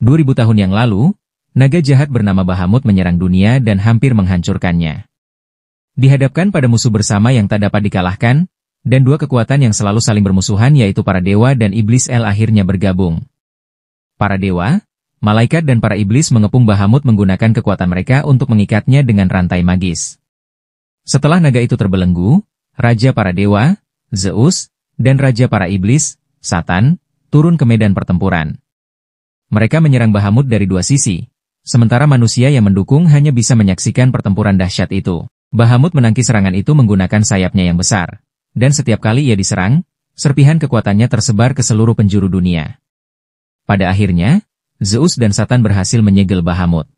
2000 tahun yang lalu, naga jahat bernama Bahamut menyerang dunia dan hampir menghancurkannya. Dihadapkan pada musuh bersama yang tak dapat dikalahkan, dan dua kekuatan yang selalu saling bermusuhan yaitu para dewa dan iblis El akhirnya bergabung. Para dewa, malaikat dan para iblis mengepung Bahamut menggunakan kekuatan mereka untuk mengikatnya dengan rantai magis. Setelah naga itu terbelenggu, Raja para dewa, Zeus, dan Raja para iblis, Satan, turun ke medan pertempuran. Mereka menyerang Bahamut dari dua sisi, sementara manusia yang mendukung hanya bisa menyaksikan pertempuran dahsyat itu. Bahamut menangkis serangan itu menggunakan sayapnya yang besar, dan setiap kali ia diserang, serpihan kekuatannya tersebar ke seluruh penjuru dunia. Pada akhirnya, Zeus dan Satan berhasil menyegel Bahamut.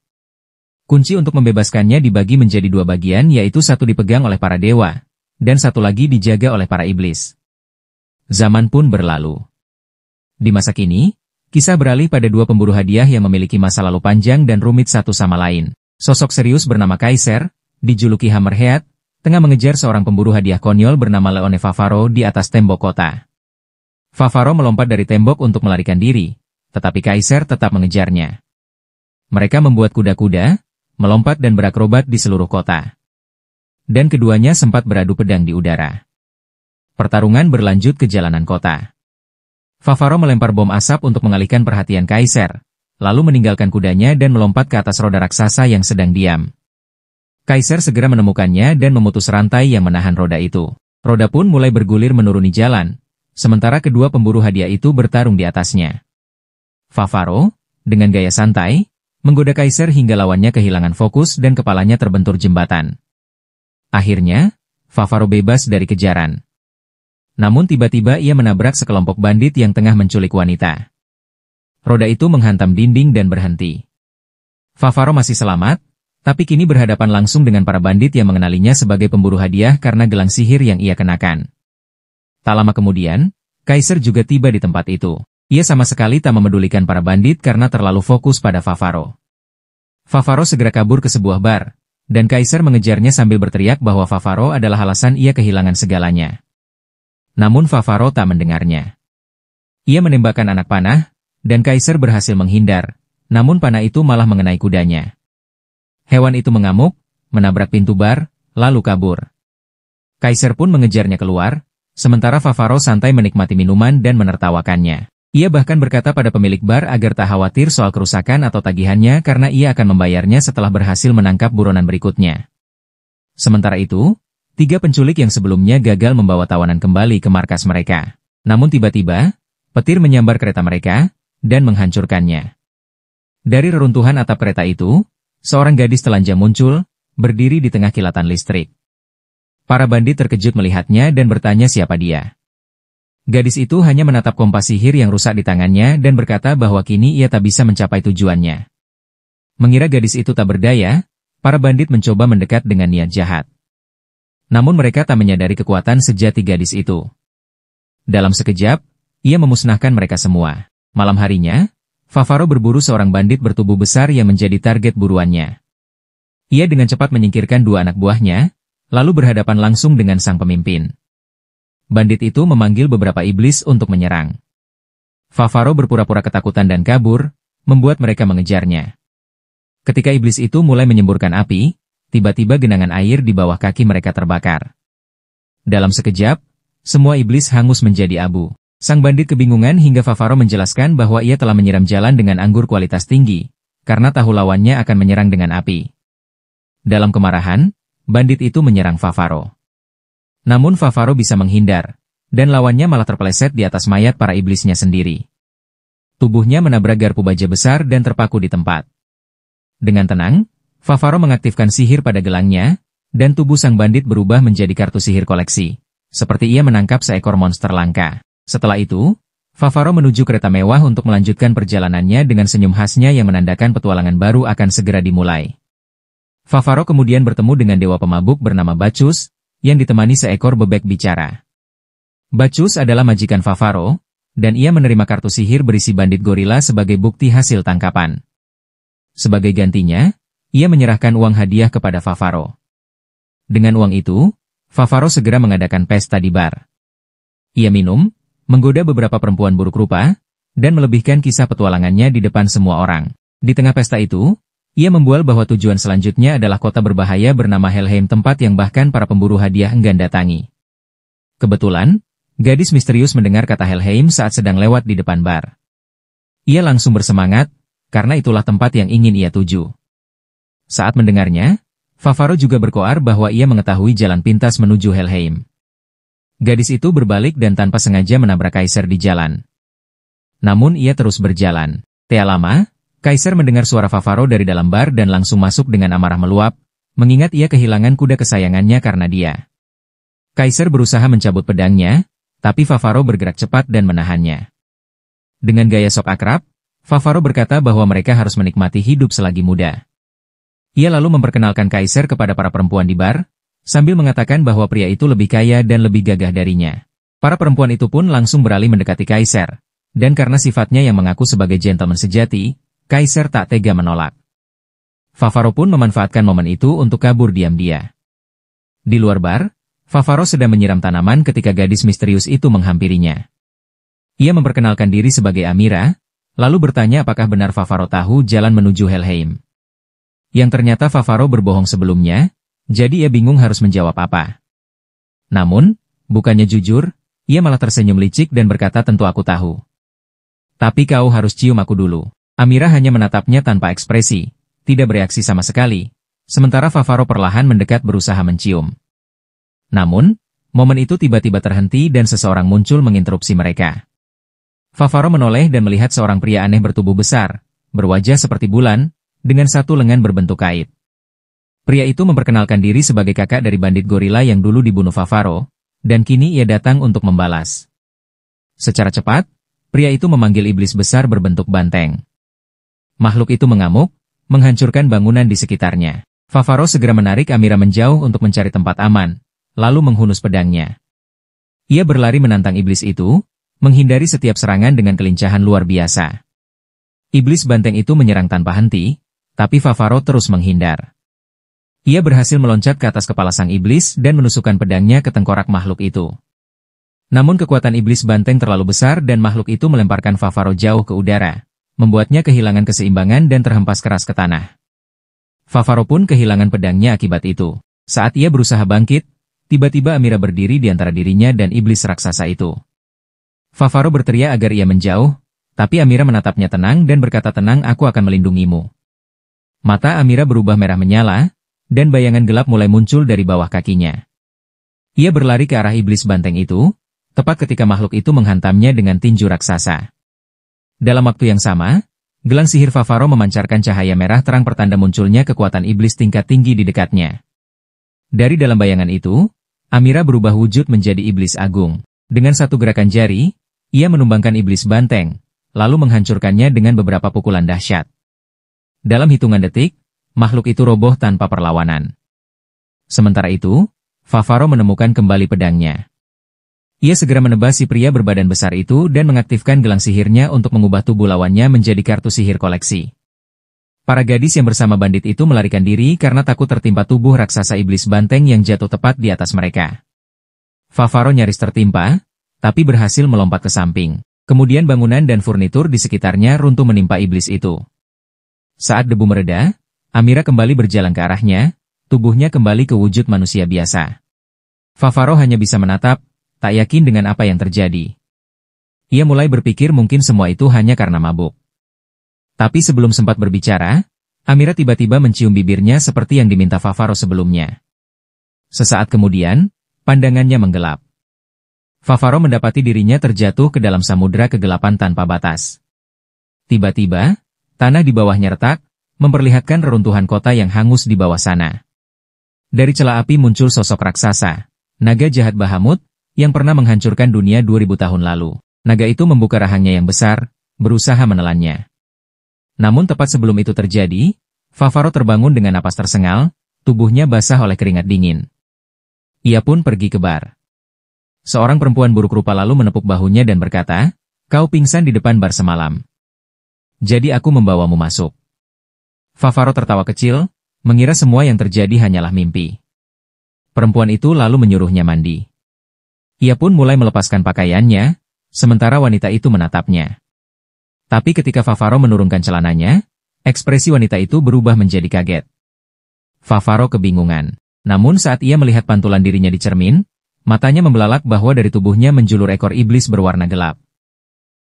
Kunci untuk membebaskannya dibagi menjadi dua bagian yaitu satu dipegang oleh para dewa, dan satu lagi dijaga oleh para iblis. Zaman pun berlalu. Di masa kini, kisah beralih pada dua pemburu hadiah yang memiliki masa lalu panjang dan rumit satu sama lain. Sosok serius bernama Kaiser, dijuluki Hammerhead, tengah mengejar seorang pemburu hadiah konyol bernama Leone Favaro di atas tembok kota. Favaro melompat dari tembok untuk melarikan diri, tetapi Kaiser tetap mengejarnya. Mereka membuat kuda-kuda, melompat dan berakrobat di seluruh kota. Dan keduanya sempat beradu pedang di udara. Pertarungan berlanjut ke jalanan kota. Favaro melempar bom asap untuk mengalihkan perhatian Kaiser, lalu meninggalkan kudanya dan melompat ke atas roda raksasa yang sedang diam. Kaiser segera menemukannya dan memutus rantai yang menahan roda itu. Roda pun mulai bergulir menuruni jalan, sementara kedua pemburu hadiah itu bertarung di atasnya. Favaro, dengan gaya santai, menggoda Kaiser hingga lawannya kehilangan fokus dan kepalanya terbentur jembatan. Akhirnya, Favaro bebas dari kejaran. Namun tiba-tiba ia menabrak sekelompok bandit yang tengah menculik wanita. Roda itu menghantam dinding dan berhenti. Favaro masih selamat, tapi kini berhadapan langsung dengan para bandit yang mengenalinya sebagai pemburu hadiah karena gelang sihir yang ia kenakan. Tak lama kemudian, Kaiser juga tiba di tempat itu. Ia sama sekali tak memedulikan para bandit karena terlalu fokus pada Favaro. Favaro segera kabur ke sebuah bar, dan Kaiser mengejarnya sambil berteriak bahwa Favaro adalah alasan ia kehilangan segalanya. Namun Favaro tak mendengarnya. Ia menembakkan anak panah, dan Kaiser berhasil menghindar, namun panah itu malah mengenai kudanya. Hewan itu mengamuk, menabrak pintu bar, lalu kabur. Kaiser pun mengejarnya keluar, sementara Favaro santai menikmati minuman dan menertawakannya. Ia bahkan berkata pada pemilik bar agar tak khawatir soal kerusakan atau tagihannya karena ia akan membayarnya setelah berhasil menangkap buronan berikutnya. Sementara itu, 3 penculik yang sebelumnya gagal membawa tawanan kembali ke markas mereka. Namun tiba-tiba, petir menyambar kereta mereka, dan menghancurkannya. Dari reruntuhan atap kereta itu, seorang gadis telanjang muncul, berdiri di tengah kilatan listrik. Para bandit terkejut melihatnya dan bertanya siapa dia. Gadis itu hanya menatap kompas sihir yang rusak di tangannya dan berkata bahwa kini ia tak bisa mencapai tujuannya. Mengira gadis itu tak berdaya, para bandit mencoba mendekat dengan niat jahat. Namun mereka tak menyadari kekuatan sejati gadis itu. Dalam sekejap, ia memusnahkan mereka semua. Malam harinya, Favaro berburu seorang bandit bertubuh besar yang menjadi target buruannya. Ia dengan cepat menyingkirkan 2 anak buahnya, lalu berhadapan langsung dengan sang pemimpin. Bandit itu memanggil beberapa iblis untuk menyerang. Favaro berpura-pura ketakutan dan kabur, membuat mereka mengejarnya. Ketika iblis itu mulai menyemburkan api, tiba-tiba genangan air di bawah kaki mereka terbakar. Dalam sekejap, semua iblis hangus menjadi abu. Sang bandit kebingungan hingga Favaro menjelaskan bahwa ia telah menyiram jalan dengan anggur kualitas tinggi, karena tahu lawannya akan menyerang dengan api. Dalam kemarahan, bandit itu menyerang Favaro. Namun Favaro bisa menghindar, dan lawannya malah terpeleset di atas mayat para iblisnya sendiri. Tubuhnya menabrak garpu baja besar dan terpaku di tempat. Dengan tenang, Favaro mengaktifkan sihir pada gelangnya, dan tubuh sang bandit berubah menjadi kartu sihir koleksi, seperti ia menangkap seekor monster langka. Setelah itu, Favaro menuju kereta mewah untuk melanjutkan perjalanannya dengan senyum khasnya yang menandakan petualangan baru akan segera dimulai. Favaro kemudian bertemu dengan dewa pemabuk bernama Bacchus, yang ditemani seekor bebek bicara. Bacchus adalah majikan Favaro, dan ia menerima kartu sihir berisi bandit gorila sebagai bukti hasil tangkapan. Sebagai gantinya, ia menyerahkan uang hadiah kepada Favaro. Dengan uang itu, Favaro segera mengadakan pesta di bar. Ia minum, menggoda beberapa perempuan buruk rupa, dan melebihkan kisah petualangannya di depan semua orang. Di tengah pesta itu, ia membual bahwa tujuan selanjutnya adalah kota berbahaya bernama Helheim, tempat yang bahkan para pemburu hadiah enggan datangi. Kebetulan, gadis misterius mendengar kata Helheim saat sedang lewat di depan bar. Ia langsung bersemangat, karena itulah tempat yang ingin ia tuju. Saat mendengarnya, Favaro juga berkoar bahwa ia mengetahui jalan pintas menuju Helheim. Gadis itu berbalik dan tanpa sengaja menabrak Kaiser di jalan. Namun ia terus berjalan. Tak lama, Kaiser mendengar suara Favaro dari dalam bar dan langsung masuk dengan amarah meluap, mengingat ia kehilangan kuda kesayangannya karena dia. Kaiser berusaha mencabut pedangnya, tapi Favaro bergerak cepat dan menahannya. Dengan gaya sok akrab, Favaro berkata bahwa mereka harus menikmati hidup selagi muda. Ia lalu memperkenalkan Kaiser kepada para perempuan di bar, sambil mengatakan bahwa pria itu lebih kaya dan lebih gagah darinya. Para perempuan itu pun langsung beralih mendekati Kaiser. Dan karena sifatnya yang mengaku sebagai gentleman sejati, Kaiser tak tega menolak. Favaro pun memanfaatkan momen itu untuk kabur diam-diam. Di luar bar, Favaro sedang menyiram tanaman ketika gadis misterius itu menghampirinya. Ia memperkenalkan diri sebagai Amira, lalu bertanya apakah benar Favaro tahu jalan menuju Helheim. Yang ternyata Favaro berbohong sebelumnya, jadi ia bingung harus menjawab apa. Namun, bukannya jujur, ia malah tersenyum licik dan berkata tentu aku tahu. Tapi kau harus cium aku dulu. Amira hanya menatapnya tanpa ekspresi, tidak bereaksi sama sekali, sementara Favaro perlahan mendekat berusaha mencium. Namun, momen itu tiba-tiba terhenti dan seseorang muncul menginterupsi mereka. Favaro menoleh dan melihat seorang pria aneh bertubuh besar, berwajah seperti bulan, dengan satu lengan berbentuk kait. Pria itu memperkenalkan diri sebagai kakak dari bandit gorila yang dulu dibunuh Favaro, dan kini ia datang untuk membalas. Secara cepat, pria itu memanggil iblis besar berbentuk banteng. Makhluk itu mengamuk, menghancurkan bangunan di sekitarnya. Favaro segera menarik Amira menjauh untuk mencari tempat aman, lalu menghunus pedangnya. Ia berlari menantang iblis itu, menghindari setiap serangan dengan kelincahan luar biasa. Iblis banteng itu menyerang tanpa henti, tapi Favaro terus menghindar. Ia berhasil meloncat ke atas kepala sang iblis dan menusukkan pedangnya ke tengkorak makhluk itu. Namun kekuatan iblis banteng terlalu besar dan makhluk itu melemparkan Favaro jauh ke udara, membuatnya kehilangan keseimbangan dan terhempas keras ke tanah. Favaro pun kehilangan pedangnya akibat itu. Saat ia berusaha bangkit, tiba-tiba Amira berdiri di antara dirinya dan iblis raksasa itu. Favaro berteriak agar ia menjauh, tapi Amira menatapnya tenang dan berkata tenang aku akan melindungimu. Mata Amira berubah merah menyala, dan bayangan gelap mulai muncul dari bawah kakinya. Ia berlari ke arah iblis banteng itu, tepat ketika makhluk itu menghantamnya dengan tinju raksasa. Dalam waktu yang sama, gelang sihir Favaro memancarkan cahaya merah terang pertanda munculnya kekuatan iblis tingkat tinggi di dekatnya. Dari dalam bayangan itu, Amira berubah wujud menjadi iblis agung. Dengan satu gerakan jari, ia menumbangkan iblis banteng, lalu menghancurkannya dengan beberapa pukulan dahsyat. Dalam hitungan detik, makhluk itu roboh tanpa perlawanan. Sementara itu, Favaro menemukan kembali pedangnya. Ia segera menebas si pria berbadan besar itu dan mengaktifkan gelang sihirnya untuk mengubah tubuh lawannya menjadi kartu sihir koleksi. Para gadis yang bersama bandit itu melarikan diri karena takut tertimpa tubuh raksasa iblis banteng yang jatuh tepat di atas mereka. Favaro nyaris tertimpa, tapi berhasil melompat ke samping. Kemudian bangunan dan furnitur di sekitarnya runtuh menimpa iblis itu. Saat debu mereda, Amira kembali berjalan ke arahnya, tubuhnya kembali ke wujud manusia biasa. Favaro hanya bisa menatap, tak yakin dengan apa yang terjadi. Ia mulai berpikir mungkin semua itu hanya karena mabuk. Tapi sebelum sempat berbicara, Amira tiba-tiba mencium bibirnya seperti yang diminta Favaro sebelumnya. Sesaat kemudian, pandangannya menggelap. Favaro mendapati dirinya terjatuh ke dalam samudera kegelapan tanpa batas. Tiba-tiba, tanah di bawahnya retak, memperlihatkan reruntuhan kota yang hangus di bawah sana. Dari celah api muncul sosok raksasa, naga jahat Bahamut, yang pernah menghancurkan dunia 2000 tahun lalu. Naga itu membuka rahangnya yang besar, berusaha menelannya. Namun tepat sebelum itu terjadi, Favaro terbangun dengan napas tersengal, tubuhnya basah oleh keringat dingin. Ia pun pergi ke bar. Seorang perempuan buruk rupa lalu menepuk bahunya dan berkata, "Kau pingsan di depan bar semalam. Jadi aku membawamu masuk." Favaro tertawa kecil, mengira semua yang terjadi hanyalah mimpi. Perempuan itu lalu menyuruhnya mandi. Ia pun mulai melepaskan pakaiannya, sementara wanita itu menatapnya. Tapi ketika Favaro menurunkan celananya, ekspresi wanita itu berubah menjadi kaget. Favaro kebingungan. Namun saat ia melihat pantulan dirinya di cermin, matanya membelalak bahwa dari tubuhnya menjulur ekor iblis berwarna gelap.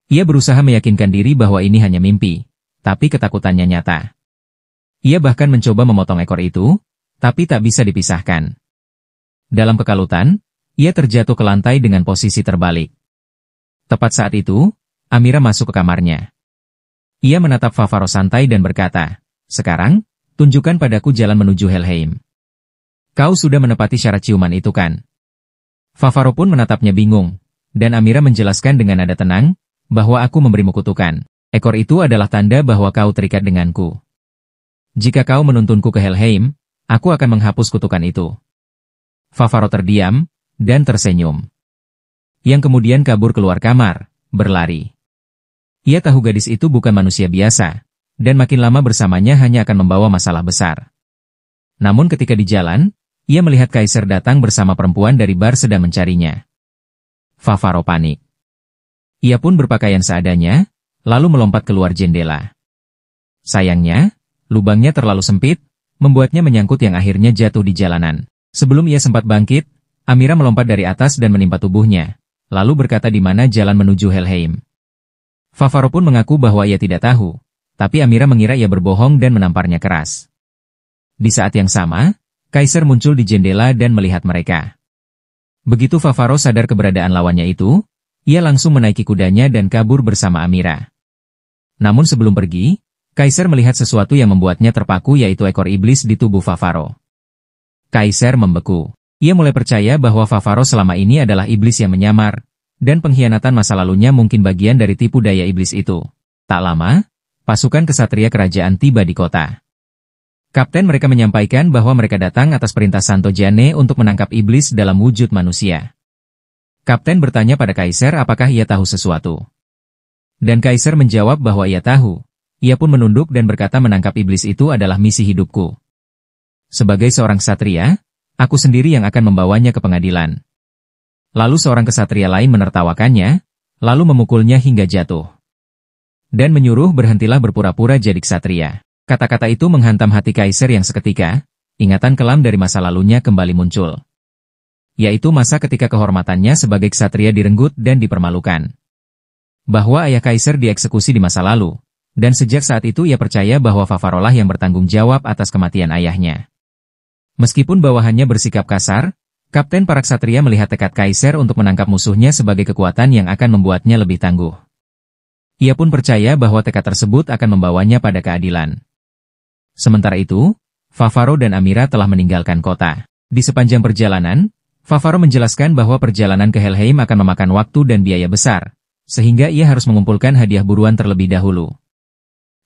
Ia berusaha meyakinkan diri bahwa ini hanya mimpi, tapi ketakutannya nyata. Ia bahkan mencoba memotong ekor itu, tapi tak bisa dipisahkan. Dalam kekalutan, ia terjatuh ke lantai dengan posisi terbalik. Tepat saat itu, Amira masuk ke kamarnya. Ia menatap Favaro santai dan berkata, "Sekarang, tunjukkan padaku jalan menuju Helheim. Kau sudah menepati syarat ciuman itu kan?" Favaro pun menatapnya bingung, dan Amira menjelaskan dengan nada tenang, bahwa aku memberimu kutukan. Ekor itu adalah tanda bahwa kau terikat denganku. Jika kau menuntunku ke Helheim, aku akan menghapus kutukan itu. Favaro terdiam, dan tersenyum. Yang kemudian kabur keluar kamar, berlari. Ia tahu gadis itu bukan manusia biasa, dan makin lama bersamanya hanya akan membawa masalah besar. Namun ketika di jalan, ia melihat Kaisar datang bersama perempuan dari bar sedang mencarinya. Favaro panik. Ia pun berpakaian seadanya, lalu melompat keluar jendela. Sayangnya, lubangnya terlalu sempit, membuatnya menyangkut yang akhirnya jatuh di jalanan. Sebelum ia sempat bangkit, Amira melompat dari atas dan menimpa tubuhnya, lalu berkata di mana jalan menuju Helheim. Favaro pun mengaku bahwa ia tidak tahu, tapi Amira mengira ia berbohong dan menamparnya keras. Di saat yang sama, Kaisar muncul di jendela dan melihat mereka. Begitu Favaro sadar keberadaan lawannya itu, ia langsung menaiki kudanya dan kabur bersama Amira. Namun sebelum pergi, Kaisar melihat sesuatu yang membuatnya terpaku, yaitu ekor iblis di tubuh Favaro. Kaisar membeku. Ia mulai percaya bahwa Favaro selama ini adalah iblis yang menyamar, dan pengkhianatan masa lalunya mungkin bagian dari tipu daya iblis itu. Tak lama, pasukan kesatria kerajaan tiba di kota. Kapten mereka menyampaikan bahwa mereka datang atas perintah Santo Jane untuk menangkap iblis dalam wujud manusia. Kapten bertanya pada Kaisar apakah ia tahu sesuatu. Dan Kaisar menjawab bahwa ia tahu. Ia pun menunduk dan berkata menangkap iblis itu adalah misi hidupku. Sebagai seorang ksatria, aku sendiri yang akan membawanya ke pengadilan. Lalu seorang ksatria lain menertawakannya, lalu memukulnya hingga jatuh. Dan menyuruh berhentilah berpura-pura jadi ksatria. Kata-kata itu menghantam hati Kaisar yang seketika, ingatan kelam dari masa lalunya kembali muncul. Yaitu masa ketika kehormatannya sebagai ksatria direnggut dan dipermalukan. Bahwa ayah Kaisar dieksekusi di masa lalu, dan sejak saat itu ia percaya bahwa Favaro lah yang bertanggung jawab atas kematian ayahnya. Meskipun bawahannya bersikap kasar, Kapten para ksatria melihat tekad Kaisar untuk menangkap musuhnya sebagai kekuatan yang akan membuatnya lebih tangguh. Ia pun percaya bahwa tekad tersebut akan membawanya pada keadilan. Sementara itu, Favaro dan Amira telah meninggalkan kota. Di sepanjang perjalanan, Favaro menjelaskan bahwa perjalanan ke Helheim akan memakan waktu dan biaya besar, sehingga ia harus mengumpulkan hadiah buruan terlebih dahulu.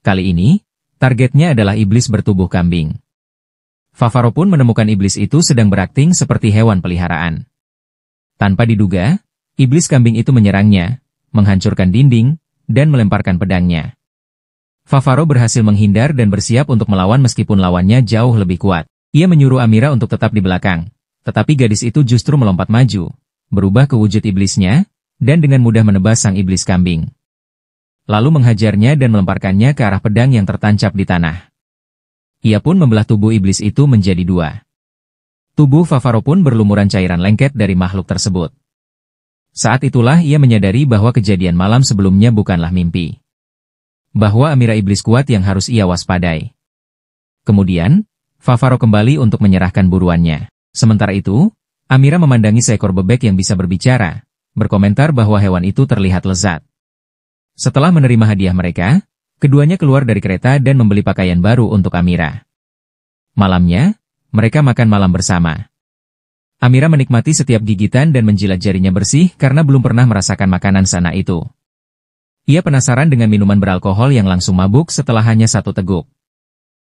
Kali ini, targetnya adalah iblis bertubuh kambing. Favaro pun menemukan iblis itu sedang berakting seperti hewan peliharaan. Tanpa diduga, iblis kambing itu menyerangnya, menghancurkan dinding, dan melemparkan pedangnya. Favaro berhasil menghindar dan bersiap untuk melawan meskipun lawannya jauh lebih kuat. Ia menyuruh Amira untuk tetap di belakang, tetapi gadis itu justru melompat maju, berubah ke wujud iblisnya, dan dengan mudah menebas sang iblis kambing. Lalu menghajarnya dan melemparkannya ke arah pedang yang tertancap di tanah. Ia pun membelah tubuh iblis itu menjadi dua. Tubuh Favaro pun berlumuran cairan lengket dari makhluk tersebut. Saat itulah ia menyadari bahwa kejadian malam sebelumnya bukanlah mimpi. Bahwa Amira iblis kuat yang harus ia waspadai. Kemudian, Favaro kembali untuk menyerahkan buruannya. Sementara itu, Amira memandangi seekor bebek yang bisa berbicara, berkomentar bahwa hewan itu terlihat lezat. Setelah menerima hadiah mereka, keduanya keluar dari kereta dan membeli pakaian baru untuk Amira. Malamnya, mereka makan malam bersama. Amira menikmati setiap gigitan dan menjilat jarinya bersih karena belum pernah merasakan makanan sana itu. Ia penasaran dengan minuman beralkohol yang langsung mabuk setelah hanya satu teguk.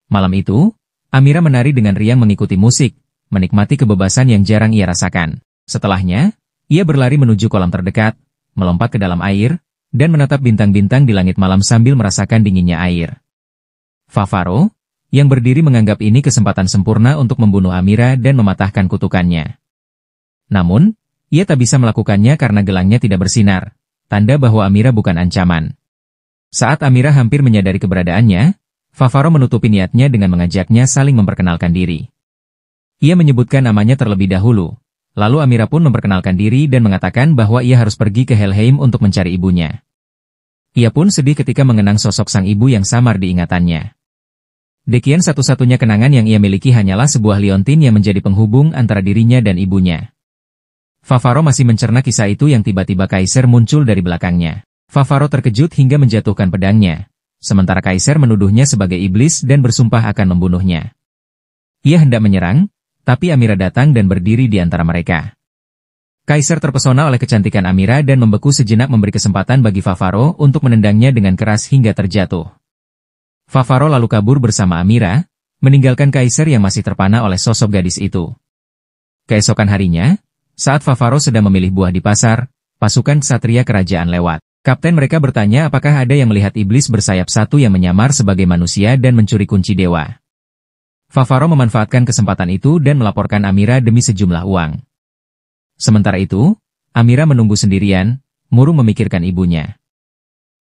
Malam itu, Amira menari dengan riang mengikuti musik, menikmati kebebasan yang jarang ia rasakan. Setelahnya, ia berlari menuju kolam terdekat, melompat ke dalam air, dan menatap bintang-bintang di langit malam sambil merasakan dinginnya air. Favaro, yang berdiri menganggap ini kesempatan sempurna untuk membunuh Amira dan mematahkan kutukannya. Namun, ia tak bisa melakukannya karena gelangnya tidak bersinar, tanda bahwa Amira bukan ancaman. Saat Amira hampir menyadari keberadaannya, Favaro menutupi niatnya dengan mengajaknya saling memperkenalkan diri. Ia menyebutkan namanya terlebih dahulu, lalu Amira pun memperkenalkan diri dan mengatakan bahwa ia harus pergi ke Helheim untuk mencari ibunya. Ia pun sedih ketika mengenang sosok sang ibu yang samar di ingatannya. Dekian satu-satunya kenangan yang ia miliki hanyalah sebuah liontin yang menjadi penghubung antara dirinya dan ibunya. Favaro masih mencerna kisah itu yang tiba-tiba Kaiser muncul dari belakangnya. Favaro terkejut hingga menjatuhkan pedangnya, sementara Kaiser menuduhnya sebagai iblis dan bersumpah akan membunuhnya. Ia hendak menyerang, tapi Amira datang dan berdiri di antara mereka. Kaiser terpesona oleh kecantikan Amira dan membeku sejenak memberi kesempatan bagi Favaro untuk menendangnya dengan keras hingga terjatuh. Favaro lalu kabur bersama Amira, meninggalkan Kaiser yang masih terpana oleh sosok gadis itu. Keesokan harinya, saat Favaro sedang memilih buah di pasar, pasukan ksatria kerajaan lewat. Kapten mereka bertanya apakah ada yang melihat iblis bersayap satu yang menyamar sebagai manusia dan mencuri kunci dewa. Favaro memanfaatkan kesempatan itu dan melaporkan Amira demi sejumlah uang. Sementara itu, Amira menunggu sendirian, murung memikirkan ibunya.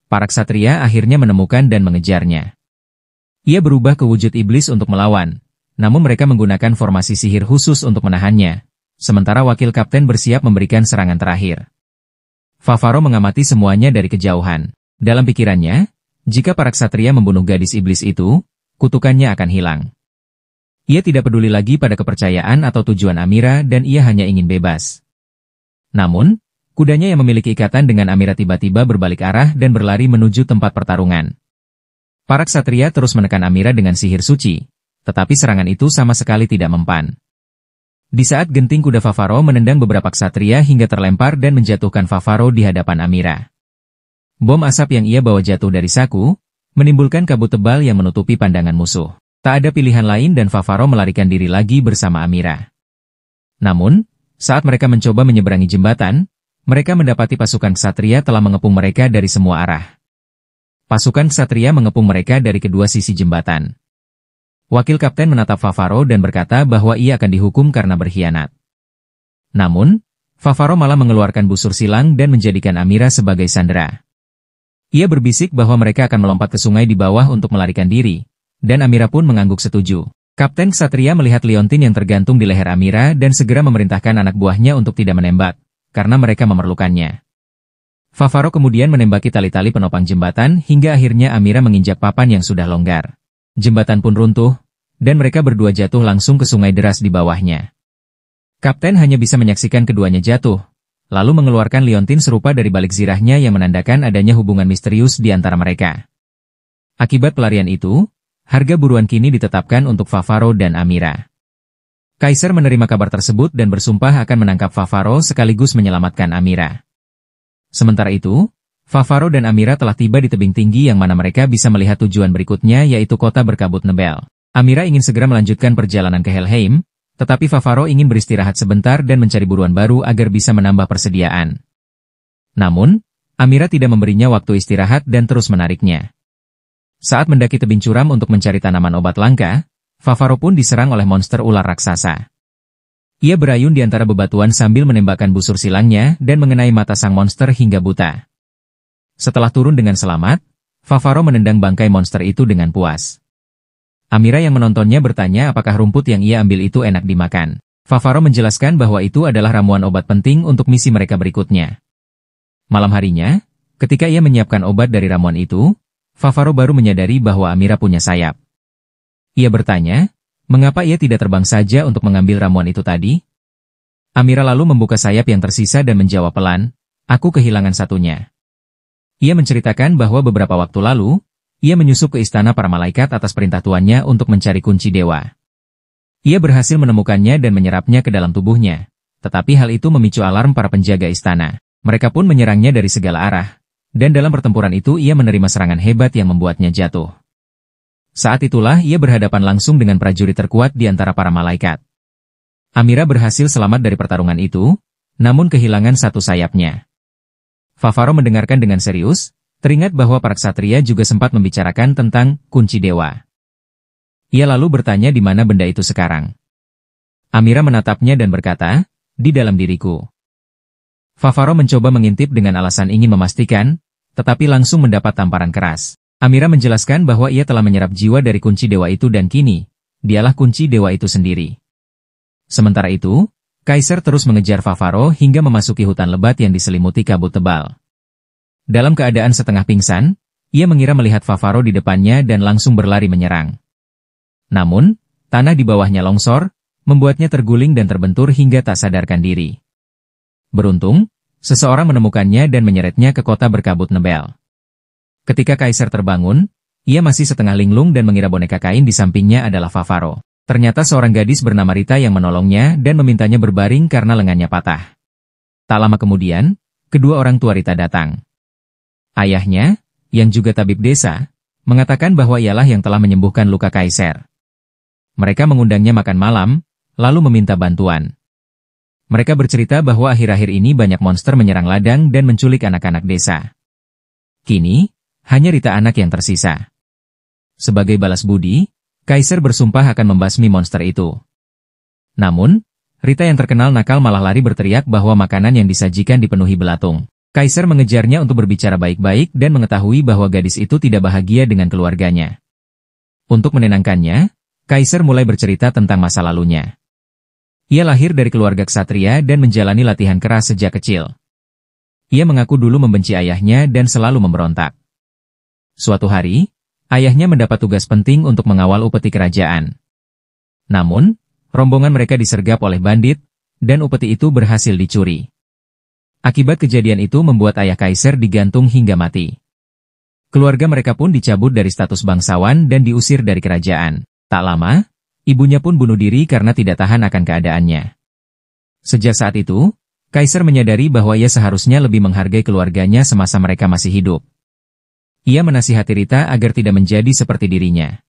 Para ksatria akhirnya menemukan dan mengejarnya. Ia berubah ke wujud iblis untuk melawan, namun mereka menggunakan formasi sihir khusus untuk menahannya, sementara wakil kapten bersiap memberikan serangan terakhir. Favaro mengamati semuanya dari kejauhan. Dalam pikirannya, jika para ksatria membunuh gadis iblis itu, kutukannya akan hilang. Ia tidak peduli lagi pada kepercayaan atau tujuan Amira dan ia hanya ingin bebas. Namun, kudanya yang memiliki ikatan dengan Amira tiba-tiba berbalik arah dan berlari menuju tempat pertarungan. Para ksatria terus menekan Amira dengan sihir suci, tetapi serangan itu sama sekali tidak mempan. Di saat genting kuda Favaro menendang beberapa ksatria hingga terlempar dan menjatuhkan Favaro di hadapan Amira. Bom asap yang ia bawa jatuh dari saku, menimbulkan kabut tebal yang menutupi pandangan musuh. Tak ada pilihan lain dan Favaro melarikan diri lagi bersama Amira. Namun, saat mereka mencoba menyeberangi jembatan, mereka mendapati pasukan ksatria telah mengepung mereka dari semua arah. Pasukan ksatria mengepung mereka dari kedua sisi jembatan. Wakil kapten menatap Favaro dan berkata bahwa ia akan dihukum karena berkhianat. Namun, Favaro malah mengeluarkan busur silang dan menjadikan Amira sebagai sandera. Ia berbisik bahwa mereka akan melompat ke sungai di bawah untuk melarikan diri, dan Amira pun mengangguk setuju. Kapten ksatria melihat liontin yang tergantung di leher Amira dan segera memerintahkan anak buahnya untuk tidak menembak, karena mereka memerlukannya. Favaro kemudian menembaki tali-tali penopang jembatan hingga akhirnya Amira menginjak papan yang sudah longgar. Jembatan pun runtuh, dan mereka berdua jatuh langsung ke sungai deras di bawahnya. Kapten hanya bisa menyaksikan keduanya jatuh, lalu mengeluarkan liontin serupa dari balik zirahnya yang menandakan adanya hubungan misterius di antara mereka. Akibat pelarian itu, harga buruan kini ditetapkan untuk Favaro dan Amira. Kaiser menerima kabar tersebut dan bersumpah akan menangkap Favaro sekaligus menyelamatkan Amira. Sementara itu, Favaro dan Amira telah tiba di tebing tinggi yang mana mereka bisa melihat tujuan berikutnya yaitu kota berkabut Nebel. Amira ingin segera melanjutkan perjalanan ke Helheim, tetapi Favaro ingin beristirahat sebentar dan mencari buruan baru agar bisa menambah persediaan. Namun, Amira tidak memberinya waktu istirahat dan terus menariknya. Saat mendaki tebing curam untuk mencari tanaman obat langka, Favaro pun diserang oleh monster ular raksasa. Ia berayun di antara bebatuan sambil menembakkan busur silangnya dan mengenai mata sang monster hingga buta. Setelah turun dengan selamat, Favaro menendang bangkai monster itu dengan puas. Amira yang menontonnya bertanya apakah rumput yang ia ambil itu enak dimakan. Favaro menjelaskan bahwa itu adalah ramuan obat penting untuk misi mereka berikutnya. Malam harinya, ketika ia menyiapkan obat dari ramuan itu, Favaro baru menyadari bahwa Amira punya sayap. Ia bertanya, mengapa ia tidak terbang saja untuk mengambil ramuan itu tadi? Amira lalu membuka sayap yang tersisa dan menjawab pelan, aku kehilangan satunya. Ia menceritakan bahwa beberapa waktu lalu, ia menyusup ke istana para malaikat atas perintah tuannya untuk mencari kunci dewa. Ia berhasil menemukannya dan menyerapnya ke dalam tubuhnya, tetapi hal itu memicu alarm para penjaga istana. Mereka pun menyerangnya dari segala arah, dan dalam pertempuran itu ia menerima serangan hebat yang membuatnya jatuh. Saat itulah ia berhadapan langsung dengan prajurit terkuat di antara para malaikat. Amira berhasil selamat dari pertarungan itu, namun kehilangan satu sayapnya. Favaro mendengarkan dengan serius, teringat bahwa para ksatria juga sempat membicarakan tentang kunci dewa. Ia lalu bertanya di mana benda itu sekarang. Amira menatapnya dan berkata, di dalam diriku. Favaro mencoba mengintip dengan alasan ingin memastikan, tetapi langsung mendapat tamparan keras. Amira menjelaskan bahwa ia telah menyerap jiwa dari kunci dewa itu dan kini, dialah kunci dewa itu sendiri. Sementara itu, Kaiser terus mengejar Favaro hingga memasuki hutan lebat yang diselimuti kabut tebal. Dalam keadaan setengah pingsan, ia mengira melihat Favaro di depannya dan langsung berlari menyerang. Namun, tanah di bawahnya longsor, membuatnya terguling dan terbentur hingga tak sadarkan diri. Beruntung, seseorang menemukannya dan menyeretnya ke kota berkabut nebel. Ketika Kaiser terbangun, ia masih setengah linglung dan mengira boneka kain di sampingnya adalah Favaro. Ternyata seorang gadis bernama Rita yang menolongnya dan memintanya berbaring karena lengannya patah. Tak lama kemudian, kedua orang tua Rita datang. Ayahnya, yang juga tabib desa, mengatakan bahwa ialah yang telah menyembuhkan luka Kaiser. Mereka mengundangnya makan malam, lalu meminta bantuan. Mereka bercerita bahwa akhir-akhir ini banyak monster menyerang ladang dan menculik anak-anak desa. Kini, hanya Rita anak yang tersisa. Sebagai balas budi, Kaiser bersumpah akan membasmi monster itu. Namun, Rita yang terkenal nakal malah lari berteriak bahwa makanan yang disajikan dipenuhi belatung. Kaiser mengejarnya untuk berbicara baik-baik dan mengetahui bahwa gadis itu tidak bahagia dengan keluarganya. Untuk menenangkannya, Kaiser mulai bercerita tentang masa lalunya. Ia lahir dari keluarga ksatria dan menjalani latihan keras sejak kecil. Ia mengaku dulu membenci ayahnya dan selalu memberontak. Suatu hari, ayahnya mendapat tugas penting untuk mengawal upeti kerajaan. Namun, rombongan mereka disergap oleh bandit, dan upeti itu berhasil dicuri. Akibat kejadian itu membuat ayah Kaiser digantung hingga mati. Keluarga mereka pun dicabut dari status bangsawan dan diusir dari kerajaan. Tak lama, ibunya pun bunuh diri karena tidak tahan akan keadaannya. Sejak saat itu, Kaiser menyadari bahwa ia seharusnya lebih menghargai keluarganya semasa mereka masih hidup. Ia menasihati Rita agar tidak menjadi seperti dirinya.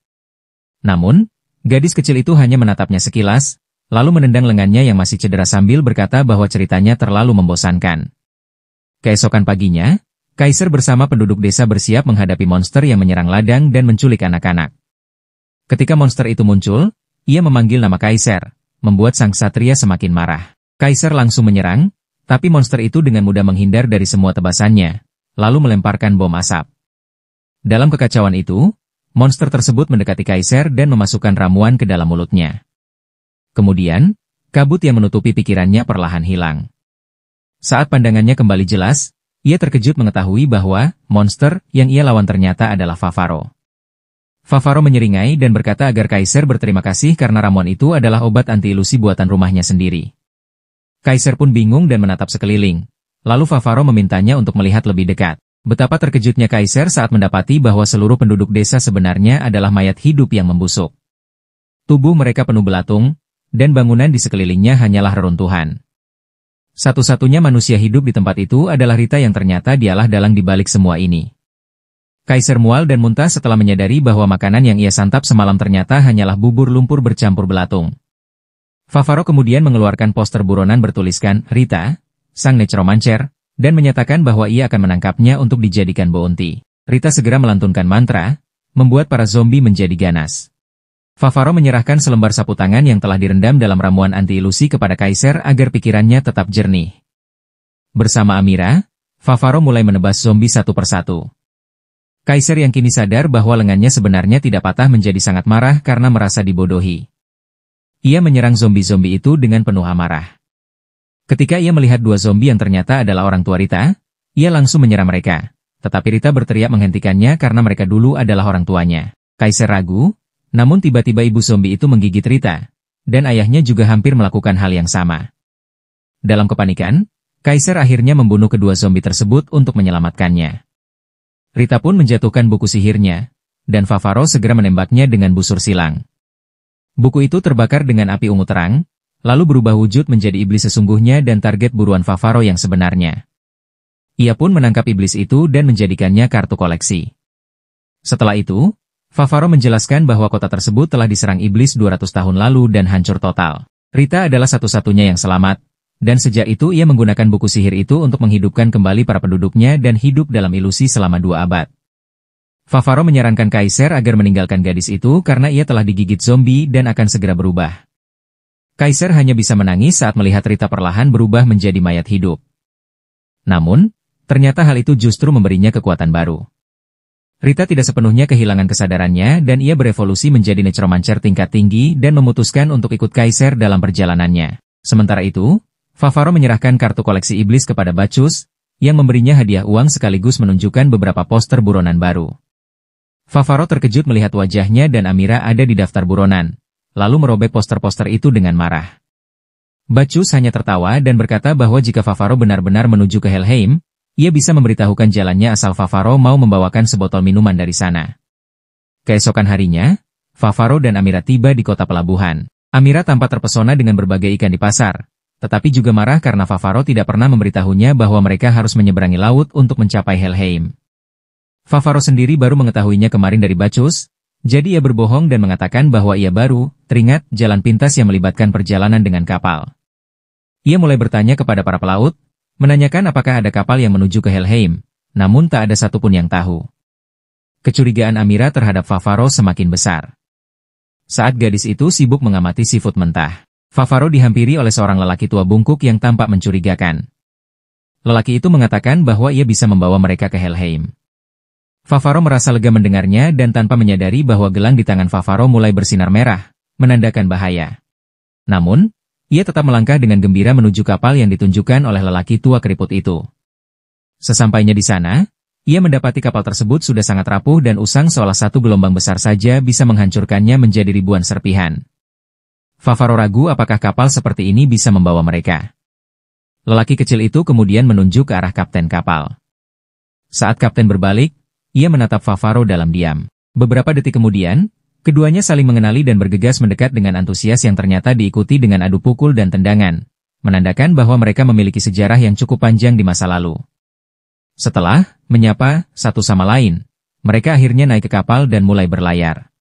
Namun, gadis kecil itu hanya menatapnya sekilas, lalu menendang lengannya yang masih cedera sambil berkata bahwa ceritanya terlalu membosankan. Keesokan paginya, Kaiser bersama penduduk desa bersiap menghadapi monster yang menyerang ladang dan menculik anak-anak. Ketika monster itu muncul, ia memanggil nama Kaiser, membuat sang ksatria semakin marah. Kaiser langsung menyerang, tapi monster itu dengan mudah menghindar dari semua tebasannya, lalu melemparkan bom asap. Dalam kekacauan itu, monster tersebut mendekati Kaiser dan memasukkan ramuan ke dalam mulutnya. Kemudian, kabut yang menutupi pikirannya perlahan hilang. Saat pandangannya kembali jelas, ia terkejut mengetahui bahwa monster yang ia lawan ternyata adalah Favaro. Favaro menyeringai dan berkata agar Kaiser berterima kasih karena ramuan itu adalah obat anti-ilusi buatan rumahnya sendiri. Kaiser pun bingung dan menatap sekeliling. Lalu Favaro memintanya untuk melihat lebih dekat. Betapa terkejutnya Kaiser saat mendapati bahwa seluruh penduduk desa sebenarnya adalah mayat hidup yang membusuk. Tubuh mereka penuh belatung, dan bangunan di sekelilingnya hanyalah reruntuhan. Satu-satunya manusia hidup di tempat itu adalah Rita yang ternyata dialah dalang di balik semua ini. Kaiser mual dan muntah setelah menyadari bahwa makanan yang ia santap semalam ternyata hanyalah bubur lumpur bercampur belatung. Favaro kemudian mengeluarkan poster buronan bertuliskan, Rita, sang necromancer, dan menyatakan bahwa ia akan menangkapnya untuk dijadikan bounty. Rita segera melantunkan mantra, membuat para zombie menjadi ganas. Favaro menyerahkan selembar sapu tangan yang telah direndam dalam ramuan anti-ilusi kepada Kaiser agar pikirannya tetap jernih. Bersama Amira, Favaro mulai menebas zombie satu persatu. Kaiser yang kini sadar bahwa lengannya sebenarnya tidak patah menjadi sangat marah karena merasa dibodohi. Ia menyerang zombie-zombie itu dengan penuh amarah. Ketika ia melihat dua zombie yang ternyata adalah orang tua Rita, ia langsung menyerang mereka. Tetapi Rita berteriak menghentikannya karena mereka dulu adalah orang tuanya. Kaiser ragu, namun tiba-tiba ibu zombie itu menggigit Rita, dan ayahnya juga hampir melakukan hal yang sama. Dalam kepanikan, Kaiser akhirnya membunuh kedua zombie tersebut untuk menyelamatkannya. Rita pun menjatuhkan buku sihirnya, dan Favaro segera menembaknya dengan busur silang. Buku itu terbakar dengan api ungu terang, lalu berubah wujud menjadi iblis sesungguhnya dan target buruan Favaro yang sebenarnya. Ia pun menangkap iblis itu dan menjadikannya kartu koleksi. Setelah itu, Favaro menjelaskan bahwa kota tersebut telah diserang iblis 200 tahun lalu dan hancur total. Rita adalah satu-satunya yang selamat, dan sejak itu ia menggunakan buku sihir itu untuk menghidupkan kembali para penduduknya dan hidup dalam ilusi selama 2 abad. Favaro menyarankan Kaiser agar meninggalkan gadis itu karena ia telah digigit zombie dan akan segera berubah. Kaiser hanya bisa menangis saat melihat Rita perlahan berubah menjadi mayat hidup. Namun, Ternyata hal itu justru memberinya kekuatan baru. Rita tidak sepenuhnya kehilangan kesadarannya dan ia berevolusi menjadi necromancer tingkat tinggi dan memutuskan untuk ikut Kaiser dalam perjalanannya. Sementara itu, Favaro menyerahkan kartu koleksi iblis kepada Bacchus, yang memberinya hadiah uang sekaligus menunjukkan beberapa poster buronan baru. Favaro terkejut melihat wajahnya dan Amira ada di daftar buronan, lalu merobek poster-poster itu dengan marah. Bacchus hanya tertawa dan berkata bahwa jika Favaro benar-benar menuju ke Helheim, ia bisa memberitahukan jalannya asal Favaro mau membawakan sebotol minuman dari sana. Keesokan harinya, Favaro dan Amira tiba di kota pelabuhan. Amira tampak terpesona dengan berbagai ikan di pasar, tetapi juga marah karena Favaro tidak pernah memberitahunya bahwa mereka harus menyeberangi laut untuk mencapai Helheim. Favaro sendiri baru mengetahuinya kemarin dari Bacchus, jadi ia berbohong dan mengatakan bahwa ia baru teringat jalan pintas yang melibatkan perjalanan dengan kapal. Ia mulai bertanya kepada para pelaut, menanyakan apakah ada kapal yang menuju ke Helheim, namun tak ada satupun yang tahu. Kecurigaan Amira terhadap Favaro semakin besar. Saat gadis itu sibuk mengamati seafood mentah, Favaro dihampiri oleh seorang lelaki tua bungkuk yang tampak mencurigakan. Lelaki itu mengatakan bahwa ia bisa membawa mereka ke Helheim. Favaro merasa lega mendengarnya dan tanpa menyadari bahwa gelang di tangan Favaro mulai bersinar merah, menandakan bahaya. Namun, ia tetap melangkah dengan gembira menuju kapal yang ditunjukkan oleh lelaki tua keriput itu. Sesampainya di sana, ia mendapati kapal tersebut sudah sangat rapuh dan usang seolah satu gelombang besar saja bisa menghancurkannya menjadi ribuan serpihan. Favaro ragu apakah kapal seperti ini bisa membawa mereka. Lelaki kecil itu kemudian menunjuk ke arah kapten kapal. Saat kapten berbalik, ia menatap Favaro dalam diam. Beberapa detik kemudian, keduanya saling mengenali dan bergegas mendekat dengan antusias yang ternyata diikuti dengan adu pukul dan tendangan, menandakan bahwa mereka memiliki sejarah yang cukup panjang di masa lalu. Setelah menyapa satu sama lain, mereka akhirnya naik ke kapal dan mulai berlayar.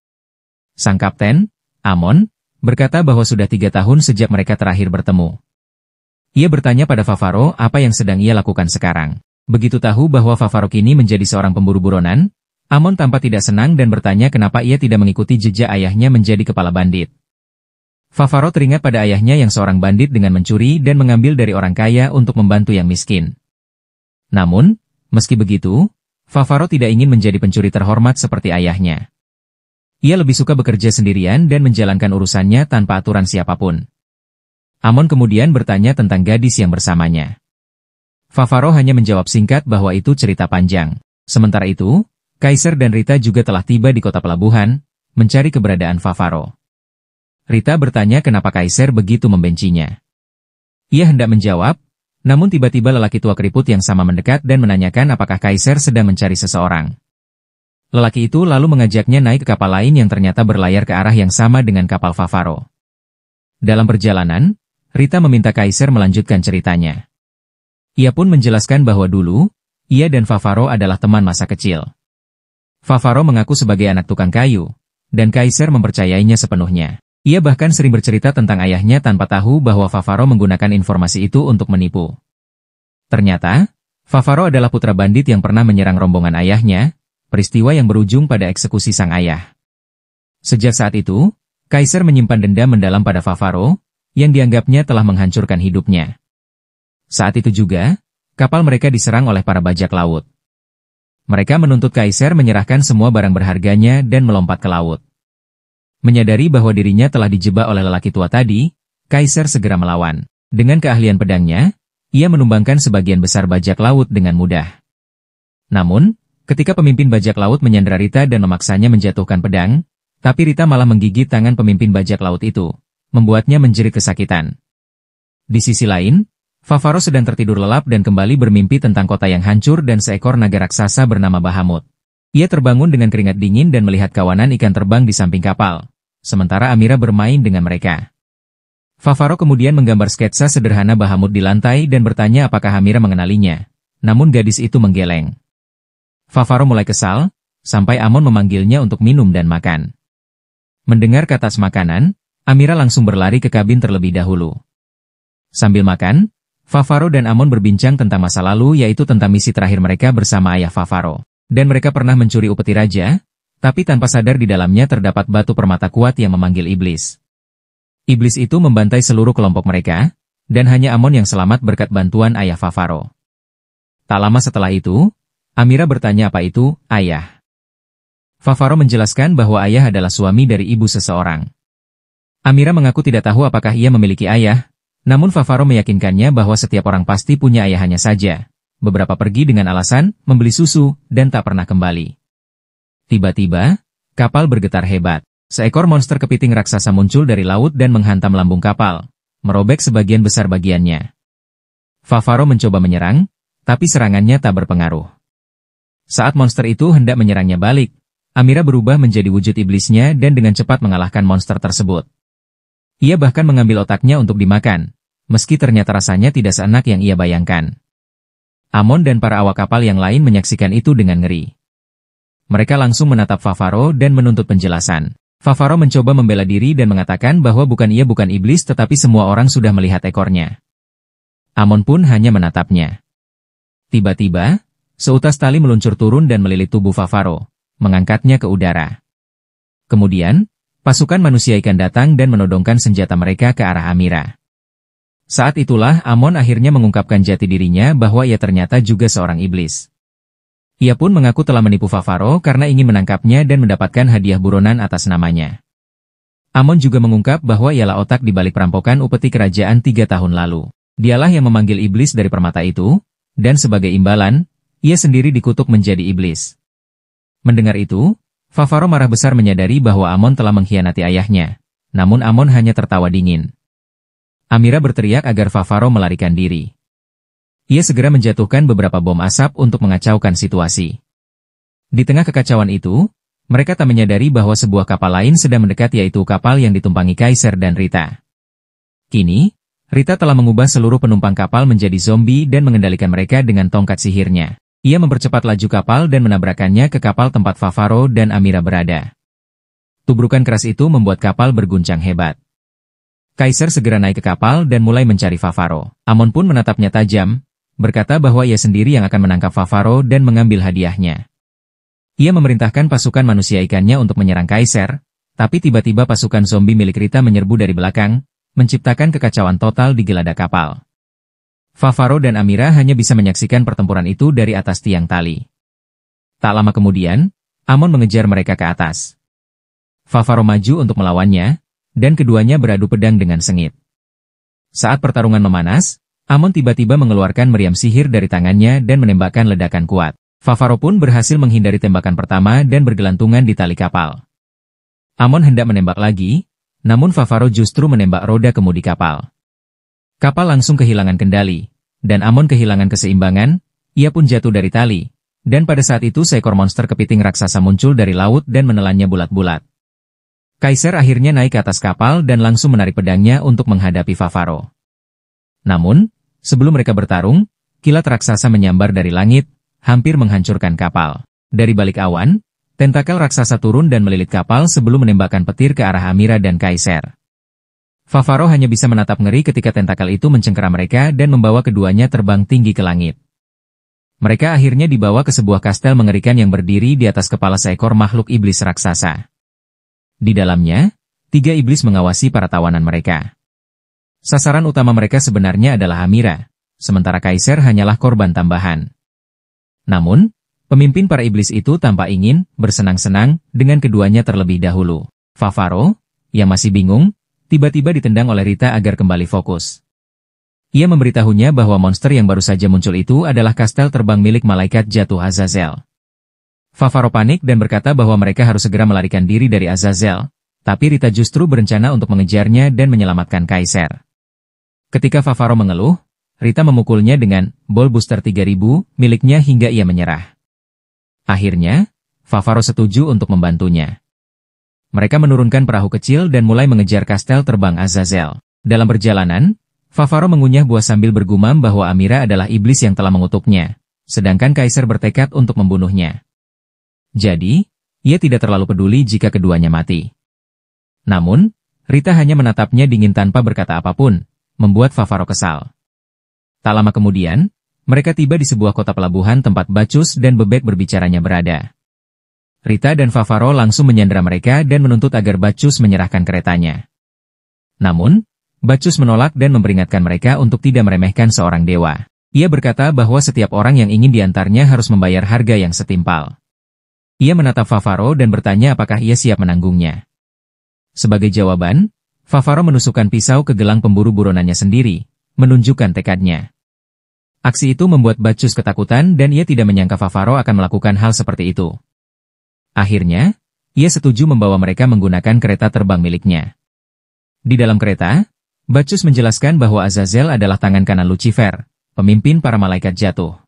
Sang kapten, Amon, berkata bahwa sudah 3 tahun sejak mereka terakhir bertemu. Ia bertanya pada Favaro apa yang sedang ia lakukan sekarang. Begitu tahu bahwa Favaro kini menjadi seorang pemburu buronan, Amon tampak tidak senang dan bertanya kenapa ia tidak mengikuti jejak ayahnya menjadi kepala bandit. Favaro teringat pada ayahnya yang seorang bandit dengan mencuri dan mengambil dari orang kaya untuk membantu yang miskin. Namun, meski begitu, Favaro tidak ingin menjadi pencuri terhormat seperti ayahnya. Ia lebih suka bekerja sendirian dan menjalankan urusannya tanpa aturan siapapun. Amon kemudian bertanya tentang gadis yang bersamanya. Favaro hanya menjawab singkat bahwa itu cerita panjang. Sementara itu, Kaiser dan Rita juga telah tiba di kota pelabuhan, mencari keberadaan Favaro. Rita bertanya kenapa Kaiser begitu membencinya. Ia hendak menjawab, namun tiba-tiba lelaki tua keriput yang sama mendekat dan menanyakan apakah Kaiser sedang mencari seseorang. Lelaki itu lalu mengajaknya naik ke kapal lain yang ternyata berlayar ke arah yang sama dengan kapal Favaro. Dalam perjalanan, Rita meminta Kaiser melanjutkan ceritanya. Ia pun menjelaskan bahwa dulu, ia dan Favaro adalah teman masa kecil. Favaro mengaku sebagai anak tukang kayu, dan Kaiser mempercayainya sepenuhnya. Ia bahkan sering bercerita tentang ayahnya tanpa tahu bahwa Favaro menggunakan informasi itu untuk menipu. Ternyata, Favaro adalah putra bandit yang pernah menyerang rombongan ayahnya, peristiwa yang berujung pada eksekusi sang ayah. Sejak saat itu, Kaiser menyimpan dendam mendalam pada Favaro, yang dianggapnya telah menghancurkan hidupnya. Saat itu juga, kapal mereka diserang oleh para bajak laut. Mereka menuntut Kaiser menyerahkan semua barang berharganya dan melompat ke laut. Menyadari bahwa dirinya telah dijebak oleh lelaki tua tadi, Kaiser segera melawan. Dengan keahlian pedangnya, ia menumbangkan sebagian besar bajak laut dengan mudah. Namun, ketika pemimpin bajak laut menyandera Rita dan memaksanya menjatuhkan pedang, tapi Rita malah menggigit tangan pemimpin bajak laut itu, membuatnya menjerit kesakitan. Di sisi lain, Favaro sedang tertidur lelap dan kembali bermimpi tentang kota yang hancur dan seekor naga raksasa bernama Bahamut. Ia terbangun dengan keringat dingin dan melihat kawanan ikan terbang di samping kapal, sementara Amira bermain dengan mereka. Favaro kemudian menggambar sketsa sederhana Bahamut di lantai dan bertanya apakah Amira mengenalinya, namun gadis itu menggeleng. Favaro mulai kesal, sampai Amon memanggilnya untuk minum dan makan. Mendengar kata makanan, Amira langsung berlari ke kabin terlebih dahulu. Sambil makan, Favaro dan Amon berbincang tentang masa lalu yaitu tentang misi terakhir mereka bersama ayah Favaro. Dan mereka pernah mencuri upeti raja, tapi tanpa sadar di dalamnya terdapat batu permata kuat yang memanggil iblis. Iblis itu membantai seluruh kelompok mereka, dan hanya Amon yang selamat berkat bantuan ayah Favaro. Tak lama setelah itu, Amira bertanya apa itu, ayah. Favaro menjelaskan bahwa ayah adalah suami dari ibu seseorang. Amira mengaku tidak tahu apakah ia memiliki ayah, namun Favaro meyakinkannya bahwa setiap orang pasti punya ayahnya saja. Beberapa pergi dengan alasan membeli susu dan tak pernah kembali. Tiba-tiba, kapal bergetar hebat. Seekor monster kepiting raksasa muncul dari laut dan menghantam lambung kapal, merobek sebagian besar bagiannya. Favaro mencoba menyerang, tapi serangannya tak berpengaruh. Saat monster itu hendak menyerangnya balik, Amira berubah menjadi wujud iblisnya dan dengan cepat mengalahkan monster tersebut. Ia bahkan mengambil otaknya untuk dimakan, meski ternyata rasanya tidak seenak yang ia bayangkan. Amon dan para awak kapal yang lain menyaksikan itu dengan ngeri. Mereka langsung menatap Favaro dan menuntut penjelasan. Favaro mencoba membela diri dan mengatakan bahwa bukan iblis tetapi semua orang sudah melihat ekornya. Amon pun hanya menatapnya. Tiba-tiba, seutas tali meluncur turun dan melilit tubuh Favaro, mengangkatnya ke udara. Kemudian, pasukan manusia ikan datang dan menodongkan senjata mereka ke arah Amira. Saat itulah Amon akhirnya mengungkapkan jati dirinya bahwa ia ternyata juga seorang iblis. Ia pun mengaku telah menipu Favaro karena ingin menangkapnya dan mendapatkan hadiah buronan atas namanya. Amon juga mengungkap bahwa ialah otak di balik perampokan upeti kerajaan 3 tahun lalu. Dialah yang memanggil iblis dari permata itu, dan sebagai imbalan, ia sendiri dikutuk menjadi iblis. Mendengar itu, Favaro marah besar menyadari bahwa Amon telah mengkhianati ayahnya. Namun Amon hanya tertawa dingin. Amira berteriak agar Favaro melarikan diri. Ia segera menjatuhkan beberapa bom asap untuk mengacaukan situasi. Di tengah kekacauan itu, mereka tak menyadari bahwa sebuah kapal lain sedang mendekat, yaitu kapal yang ditumpangi Kaiser dan Rita. Kini, Rita telah mengubah seluruh penumpang kapal menjadi zombie dan mengendalikan mereka dengan tongkat sihirnya. Ia mempercepat laju kapal dan menabrakannya ke kapal tempat Favaro dan Amira berada. Tubrukan keras itu membuat kapal berguncang hebat. Kaiser segera naik ke kapal dan mulai mencari Favaro. Amon pun menatapnya tajam, berkata bahwa ia sendiri yang akan menangkap Favaro dan mengambil hadiahnya. Ia memerintahkan pasukan manusia ikannya untuk menyerang Kaiser, tapi tiba-tiba pasukan zombie milik Rita menyerbu dari belakang, menciptakan kekacauan total di geladak kapal. Favaro dan Amira hanya bisa menyaksikan pertempuran itu dari atas tiang tali. Tak lama kemudian, Amon mengejar mereka ke atas. Favaro maju untuk melawannya, dan keduanya beradu pedang dengan sengit. Saat pertarungan memanas, Amon tiba-tiba mengeluarkan meriam sihir dari tangannya dan menembakkan ledakan kuat. Favaro pun berhasil menghindari tembakan pertama dan bergelantungan di tali kapal. Amon hendak menembak lagi, namun Favaro justru menembak roda kemudi kapal. Kapal langsung kehilangan kendali, dan Amon kehilangan keseimbangan, ia pun jatuh dari tali, dan pada saat itu seekor monster kepiting raksasa muncul dari laut dan menelannya bulat-bulat. Kaiser akhirnya naik ke atas kapal dan langsung menarik pedangnya untuk menghadapi Favaro. Namun, sebelum mereka bertarung, kilat raksasa menyambar dari langit, hampir menghancurkan kapal. Dari balik awan, tentakel raksasa turun dan melilit kapal sebelum menembakkan petir ke arah Amira dan Kaiser. Favaro hanya bisa menatap ngeri ketika tentakel itu mencengkera mereka dan membawa keduanya terbang tinggi ke langit. Mereka akhirnya dibawa ke sebuah kastel mengerikan yang berdiri di atas kepala seekor makhluk iblis raksasa. Di dalamnya, 3 iblis mengawasi para tawanan mereka. Sasaran utama mereka sebenarnya adalah Amira, sementara Kaiser hanyalah korban tambahan. Namun, pemimpin para iblis itu tampak ingin bersenang-senang dengan keduanya terlebih dahulu. Favaro, yang masih bingung, tiba-tiba ditendang oleh Rita agar kembali fokus. Ia memberitahunya bahwa monster yang baru saja muncul itu adalah kastel terbang milik malaikat jatuh Azazel. Favaro panik dan berkata bahwa mereka harus segera melarikan diri dari Azazel, tapi Rita justru berencana untuk mengejarnya dan menyelamatkan Kaiser. Ketika Favaro mengeluh, Rita memukulnya dengan bol booster 3000 miliknya hingga ia menyerah. Akhirnya, Favaro setuju untuk membantunya. Mereka menurunkan perahu kecil dan mulai mengejar kastel terbang Azazel. Dalam perjalanan, Favaro mengunyah buah sambil bergumam bahwa Amira adalah iblis yang telah mengutuknya, sedangkan Kaiser bertekad untuk membunuhnya. Jadi, ia tidak terlalu peduli jika keduanya mati. Namun, Rita hanya menatapnya dingin tanpa berkata apapun, membuat Favaro kesal. Tak lama kemudian, mereka tiba di sebuah kota pelabuhan tempat Bacchus dan Bebek berbicaranya berada. Rita dan Favaro langsung menyandera mereka dan menuntut agar Bacchus menyerahkan keretanya. Namun, Bacchus menolak dan memperingatkan mereka untuk tidak meremehkan seorang dewa. Ia berkata bahwa setiap orang yang ingin diantarnya harus membayar harga yang setimpal. Ia menatap Favaro dan bertanya apakah ia siap menanggungnya. Sebagai jawaban, Favaro menusukkan pisau ke gelang pemburu buronannya sendiri, menunjukkan tekadnya. Aksi itu membuat Bacchus ketakutan dan ia tidak menyangka Favaro akan melakukan hal seperti itu. Akhirnya, ia setuju membawa mereka menggunakan kereta terbang miliknya. Di dalam kereta, Bacchus menjelaskan bahwa Azazel adalah tangan kanan Lucifer, pemimpin para malaikat jatuh.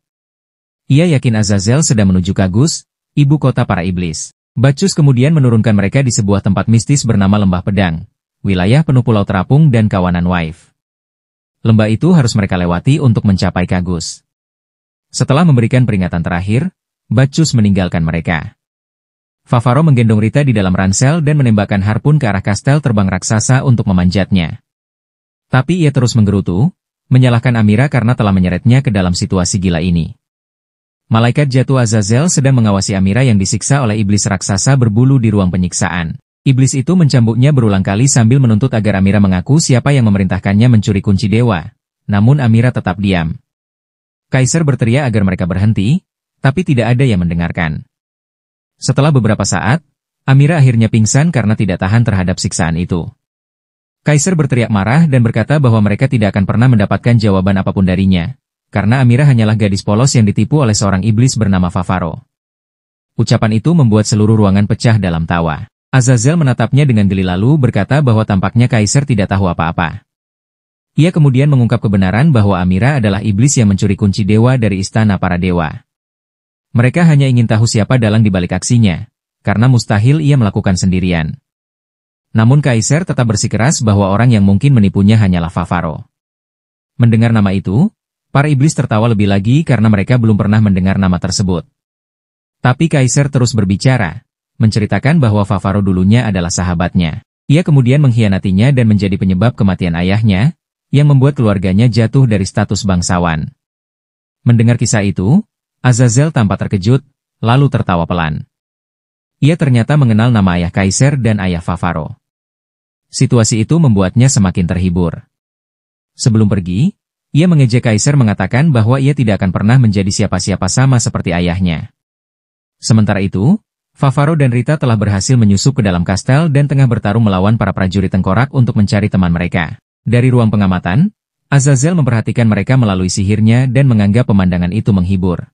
Ia yakin Azazel sedang menuju Kagus, ibu kota para iblis. Bacchus kemudian menurunkan mereka di sebuah tempat mistis bernama Lembah Pedang, wilayah penuh pulau terapung dan kawanan Waif. Lembah itu harus mereka lewati untuk mencapai Kagus. Setelah memberikan peringatan terakhir, Bacchus meninggalkan mereka. Favaro menggendong Rita di dalam ransel dan menembakkan harpun ke arah kastel terbang raksasa untuk memanjatnya. Tapi ia terus menggerutu, menyalahkan Amira karena telah menyeretnya ke dalam situasi gila ini. Malaikat jatuh Azazel sedang mengawasi Amira yang disiksa oleh iblis raksasa berbulu di ruang penyiksaan. Iblis itu mencambuknya berulang kali sambil menuntut agar Amira mengaku siapa yang memerintahkannya mencuri kunci dewa. Namun Amira tetap diam. Kaiser berteriak agar mereka berhenti, tapi tidak ada yang mendengarkan. Setelah beberapa saat, Amira akhirnya pingsan karena tidak tahan terhadap siksaan itu. Kaiser berteriak marah dan berkata bahwa mereka tidak akan pernah mendapatkan jawaban apapun darinya, karena Amira hanyalah gadis polos yang ditipu oleh seorang iblis bernama Favaro. Ucapan itu membuat seluruh ruangan pecah dalam tawa. Azazel menatapnya dengan geli lalu berkata bahwa tampaknya Kaiser tidak tahu apa-apa. Ia kemudian mengungkap kebenaran bahwa Amira adalah iblis yang mencuri kunci dewa dari istana para dewa. Mereka hanya ingin tahu siapa dalang di balik aksinya, karena mustahil ia melakukan sendirian. Namun Kaiser tetap bersikeras bahwa orang yang mungkin menipunya hanyalah Favaro. Mendengar nama itu, para iblis tertawa lebih lagi karena mereka belum pernah mendengar nama tersebut. Tapi Kaiser terus berbicara, menceritakan bahwa Favaro dulunya adalah sahabatnya. Ia kemudian mengkhianatinya dan menjadi penyebab kematian ayahnya, yang membuat keluarganya jatuh dari status bangsawan. Mendengar kisah itu, Azazel tampak terkejut, lalu tertawa pelan. Ia ternyata mengenal nama ayah Kaiser dan ayah Favaro. Situasi itu membuatnya semakin terhibur. Sebelum pergi, ia mengejek Kaiser mengatakan bahwa ia tidak akan pernah menjadi siapa-siapa sama seperti ayahnya. Sementara itu, Favaro dan Rita telah berhasil menyusup ke dalam kastel dan tengah bertarung melawan para prajurit tengkorak untuk mencari teman mereka. Dari ruang pengamatan, Azazel memperhatikan mereka melalui sihirnya dan menganggap pemandangan itu menghibur.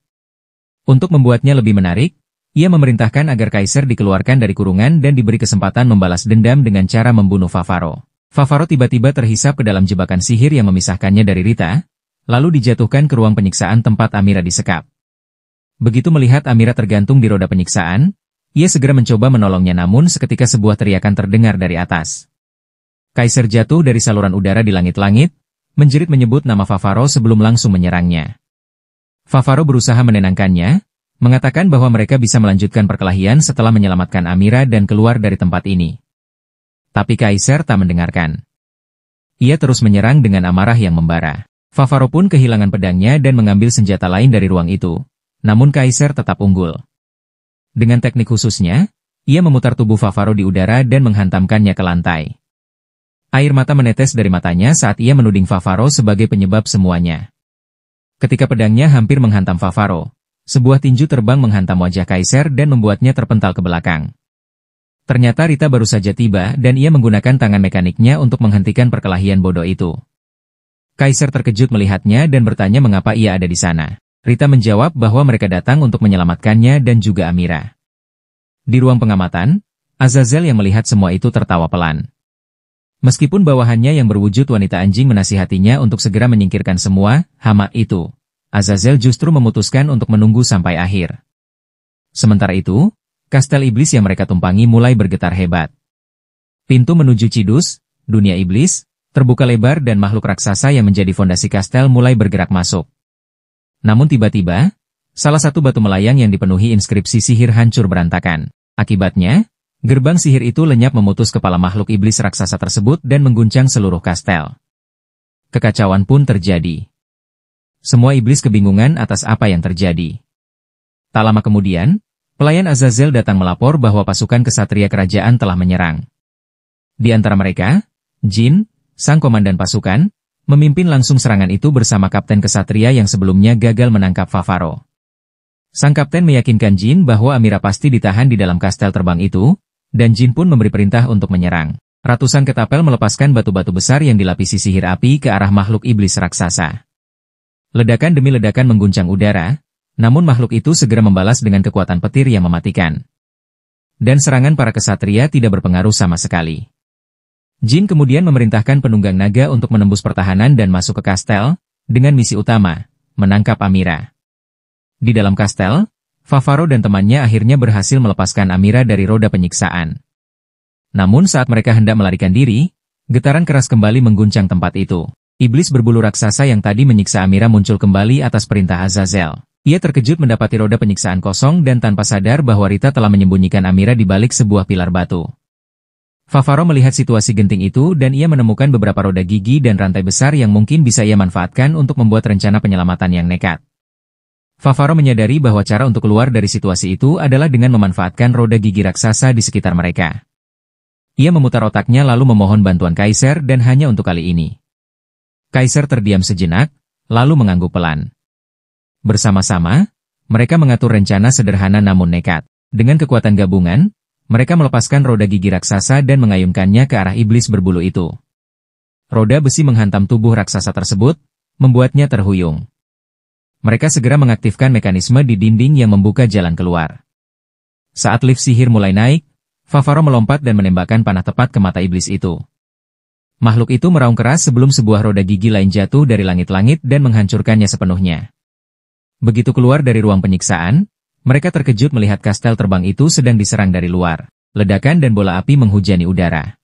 Untuk membuatnya lebih menarik, ia memerintahkan agar Kaiser dikeluarkan dari kurungan dan diberi kesempatan membalas dendam dengan cara membunuh Favaro. Favaro tiba-tiba terhisap ke dalam jebakan sihir yang memisahkannya dari Rita, lalu dijatuhkan ke ruang penyiksaan tempat Amira disekap. Begitu melihat Amira tergantung di roda penyiksaan, ia segera mencoba menolongnya namun seketika sebuah teriakan terdengar dari atas. Kaiser jatuh dari saluran udara di langit-langit, menjerit menyebut nama Favaro sebelum langsung menyerangnya. Favaro berusaha menenangkannya, mengatakan bahwa mereka bisa melanjutkan perkelahian setelah menyelamatkan Amira dan keluar dari tempat ini. Tapi Kaiser tak mendengarkan. Ia terus menyerang dengan amarah yang membara. Favaro pun kehilangan pedangnya dan mengambil senjata lain dari ruang itu. Namun Kaiser tetap unggul. Dengan teknik khususnya, ia memutar tubuh Favaro di udara dan menghantamkannya ke lantai. Air mata menetes dari matanya saat ia menuding Favaro sebagai penyebab semuanya. Ketika pedangnya hampir menghantam Favaro, sebuah tinju terbang menghantam wajah Kaiser dan membuatnya terpental ke belakang. Ternyata Rita baru saja tiba dan ia menggunakan tangan mekaniknya untuk menghentikan perkelahian bodoh itu. Kaiser terkejut melihatnya dan bertanya mengapa ia ada di sana. Rita menjawab bahwa mereka datang untuk menyelamatkannya dan juga Amira. Di ruang pengamatan, Azazel yang melihat semua itu tertawa pelan. Meskipun bawahannya yang berwujud wanita anjing menasihatinya untuk segera menyingkirkan semua hama itu, Azazel justru memutuskan untuk menunggu sampai akhir. Sementara itu, kastel iblis yang mereka tumpangi mulai bergetar hebat. Pintu menuju Cidus, dunia iblis, terbuka lebar dan makhluk raksasa yang menjadi fondasi kastel mulai bergerak masuk. Namun tiba-tiba, salah satu batu melayang yang dipenuhi inskripsi sihir hancur berantakan. Akibatnya, gerbang sihir itu lenyap memutus kepala makhluk iblis raksasa tersebut dan mengguncang seluruh kastel. Kekacauan pun terjadi. Semua iblis kebingungan atas apa yang terjadi. Tak lama kemudian, pelayan Azazel datang melapor bahwa pasukan kesatria kerajaan telah menyerang. Di antara mereka, Jin, sang komandan pasukan, memimpin langsung serangan itu bersama Kapten Kesatria yang sebelumnya gagal menangkap Favaro. Sang kapten meyakinkan Jin bahwa Amira pasti ditahan di dalam kastel terbang itu, dan Jin pun memberi perintah untuk menyerang. Ratusan ketapel melepaskan batu-batu besar yang dilapisi sihir api ke arah makhluk iblis raksasa. Ledakan demi ledakan mengguncang udara, namun makhluk itu segera membalas dengan kekuatan petir yang mematikan. Dan serangan para kesatria tidak berpengaruh sama sekali. Jin kemudian memerintahkan penunggang naga untuk menembus pertahanan dan masuk ke kastel, dengan misi utama, menangkap Amira. Di dalam kastel, Favaro dan temannya akhirnya berhasil melepaskan Amira dari roda penyiksaan. Namun saat mereka hendak melarikan diri, getaran keras kembali mengguncang tempat itu. Iblis berbulu raksasa yang tadi menyiksa Amira muncul kembali atas perintah Azazel. Ia terkejut mendapati roda penyiksaan kosong dan tanpa sadar bahwa Rita telah menyembunyikan Amira di balik sebuah pilar batu. Favaro melihat situasi genting itu dan ia menemukan beberapa roda gigi dan rantai besar yang mungkin bisa ia manfaatkan untuk membuat rencana penyelamatan yang nekat. Favaro menyadari bahwa cara untuk keluar dari situasi itu adalah dengan memanfaatkan roda gigi raksasa di sekitar mereka. Ia memutar otaknya lalu memohon bantuan Kaiser dan hanya untuk kali ini. Kaiser terdiam sejenak, lalu mengangguk pelan. Bersama-sama, mereka mengatur rencana sederhana namun nekat. Dengan kekuatan gabungan, mereka melepaskan roda gigi raksasa dan mengayunkannya ke arah iblis berbulu itu. Roda besi menghantam tubuh raksasa tersebut, membuatnya terhuyung. Mereka segera mengaktifkan mekanisme di dinding yang membuka jalan keluar. Saat lift sihir mulai naik, Favaro melompat dan menembakkan panah tepat ke mata iblis itu. Makhluk itu meraung keras sebelum sebuah roda gigi lain jatuh dari langit-langit dan menghancurkannya sepenuhnya. Begitu keluar dari ruang penyiksaan, mereka terkejut melihat kastel terbang itu sedang diserang dari luar. Ledakan dan bola api menghujani udara.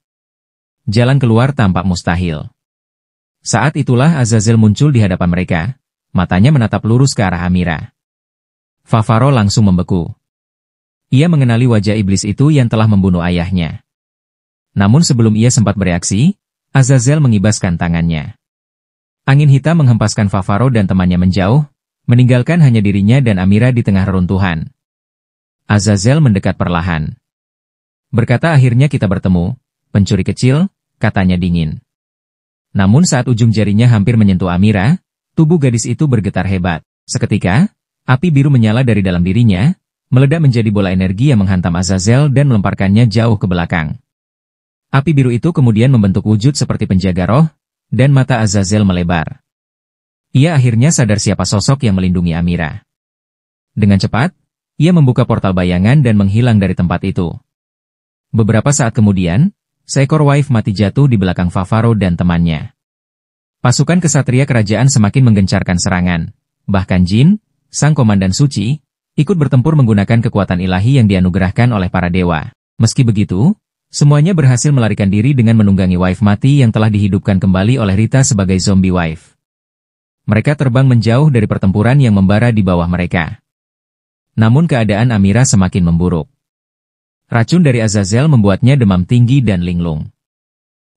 Jalan keluar tampak mustahil. Saat itulah Azazel muncul di hadapan mereka, matanya menatap lurus ke arah Amira. Favaro langsung membeku. Ia mengenali wajah iblis itu yang telah membunuh ayahnya. Namun sebelum ia sempat bereaksi, Azazel mengibaskan tangannya. Angin hitam menghempaskan Favaro dan temannya menjauh, meninggalkan hanya dirinya dan Amira di tengah reruntuhan. Azazel mendekat perlahan. Berkata akhirnya kita bertemu, pencuri kecil, katanya dingin. Namun saat ujung jarinya hampir menyentuh Amira, tubuh gadis itu bergetar hebat. Seketika, api biru menyala dari dalam dirinya, meledak menjadi bola energi yang menghantam Azazel dan melemparkannya jauh ke belakang. Api biru itu kemudian membentuk wujud seperti penjaga roh, dan mata Azazel melebar. Ia akhirnya sadar siapa sosok yang melindungi Amira. Dengan cepat, ia membuka portal bayangan dan menghilang dari tempat itu. Beberapa saat kemudian, seekor waif mati jatuh di belakang Favaro dan temannya. Pasukan kesatria kerajaan semakin menggencarkan serangan. Bahkan Jin, sang komandan suci, ikut bertempur menggunakan kekuatan ilahi yang dianugerahkan oleh para dewa. Meski begitu, semuanya berhasil melarikan diri dengan menunggangi waif mati yang telah dihidupkan kembali oleh Rita sebagai zombie wife. Mereka terbang menjauh dari pertempuran yang membara di bawah mereka. Namun keadaan Amira semakin memburuk. Racun dari Azazel membuatnya demam tinggi dan linglung.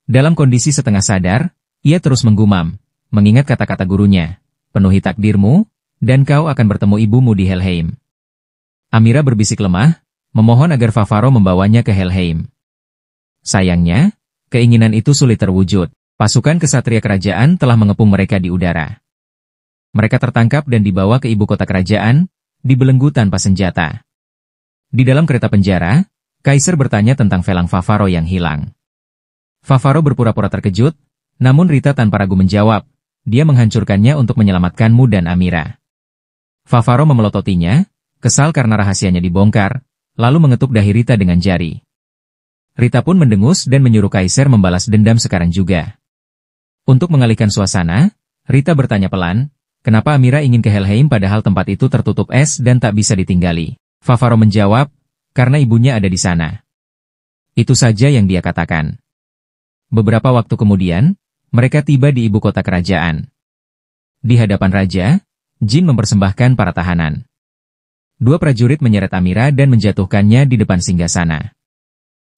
Dalam kondisi setengah sadar, ia terus menggumam, mengingat kata-kata gurunya, penuhi takdirmu, dan kau akan bertemu ibumu di Helheim. Amira berbisik lemah, memohon agar Favaro membawanya ke Helheim. Sayangnya, keinginan itu sulit terwujud. Pasukan kesatria kerajaan telah mengepung mereka di udara. Mereka tertangkap dan dibawa ke ibu kota kerajaan, dibelenggu tanpa senjata. Di dalam kereta penjara, Kaiser bertanya tentang Velang Favaro yang hilang. Favaro berpura-pura terkejut, namun Rita tanpa ragu menjawab, dia menghancurkannya untuk menyelamatkanmu dan Amira. Favaro memelototinya, kesal karena rahasianya dibongkar, lalu mengetuk dahi Rita dengan jari. Rita pun mendengus dan menyuruh Kaiser membalas dendam sekarang juga. Untuk mengalihkan suasana, Rita bertanya pelan, kenapa Amira ingin ke Helheim padahal tempat itu tertutup es dan tak bisa ditinggali. Favaro menjawab, karena ibunya ada di sana. Itu saja yang dia katakan. Beberapa waktu kemudian, mereka tiba di ibu kota kerajaan. Di hadapan raja, Jin mempersembahkan para tahanan. 2 prajurit menyeret Amira dan menjatuhkannya di depan singgasana.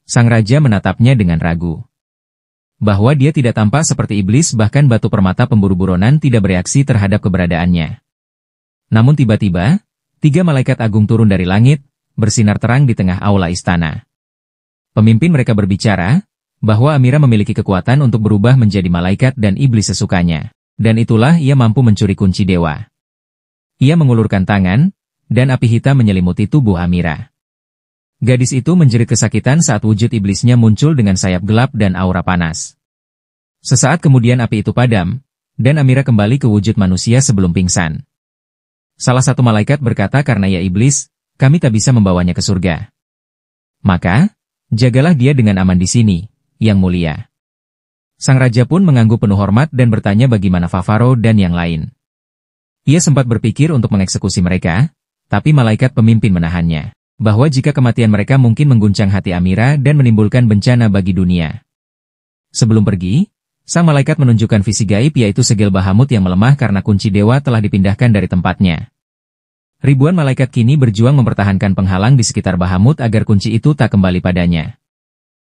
Sang raja menatapnya dengan ragu. Bahwa dia tidak tampak seperti iblis bahkan batu permata pemburu buronan tidak bereaksi terhadap keberadaannya. Namun tiba-tiba, 3 malaikat agung turun dari langit, bersinar terang di tengah aula istana. Pemimpin mereka berbicara, bahwa Amira memiliki kekuatan untuk berubah menjadi malaikat dan iblis sesukanya. Dan itulah ia mampu mencuri kunci dewa. Ia mengulurkan tangan, dan api hitam menyelimuti tubuh Amira. Gadis itu menjerit kesakitan saat wujud iblisnya muncul dengan sayap gelap dan aura panas. Sesaat kemudian api itu padam, dan Amira kembali ke wujud manusia sebelum pingsan. Salah satu malaikat berkata, karena ia iblis, kami tak bisa membawanya ke surga. Maka, jagalah dia dengan aman di sini, Yang Mulia. Sang raja pun mengangguk penuh hormat dan bertanya bagaimana Favaro dan yang lain. Ia sempat berpikir untuk mengeksekusi mereka, tapi malaikat pemimpin menahannya, bahwa jika kematian mereka mungkin mengguncang hati Amira dan menimbulkan bencana bagi dunia. Sebelum pergi, sang malaikat menunjukkan visi gaib, yaitu segel Bahamut yang melemah karena kunci dewa telah dipindahkan dari tempatnya. Ribuan malaikat kini berjuang mempertahankan penghalang di sekitar Bahamut agar kunci itu tak kembali padanya.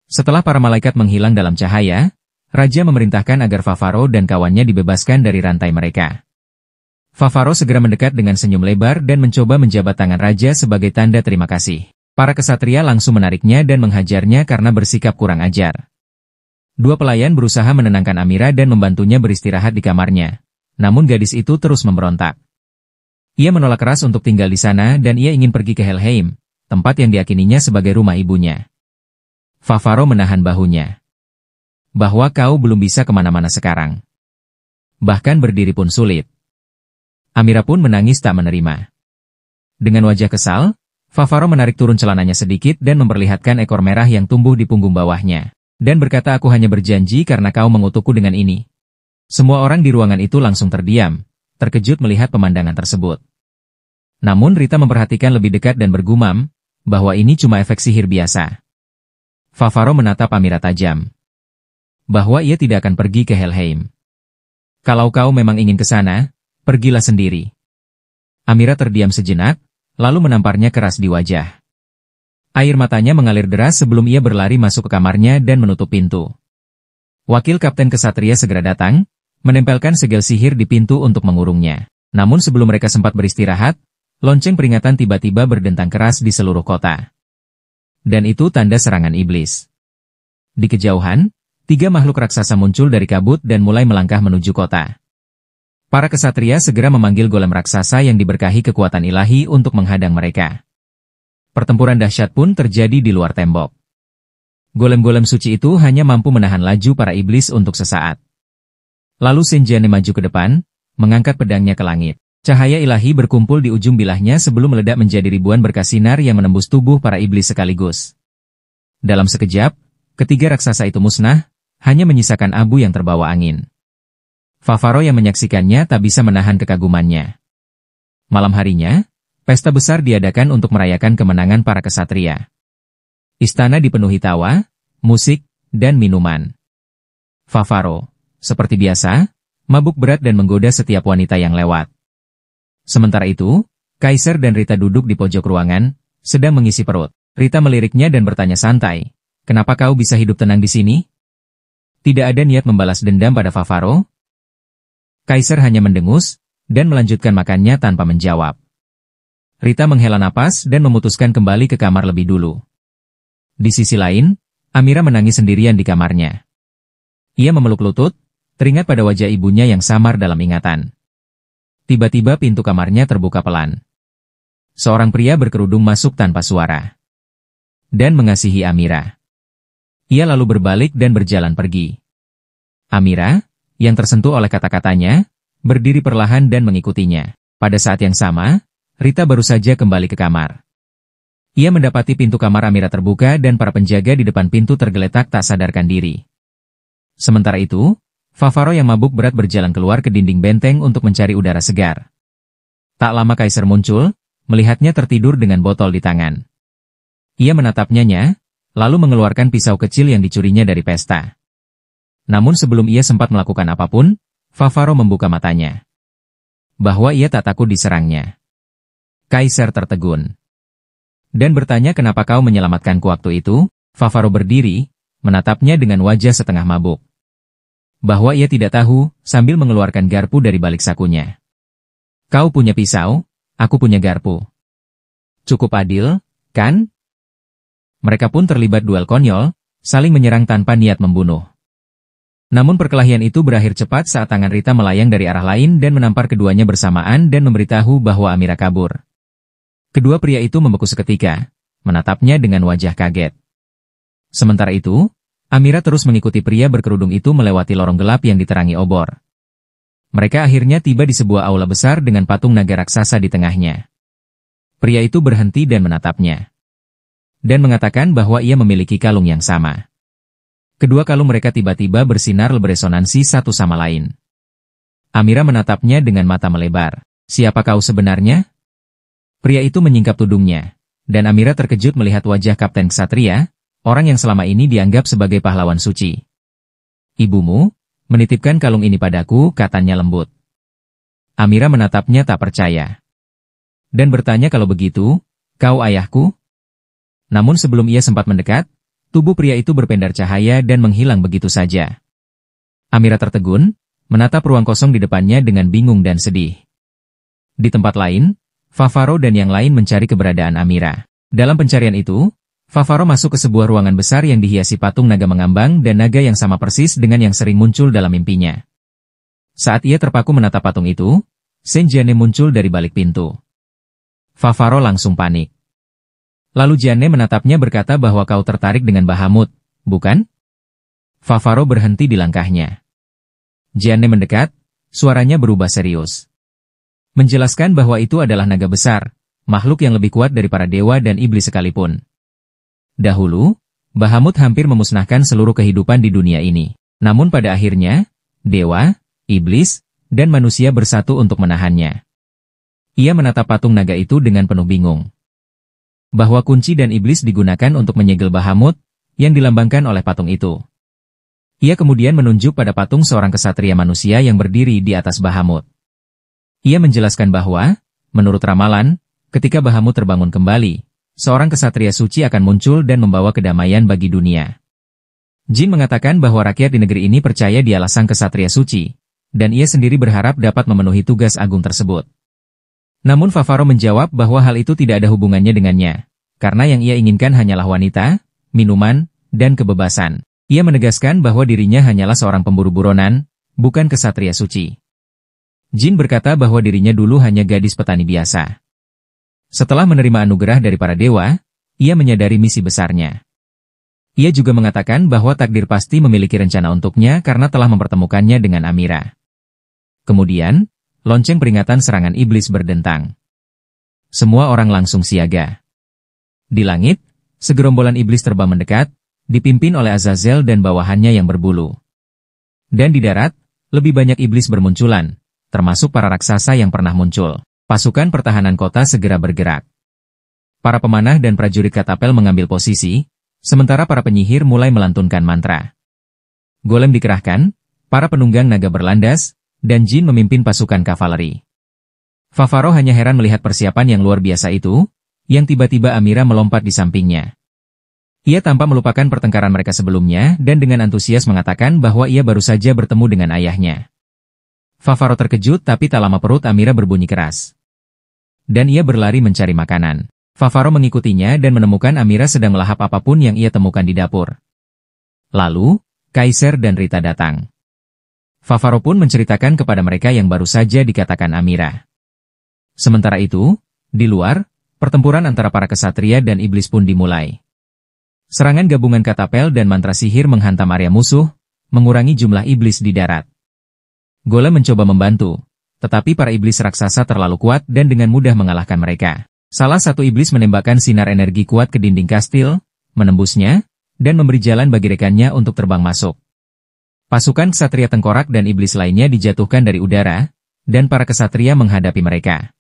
Setelah para malaikat menghilang dalam cahaya, Raja memerintahkan agar Favaro dan kawannya dibebaskan dari rantai mereka. Favaro segera mendekat dengan senyum lebar dan mencoba menjabat tangan Raja sebagai tanda terima kasih. Para kesatria langsung menariknya dan menghajarnya karena bersikap kurang ajar. Dua pelayan berusaha menenangkan Amira dan membantunya beristirahat di kamarnya. Namun gadis itu terus memberontak. Ia menolak keras untuk tinggal di sana dan ia ingin pergi ke Helheim, tempat yang diyakininya sebagai rumah ibunya. Favaro menahan bahunya. Bahwa kau belum bisa kemana-mana sekarang. Bahkan berdiri pun sulit. Amira pun menangis tak menerima. Dengan wajah kesal, Favaro menarik turun celananya sedikit dan memperlihatkan ekor merah yang tumbuh di punggung bawahnya. Dan berkata, aku hanya berjanji karena kau mengutukku dengan ini. Semua orang di ruangan itu langsung terdiam, terkejut melihat pemandangan tersebut. Namun Rita memperhatikan lebih dekat dan bergumam, bahwa ini cuma efek sihir biasa. Favaro menatap Amira tajam. Bahwa ia tidak akan pergi ke Helheim. Kalau kau memang ingin ke sana, pergilah sendiri. Amira terdiam sejenak, lalu menamparnya keras di wajah. Air matanya mengalir deras sebelum ia berlari masuk ke kamarnya dan menutup pintu. Wakil Kapten Kesatria segera datang, menempelkan segel sihir di pintu untuk mengurungnya. Namun sebelum mereka sempat beristirahat, lonceng peringatan tiba-tiba berdentang keras di seluruh kota. Dan itu tanda serangan iblis. Di kejauhan, 3 makhluk raksasa muncul dari kabut dan mulai melangkah menuju kota. Para kesatria segera memanggil golem raksasa yang diberkahi kekuatan ilahi untuk menghadang mereka. Pertempuran dahsyat pun terjadi di luar tembok. Golem-golem suci itu hanya mampu menahan laju para iblis untuk sesaat. Lalu Senjane maju ke depan, mengangkat pedangnya ke langit. Cahaya ilahi berkumpul di ujung bilahnya sebelum meledak menjadi ribuan berkas sinar yang menembus tubuh para iblis sekaligus. Dalam sekejap, ketiga raksasa itu musnah, hanya menyisakan abu yang terbawa angin. Favaro yang menyaksikannya tak bisa menahan kekagumannya. Malam harinya, pesta besar diadakan untuk merayakan kemenangan para kesatria. Istana dipenuhi tawa, musik, dan minuman. Favaro, seperti biasa, mabuk berat dan menggoda setiap wanita yang lewat. Sementara itu, Kaiser dan Rita duduk di pojok ruangan, sedang mengisi perut. Rita meliriknya dan bertanya santai, kenapa kau bisa hidup tenang di sini? Tidak ada niat membalas dendam pada Favaro. Kaiser hanya mendengus, dan melanjutkan makannya tanpa menjawab. Rita menghela napas dan memutuskan kembali ke kamar lebih dulu. Di sisi lain, Amira menangis sendirian di kamarnya. Ia memeluk lutut, teringat pada wajah ibunya yang samar dalam ingatan. Tiba-tiba pintu kamarnya terbuka pelan. Seorang pria berkerudung masuk tanpa suara. Dan mengasihi Amira. Ia lalu berbalik dan berjalan pergi. Amira, yang tersentuh oleh kata-katanya, berdiri perlahan dan mengikutinya. Pada saat yang sama, Rita baru saja kembali ke kamar. Ia mendapati pintu kamar Amira terbuka dan para penjaga di depan pintu tergeletak tak sadarkan diri. Sementara itu, Favaro yang mabuk berat berjalan keluar ke dinding benteng untuk mencari udara segar. Tak lama Kaiser muncul, melihatnya tertidur dengan botol di tangan. Ia menatapnya, lalu mengeluarkan pisau kecil yang dicurinya dari pesta. Namun sebelum ia sempat melakukan apapun, Favaro membuka matanya. Bahwa ia tak takut diserangnya. Kaiser tertegun. Dan bertanya kenapa kau menyelamatkanku waktu itu, Favaro berdiri, menatapnya dengan wajah setengah mabuk. Bahwa ia tidak tahu, sambil mengeluarkan garpu dari balik sakunya. Kau punya pisau, aku punya garpu. Cukup adil, kan? Mereka pun terlibat duel konyol, saling menyerang tanpa niat membunuh. Namun perkelahian itu berakhir cepat saat tangan Rita melayang dari arah lain dan menampar keduanya bersamaan dan memberitahu bahwa Amira kabur. Kedua pria itu membeku seketika, menatapnya dengan wajah kaget. Sementara itu, Amira terus mengikuti pria berkerudung itu melewati lorong gelap yang diterangi obor. Mereka akhirnya tiba di sebuah aula besar dengan patung naga raksasa di tengahnya. Pria itu berhenti dan menatapnya. Dan mengatakan bahwa ia memiliki kalung yang sama. Kedua kalung mereka tiba-tiba bersinar beresonansi satu sama lain. Amira menatapnya dengan mata melebar. "Siapa kau sebenarnya?" Pria itu menyingkap tudungnya. Dan Amira terkejut melihat wajah Kapten Ksatria, orang yang selama ini dianggap sebagai pahlawan suci. "Ibumu menitipkan kalung ini padaku," katanya lembut. Amira menatapnya tak percaya. Dan bertanya, "Kalau begitu, kau ayahku?" Namun sebelum ia sempat mendekat, tubuh pria itu berpendar cahaya dan menghilang begitu saja. Amira tertegun, menatap ruang kosong di depannya dengan bingung dan sedih. Di tempat lain, Favaro dan yang lain mencari keberadaan Amira. Dalam pencarian itu, Favaro masuk ke sebuah ruangan besar yang dihiasi patung naga mengambang dan naga yang sama persis dengan yang sering muncul dalam mimpinya. Saat ia terpaku menatap patung itu, Senjane muncul dari balik pintu. Favaro langsung panik. Lalu Jane menatapnya berkata bahwa kau tertarik dengan Bahamut, bukan? Favaro berhenti di langkahnya. Jane mendekat, suaranya berubah serius. Menjelaskan bahwa itu adalah naga besar, makhluk yang lebih kuat dari para dewa dan iblis sekalipun. Dahulu, Bahamut hampir memusnahkan seluruh kehidupan di dunia ini. Namun pada akhirnya, dewa, iblis, dan manusia bersatu untuk menahannya. Ia menatap patung naga itu dengan penuh bingung. Bahwa kunci dan iblis digunakan untuk menyegel Bahamut, yang dilambangkan oleh patung itu. Ia kemudian menunjuk pada patung seorang kesatria manusia yang berdiri di atas Bahamut. Ia menjelaskan bahwa, menurut ramalan, ketika Bahamut terbangun kembali, seorang kesatria suci akan muncul dan membawa kedamaian bagi dunia. Jin mengatakan bahwa rakyat di negeri ini percaya dialah sang kesatria suci, dan ia sendiri berharap dapat memenuhi tugas agung tersebut. Namun Favaro menjawab bahwa hal itu tidak ada hubungannya dengannya, karena yang ia inginkan hanyalah wanita, minuman, dan kebebasan. Ia menegaskan bahwa dirinya hanyalah seorang pemburu buronan, bukan kesatria suci. Jin berkata bahwa dirinya dulu hanya gadis petani biasa. Setelah menerima anugerah dari para dewa, ia menyadari misi besarnya. Ia juga mengatakan bahwa takdir pasti memiliki rencana untuknya karena telah mempertemukannya dengan Amira. Kemudian, lonceng peringatan serangan iblis berdentang. Semua orang langsung siaga. Di langit, segerombolan iblis terbang mendekat, dipimpin oleh Azazel dan bawahannya yang berbulu. Dan di darat, lebih banyak iblis bermunculan, termasuk para raksasa yang pernah muncul. Pasukan pertahanan kota segera bergerak. Para pemanah dan prajurit katapel mengambil posisi, sementara para penyihir mulai melantunkan mantra. Golem dikerahkan, para penunggang naga berlandas, dan Jin memimpin pasukan kavaleri. Favaro hanya heran melihat persiapan yang luar biasa itu, yang tiba-tiba Amira melompat di sampingnya. Ia tanpa melupakan pertengkaran mereka sebelumnya dan dengan antusias mengatakan bahwa ia baru saja bertemu dengan ayahnya. Favaro terkejut tapi tak lama perut Amira berbunyi keras. Dan ia berlari mencari makanan. Favaro mengikutinya dan menemukan Amira sedang melahap apapun yang ia temukan di dapur. Lalu, Kaiser dan Rita datang. Favaro pun menceritakan kepada mereka yang baru saja dikatakan Amira. Sementara itu, di luar, pertempuran antara para kesatria dan iblis pun dimulai. Serangan gabungan katapel dan mantra sihir menghantam area musuh, mengurangi jumlah iblis di darat. Golem mencoba membantu, tetapi para iblis raksasa terlalu kuat dan dengan mudah mengalahkan mereka. Salah satu iblis menembakkan sinar energi kuat ke dinding kastil, menembusnya, dan memberi jalan bagi rekannya untuk terbang masuk. Pasukan ksatria tengkorak dan iblis lainnya dijatuhkan dari udara, dan para ksatria menghadapi mereka.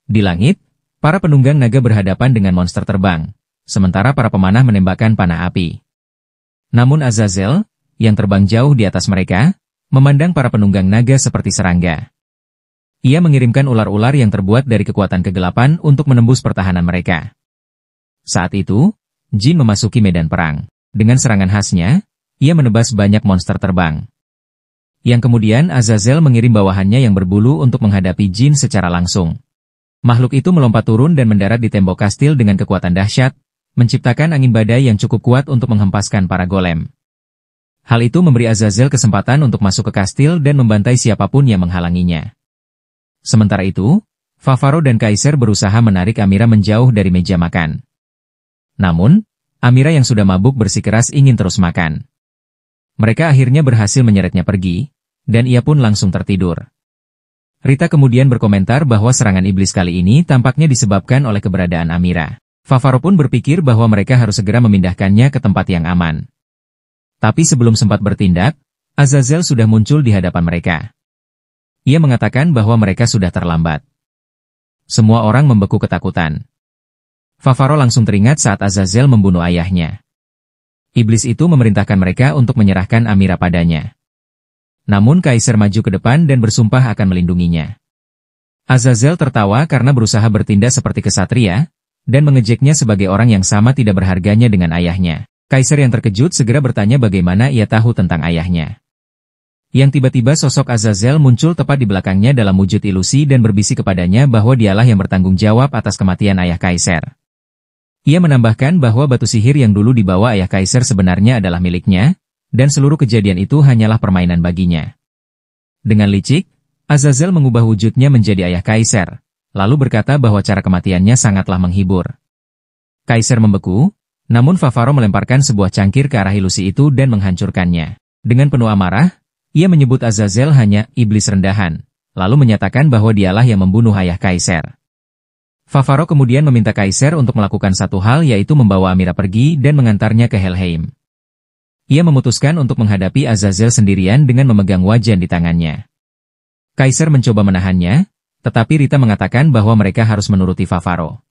Di langit, para penunggang naga berhadapan dengan monster terbang, sementara para pemanah menembakkan panah api. Namun Azazel, yang terbang jauh di atas mereka, memandang para penunggang naga seperti serangga. Ia mengirimkan ular-ular yang terbuat dari kekuatan kegelapan untuk menembus pertahanan mereka. Saat itu, Jin memasuki medan perang. Dengan serangan khasnya, ia menebas banyak monster terbang. Yang kemudian Azazel mengirim bawahannya yang berbulu untuk menghadapi Jin secara langsung. Makhluk itu melompat turun dan mendarat di tembok kastil dengan kekuatan dahsyat, menciptakan angin badai yang cukup kuat untuk menghempaskan para golem. Hal itu memberi Azazel kesempatan untuk masuk ke kastil dan membantai siapapun yang menghalanginya. Sementara itu, Favaro dan Kaiser berusaha menarik Amira menjauh dari meja makan. Namun, Amira yang sudah mabuk bersikeras ingin terus makan. Mereka akhirnya berhasil menyeretnya pergi, dan ia pun langsung tertidur. Rita kemudian berkomentar bahwa serangan iblis kali ini tampaknya disebabkan oleh keberadaan Amira. Favaro pun berpikir bahwa mereka harus segera memindahkannya ke tempat yang aman. Tapi sebelum sempat bertindak, Azazel sudah muncul di hadapan mereka. Ia mengatakan bahwa mereka sudah terlambat. Semua orang membeku ketakutan. Favaro langsung teringat saat Azazel membunuh ayahnya. Iblis itu memerintahkan mereka untuk menyerahkan Amira padanya. Namun Kaiser maju ke depan dan bersumpah akan melindunginya. Azazel tertawa karena berusaha bertindak seperti kesatria, dan mengejeknya sebagai orang yang sama tidak berharganya dengan ayahnya. Kaiser yang terkejut segera bertanya bagaimana ia tahu tentang ayahnya. Yang tiba-tiba sosok Azazel muncul tepat di belakangnya dalam wujud ilusi dan berbisik kepadanya bahwa dialah yang bertanggung jawab atas kematian ayah Kaiser. Ia menambahkan bahwa batu sihir yang dulu dibawa ayah Kaiser sebenarnya adalah miliknya, dan seluruh kejadian itu hanyalah permainan baginya. Dengan licik, Azazel mengubah wujudnya menjadi ayah Kaiser, lalu berkata bahwa cara kematiannya sangatlah menghibur. Kaiser membeku, namun Favaro melemparkan sebuah cangkir ke arah ilusi itu dan menghancurkannya. Dengan penuh amarah, ia menyebut Azazel hanya iblis rendahan, lalu menyatakan bahwa dialah yang membunuh ayah Kaiser. Favaro kemudian meminta Kaiser untuk melakukan satu hal yaitu membawa Amira pergi dan mengantarnya ke Helheim. Ia memutuskan untuk menghadapi Azazel sendirian dengan memegang wajan di tangannya. Kaiser mencoba menahannya, tetapi Rita mengatakan bahwa mereka harus menuruti Favaro.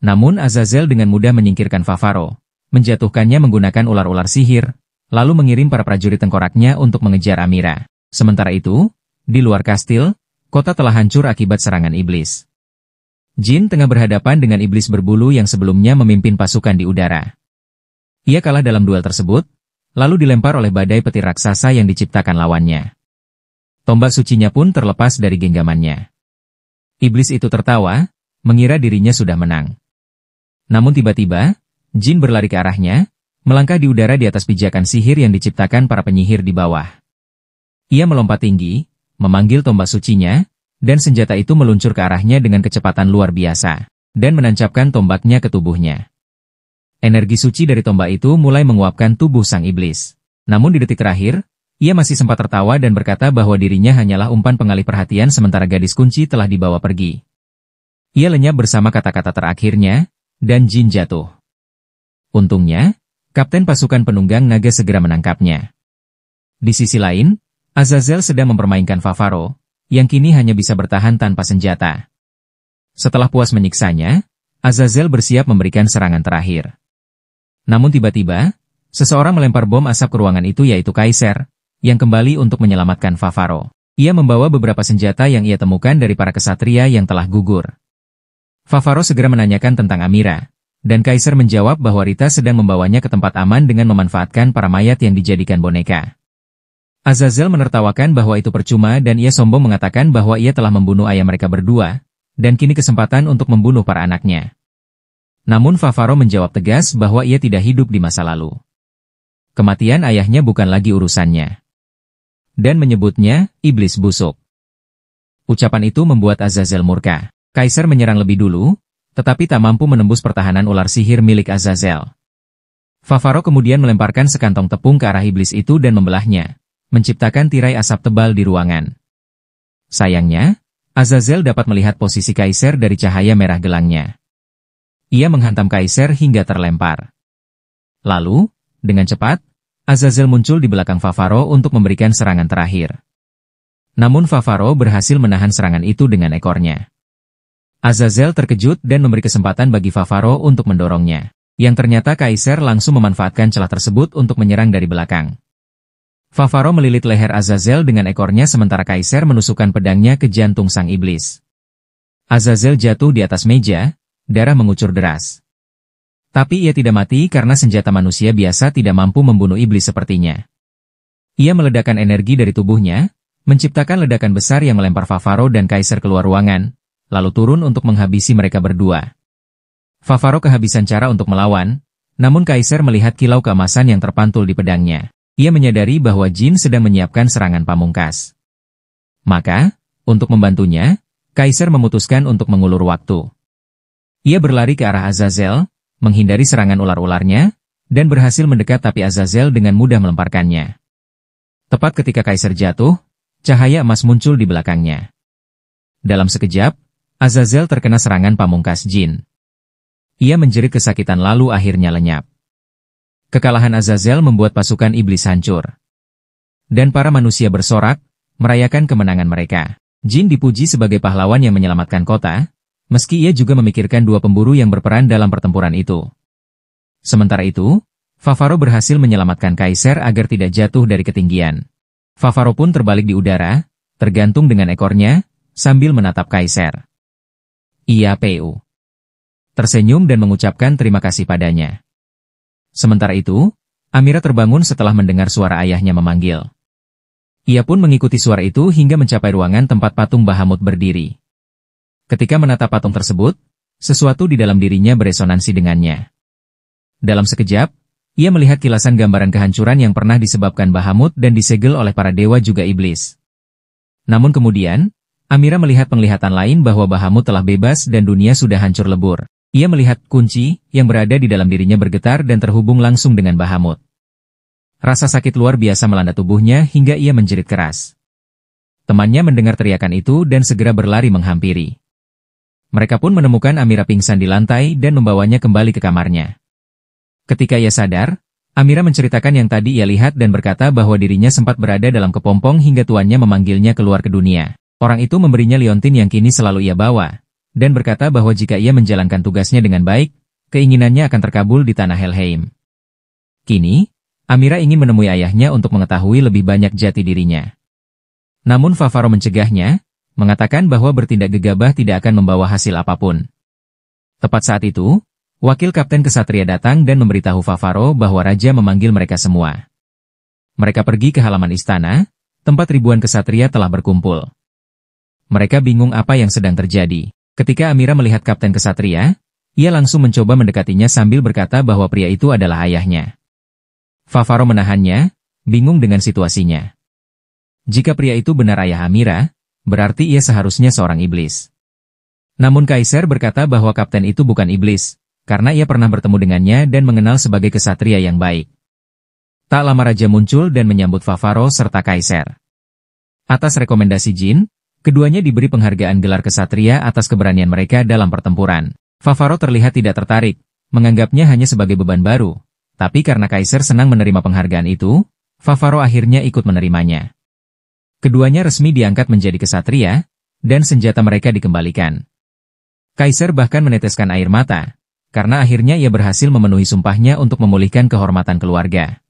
Namun Azazel dengan mudah menyingkirkan Favaro, menjatuhkannya menggunakan ular-ular sihir, lalu mengirim para prajurit tengkoraknya untuk mengejar Amira. Sementara itu, di luar kastil, kota telah hancur akibat serangan iblis. Jin tengah berhadapan dengan iblis berbulu yang sebelumnya memimpin pasukan di udara. Ia kalah dalam duel tersebut, lalu dilempar oleh badai petir raksasa yang diciptakan lawannya. Tombak sucinya pun terlepas dari genggamannya. Iblis itu tertawa, mengira dirinya sudah menang. Namun tiba-tiba, Jin berlari ke arahnya, melangkah di udara di atas pijakan sihir yang diciptakan para penyihir di bawah. Ia melompat tinggi, memanggil tombak sucinya, dan senjata itu meluncur ke arahnya dengan kecepatan luar biasa, dan menancapkan tombaknya ke tubuhnya. Energi suci dari tombak itu mulai menguapkan tubuh sang iblis. Namun di detik terakhir, ia masih sempat tertawa dan berkata bahwa dirinya hanyalah umpan pengalih perhatian sementara gadis kunci telah dibawa pergi. Ia lenyap bersama kata-kata terakhirnya, dan Jin jatuh. Untungnya, Kapten pasukan penunggang naga segera menangkapnya. Di sisi lain, Azazel sedang mempermainkan Favaro, yang kini hanya bisa bertahan tanpa senjata. Setelah puas menyiksanya, Azazel bersiap memberikan serangan terakhir. Namun tiba-tiba, seseorang melempar bom asap ke ruangan itu yaitu Kaiser, yang kembali untuk menyelamatkan Favaro. Ia membawa beberapa senjata yang ia temukan dari para kesatria yang telah gugur. Favaro segera menanyakan tentang Amira, dan Kaiser menjawab bahwa Rita sedang membawanya ke tempat aman dengan memanfaatkan para mayat yang dijadikan boneka. Azazel menertawakan bahwa itu percuma dan ia sombong mengatakan bahwa ia telah membunuh ayah mereka berdua, dan kini kesempatan untuk membunuh para anaknya. Namun Favaro menjawab tegas bahwa ia tidak hidup di masa lalu. Kematian ayahnya bukan lagi urusannya. Dan menyebutnya, iblis busuk. Ucapan itu membuat Azazel murka. Kaiser menyerang lebih dulu, tetapi tak mampu menembus pertahanan ular sihir milik Azazel. Favaro kemudian melemparkan sekantong tepung ke arah iblis itu dan membelahnya, menciptakan tirai asap tebal di ruangan. Sayangnya, Azazel dapat melihat posisi Kaiser dari cahaya merah gelangnya. Ia menghantam Kaiser hingga terlempar. Lalu, dengan cepat, Azazel muncul di belakang Favaro untuk memberikan serangan terakhir. Namun Favaro berhasil menahan serangan itu dengan ekornya. Azazel terkejut dan memberi kesempatan bagi Favaro untuk mendorongnya. Yang ternyata Kaiser langsung memanfaatkan celah tersebut untuk menyerang dari belakang. Favaro melilit leher Azazel dengan ekornya sementara Kaiser menusukkan pedangnya ke jantung sang iblis. Azazel jatuh di atas meja, darah mengucur deras. Tapi ia tidak mati karena senjata manusia biasa tidak mampu membunuh iblis sepertinya. Ia meledakkan energi dari tubuhnya, menciptakan ledakan besar yang melempar Favaro dan Kaiser keluar ruangan, lalu turun untuk menghabisi mereka berdua. Favaro kehabisan cara untuk melawan, namun Kaisar melihat kilau keemasan yang terpantul di pedangnya. Ia menyadari bahwa Jin sedang menyiapkan serangan pamungkas. Maka, untuk membantunya, Kaisar memutuskan untuk mengulur waktu. Ia berlari ke arah Azazel, menghindari serangan ular-ularnya, dan berhasil mendekat tapi Azazel dengan mudah melemparkannya. Tepat ketika Kaisar jatuh, cahaya emas muncul di belakangnya. Dalam sekejap, Azazel terkena serangan pamungkas Jin. Ia menjerit kesakitan lalu akhirnya lenyap. Kekalahan Azazel membuat pasukan iblis hancur. Dan para manusia bersorak, merayakan kemenangan mereka. Jin dipuji sebagai pahlawan yang menyelamatkan kota, meski ia juga memikirkan dua pemburu yang berperan dalam pertempuran itu. Sementara itu, Favaro berhasil menyelamatkan Kaisar agar tidak jatuh dari ketinggian. Favaro pun terbalik di udara, tergantung dengan ekornya, sambil menatap Kaisar. Ia tersenyum dan mengucapkan terima kasih padanya. Sementara itu, Amira terbangun setelah mendengar suara ayahnya memanggil. Ia pun mengikuti suara itu hingga mencapai ruangan tempat patung Bahamut berdiri. Ketika menatap patung tersebut, sesuatu di dalam dirinya beresonansi dengannya. Dalam sekejap, ia melihat kilasan gambaran kehancuran yang pernah disebabkan Bahamut dan disegel oleh para dewa juga iblis. Namun kemudian, Amira melihat penglihatan lain bahwa Bahamut telah bebas dan dunia sudah hancur lebur. Ia melihat kunci yang berada di dalam dirinya bergetar dan terhubung langsung dengan Bahamut. Rasa sakit luar biasa melanda tubuhnya hingga ia menjerit keras. Temannya mendengar teriakan itu dan segera berlari menghampiri. Mereka pun menemukan Amira pingsan di lantai dan membawanya kembali ke kamarnya. Ketika ia sadar, Amira menceritakan yang tadi ia lihat dan berkata bahwa dirinya sempat berada dalam kepompong hingga tuannya memanggilnya keluar ke dunia. Orang itu memberinya liontin yang kini selalu ia bawa, dan berkata bahwa jika ia menjalankan tugasnya dengan baik, keinginannya akan terkabul di tanah Helheim. Kini, Amira ingin menemui ayahnya untuk mengetahui lebih banyak jati dirinya. Namun Favaro mencegahnya, mengatakan bahwa bertindak gegabah tidak akan membawa hasil apapun. Tepat saat itu, wakil kapten kesatria datang dan memberitahu Favaro bahwa raja memanggil mereka semua. Mereka pergi ke halaman istana, tempat ribuan kesatria telah berkumpul. Mereka bingung apa yang sedang terjadi. Ketika Amira melihat kapten kesatria, ia langsung mencoba mendekatinya sambil berkata bahwa pria itu adalah ayahnya. Favaro menahannya, bingung dengan situasinya. Jika pria itu benar ayah Amira, berarti ia seharusnya seorang iblis. Namun Kaisar berkata bahwa kapten itu bukan iblis, karena ia pernah bertemu dengannya dan mengenal sebagai kesatria yang baik. Tak lama raja muncul dan menyambut Favaro serta Kaisar. Atas rekomendasi Jin, keduanya diberi penghargaan gelar kesatria atas keberanian mereka dalam pertempuran. Favaro terlihat tidak tertarik, menganggapnya hanya sebagai beban baru. Tapi karena Kaisar senang menerima penghargaan itu, Favaro akhirnya ikut menerimanya. Keduanya resmi diangkat menjadi kesatria, dan senjata mereka dikembalikan. Kaisar bahkan meneteskan air mata, karena akhirnya ia berhasil memenuhi sumpahnya untuk memulihkan kehormatan keluarga.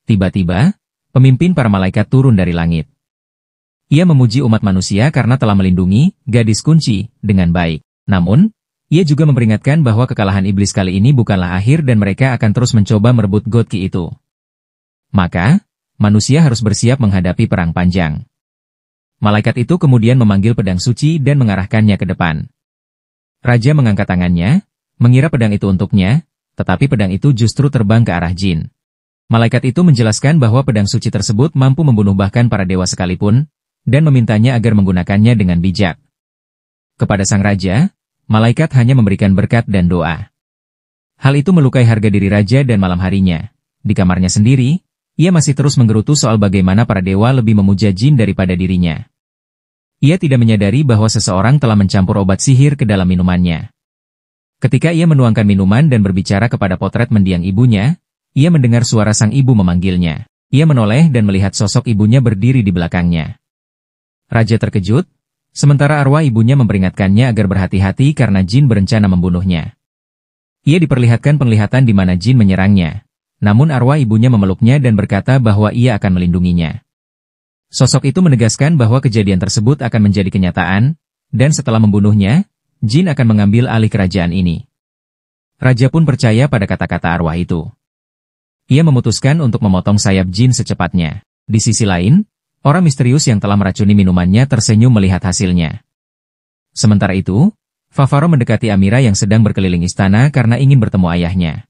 Tiba-tiba, pemimpin para malaikat turun dari langit. Ia memuji umat manusia karena telah melindungi gadis kunci dengan baik. Namun, ia juga memperingatkan bahwa kekalahan iblis kali ini bukanlah akhir dan mereka akan terus mencoba merebut God Ki itu. Maka, manusia harus bersiap menghadapi perang panjang. Malaikat itu kemudian memanggil pedang suci dan mengarahkannya ke depan. Raja mengangkat tangannya, mengira pedang itu untuknya, tetapi pedang itu justru terbang ke arah Jin. Malaikat itu menjelaskan bahwa pedang suci tersebut mampu membunuh bahkan para dewa sekalipun, dan memintanya agar menggunakannya dengan bijak. Kepada sang raja, malaikat hanya memberikan berkat dan doa. Hal itu melukai harga diri raja dan malam harinya. Di kamarnya sendiri, ia masih terus menggerutu soal bagaimana para dewa lebih memuja Jin daripada dirinya. Ia tidak menyadari bahwa seseorang telah mencampur obat sihir ke dalam minumannya. Ketika ia menuangkan minuman dan berbicara kepada potret mendiang ibunya, ia mendengar suara sang ibu memanggilnya. Ia menoleh dan melihat sosok ibunya berdiri di belakangnya. Raja terkejut, sementara arwah ibunya memperingatkannya agar berhati-hati karena Jin berencana membunuhnya. Ia diperlihatkan penglihatan di mana Jin menyerangnya, namun arwah ibunya memeluknya dan berkata bahwa ia akan melindunginya. Sosok itu menegaskan bahwa kejadian tersebut akan menjadi kenyataan, dan setelah membunuhnya, Jin akan mengambil alih kerajaan ini. Raja pun percaya pada kata-kata arwah itu. Ia memutuskan untuk memotong sayap Jin secepatnya. Di sisi lain, orang misterius yang telah meracuni minumannya tersenyum melihat hasilnya. Sementara itu, Favaro mendekati Amira yang sedang berkeliling istana karena ingin bertemu ayahnya.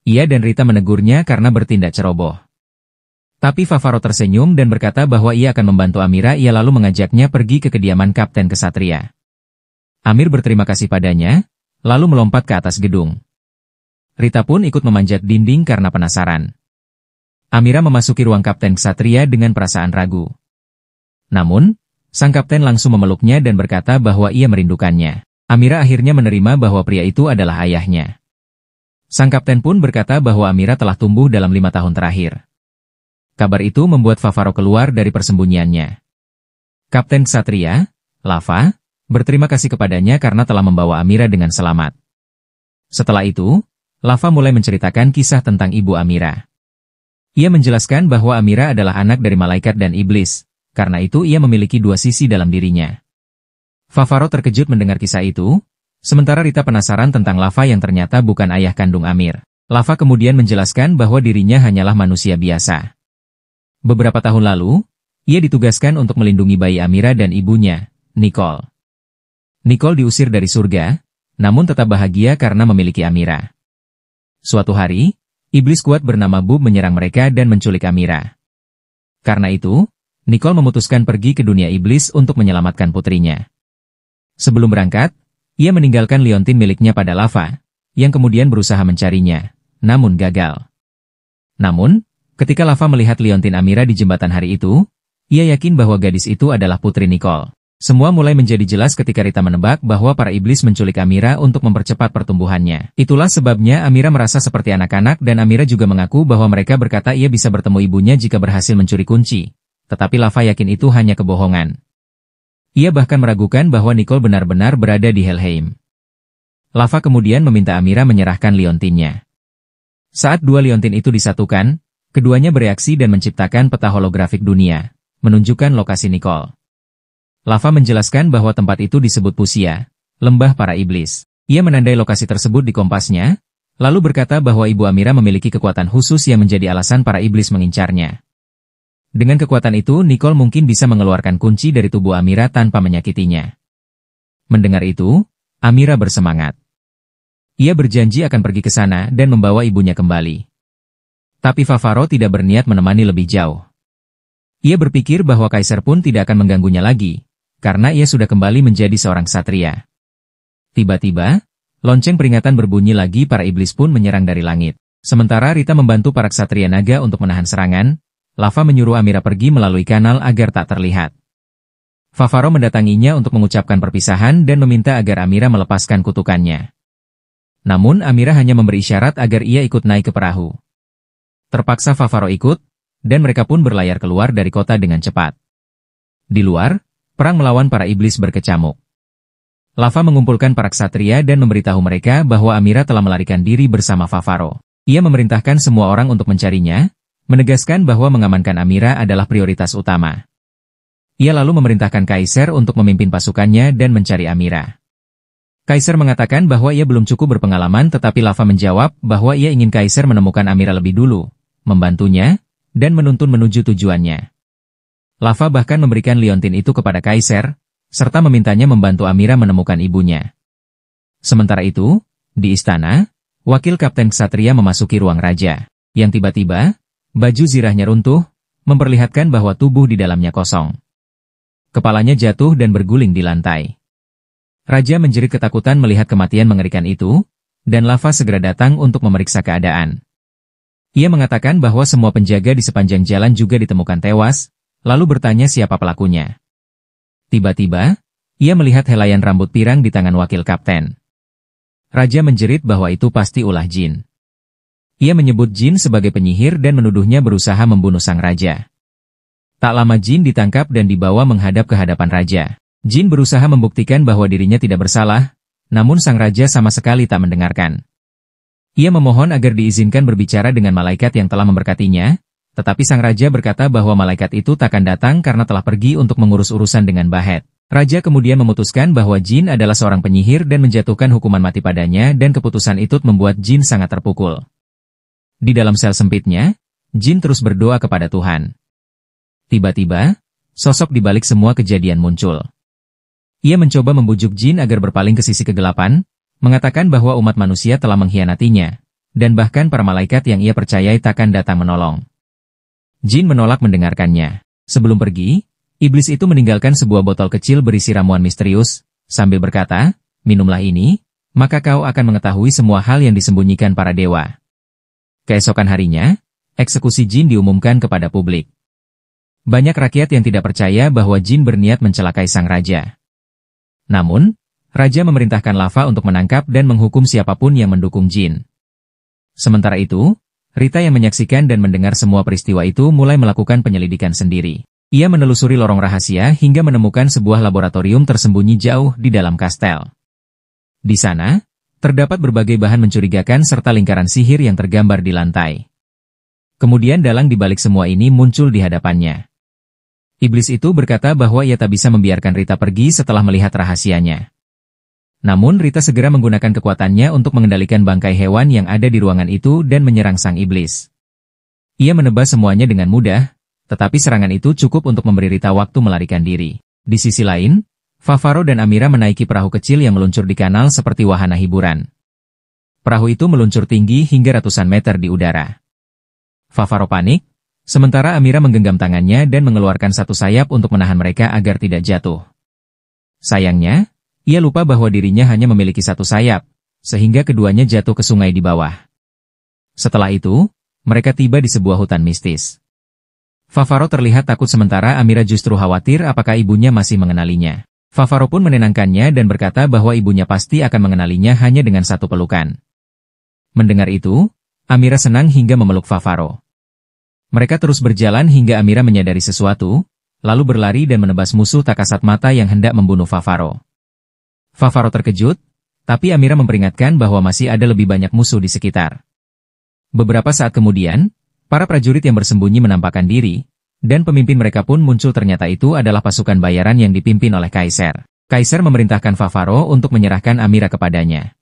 Ia dan Rita menegurnya karena bertindak ceroboh. Tapi Favaro tersenyum dan berkata bahwa ia akan membantu Amira. Ia lalu mengajaknya pergi ke kediaman Kapten Ksatria. Amir berterima kasih padanya, lalu melompat ke atas gedung. Rita pun ikut memanjat dinding karena penasaran. Amira memasuki ruang Kapten Ksatria dengan perasaan ragu. Namun, sang kapten langsung memeluknya dan berkata bahwa ia merindukannya. Amira akhirnya menerima bahwa pria itu adalah ayahnya. Sang kapten pun berkata bahwa Amira telah tumbuh dalam 5 tahun terakhir. Kabar itu membuat Favaro keluar dari persembunyiannya. Kapten Ksatria, Lava, berterima kasih kepadanya karena telah membawa Amira dengan selamat. Setelah itu, Lava mulai menceritakan kisah tentang ibu Amira. Ia menjelaskan bahwa Amira adalah anak dari malaikat dan iblis, karena itu ia memiliki 2 sisi dalam dirinya. Favaro terkejut mendengar kisah itu, sementara Rita penasaran tentang Lava yang ternyata bukan ayah kandung Amir. Lava kemudian menjelaskan bahwa dirinya hanyalah manusia biasa. Beberapa tahun lalu, ia ditugaskan untuk melindungi bayi Amira dan ibunya, Nicole. Nicole diusir dari surga, namun tetap bahagia karena memiliki Amira. Suatu hari, iblis kuat bernama Bub menyerang mereka dan menculik Amira. Karena itu, Nicole memutuskan pergi ke dunia iblis untuk menyelamatkan putrinya. Sebelum berangkat, ia meninggalkan liontin miliknya pada Lava, yang kemudian berusaha mencarinya, namun gagal. Namun, ketika Lava melihat liontin Amira di jembatan hari itu, ia yakin bahwa gadis itu adalah putri Nicole. Semua mulai menjadi jelas ketika Rita menebak bahwa para iblis menculik Amira untuk mempercepat pertumbuhannya. Itulah sebabnya Amira merasa seperti anak-anak dan Amira juga mengaku bahwa mereka berkata ia bisa bertemu ibunya jika berhasil mencuri kunci. Tetapi Lava yakin itu hanya kebohongan. Ia bahkan meragukan bahwa Nicole benar-benar berada di Helheim. Lava kemudian meminta Amira menyerahkan liontinnya. Saat 2 liontin itu disatukan, keduanya bereaksi dan menciptakan peta holografik dunia, menunjukkan lokasi Nicole. Lava menjelaskan bahwa tempat itu disebut Pusia, lembah para iblis. Ia menandai lokasi tersebut di kompasnya, lalu berkata bahwa ibu Amira memiliki kekuatan khusus yang menjadi alasan para iblis mengincarnya. Dengan kekuatan itu, Nicole mungkin bisa mengeluarkan kunci dari tubuh Amira tanpa menyakitinya. Mendengar itu, Amira bersemangat. Ia berjanji akan pergi ke sana dan membawa ibunya kembali. Tapi Favaro tidak berniat menemani lebih jauh. Ia berpikir bahwa Kaisar pun tidak akan mengganggunya lagi, karena ia sudah kembali menjadi seorang ksatria. Tiba-tiba, lonceng peringatan berbunyi lagi. Para iblis pun menyerang dari langit. Sementara Rita membantu para ksatria naga untuk menahan serangan, Lava menyuruh Amira pergi melalui kanal agar tak terlihat. Favaro mendatanginya untuk mengucapkan perpisahan dan meminta agar Amira melepaskan kutukannya. Namun Amira hanya memberi isyarat agar ia ikut naik ke perahu. Terpaksa Favaro ikut, dan mereka pun berlayar keluar dari kota dengan cepat. Di luar, perang melawan para iblis berkecamuk. Lava mengumpulkan para ksatria dan memberitahu mereka bahwa Amira telah melarikan diri bersama Favaro. Ia memerintahkan semua orang untuk mencarinya, menegaskan bahwa mengamankan Amira adalah prioritas utama. Ia lalu memerintahkan Kaisar untuk memimpin pasukannya dan mencari Amira. Kaisar mengatakan bahwa ia belum cukup berpengalaman, tetapi Lava menjawab bahwa ia ingin Kaisar menemukan Amira lebih dulu, membantunya, dan menuntun menuju tujuannya. Lava bahkan memberikan liontin itu kepada Kaisar, serta memintanya membantu Amira menemukan ibunya. Sementara itu, di istana, wakil Kapten Ksatria memasuki ruang raja, yang tiba-tiba, baju zirahnya runtuh, memperlihatkan bahwa tubuh di dalamnya kosong. Kepalanya jatuh dan berguling di lantai. Raja menjerit ketakutan melihat kematian mengerikan itu, dan Lava segera datang untuk memeriksa keadaan. Ia mengatakan bahwa semua penjaga di sepanjang jalan juga ditemukan tewas, lalu bertanya siapa pelakunya. Tiba-tiba, ia melihat helaian rambut pirang di tangan wakil kapten. Raja menjerit bahwa itu pasti ulah jin. Ia menyebut jin sebagai penyihir dan menuduhnya berusaha membunuh sang raja. Tak lama jin ditangkap dan dibawa menghadap ke hadapan raja. Jin berusaha membuktikan bahwa dirinya tidak bersalah, namun sang raja sama sekali tak mendengarkan. Ia memohon agar diizinkan berbicara dengan malaikat yang telah memberkatinya, tetapi sang raja berkata bahwa malaikat itu takkan datang karena telah pergi untuk mengurus urusan dengan Bahet. Raja kemudian memutuskan bahwa jin adalah seorang penyihir dan menjatuhkan hukuman mati padanya, dan keputusan itu membuat jin sangat terpukul. Di dalam sel sempitnya, jin terus berdoa kepada Tuhan. Tiba-tiba, sosok di balik semua kejadian muncul. Ia mencoba membujuk jin agar berpaling ke sisi kegelapan, mengatakan bahwa umat manusia telah mengkhianatinya, dan bahkan para malaikat yang ia percayai takkan datang menolong. Jin menolak mendengarkannya. Sebelum pergi, iblis itu meninggalkan sebuah botol kecil berisi ramuan misterius, sambil berkata, "Minumlah ini, maka kau akan mengetahui semua hal yang disembunyikan para dewa." Keesokan harinya, eksekusi jin diumumkan kepada publik. Banyak rakyat yang tidak percaya bahwa jin berniat mencelakai sang raja. Namun, raja memerintahkan lava untuk menangkap dan menghukum siapapun yang mendukung jin. Sementara itu, Rita yang menyaksikan dan mendengar semua peristiwa itu mulai melakukan penyelidikan sendiri. Ia menelusuri lorong rahasia hingga menemukan sebuah laboratorium tersembunyi jauh di dalam kastel. Di sana, terdapat berbagai bahan mencurigakan serta lingkaran sihir yang tergambar di lantai. Kemudian dalang di balik semua ini muncul di hadapannya. Iblis itu berkata bahwa ia tak bisa membiarkan Rita pergi setelah melihat rahasianya. Namun Rita segera menggunakan kekuatannya untuk mengendalikan bangkai hewan yang ada di ruangan itu dan menyerang sang iblis. Ia menebas semuanya dengan mudah, tetapi serangan itu cukup untuk memberi Rita waktu melarikan diri. Di sisi lain, Favaro dan Amira menaiki perahu kecil yang meluncur di kanal seperti wahana hiburan. Perahu itu meluncur tinggi hingga ratusan meter di udara. Favaro panik, sementara Amira menggenggam tangannya dan mengeluarkan satu sayap untuk menahan mereka agar tidak jatuh. Sayangnya, ia lupa bahwa dirinya hanya memiliki satu sayap, sehingga keduanya jatuh ke sungai di bawah. Setelah itu, mereka tiba di sebuah hutan mistis. Favaro terlihat takut sementara Amira justru khawatir apakah ibunya masih mengenalinya. Favaro pun menenangkannya dan berkata bahwa ibunya pasti akan mengenalinya hanya dengan satu pelukan. Mendengar itu, Amira senang hingga memeluk Favaro. Mereka terus berjalan hingga Amira menyadari sesuatu, lalu berlari dan menebas musuh tak kasat mata yang hendak membunuh Favaro. Favaro terkejut, tapi Amira memperingatkan bahwa masih ada lebih banyak musuh di sekitar. Beberapa saat kemudian, para prajurit yang bersembunyi menampakkan diri, dan pemimpin mereka pun muncul. Ternyata itu adalah pasukan bayaran yang dipimpin oleh Kaisar. Kaisar memerintahkan Favaro untuk menyerahkan Amira kepadanya.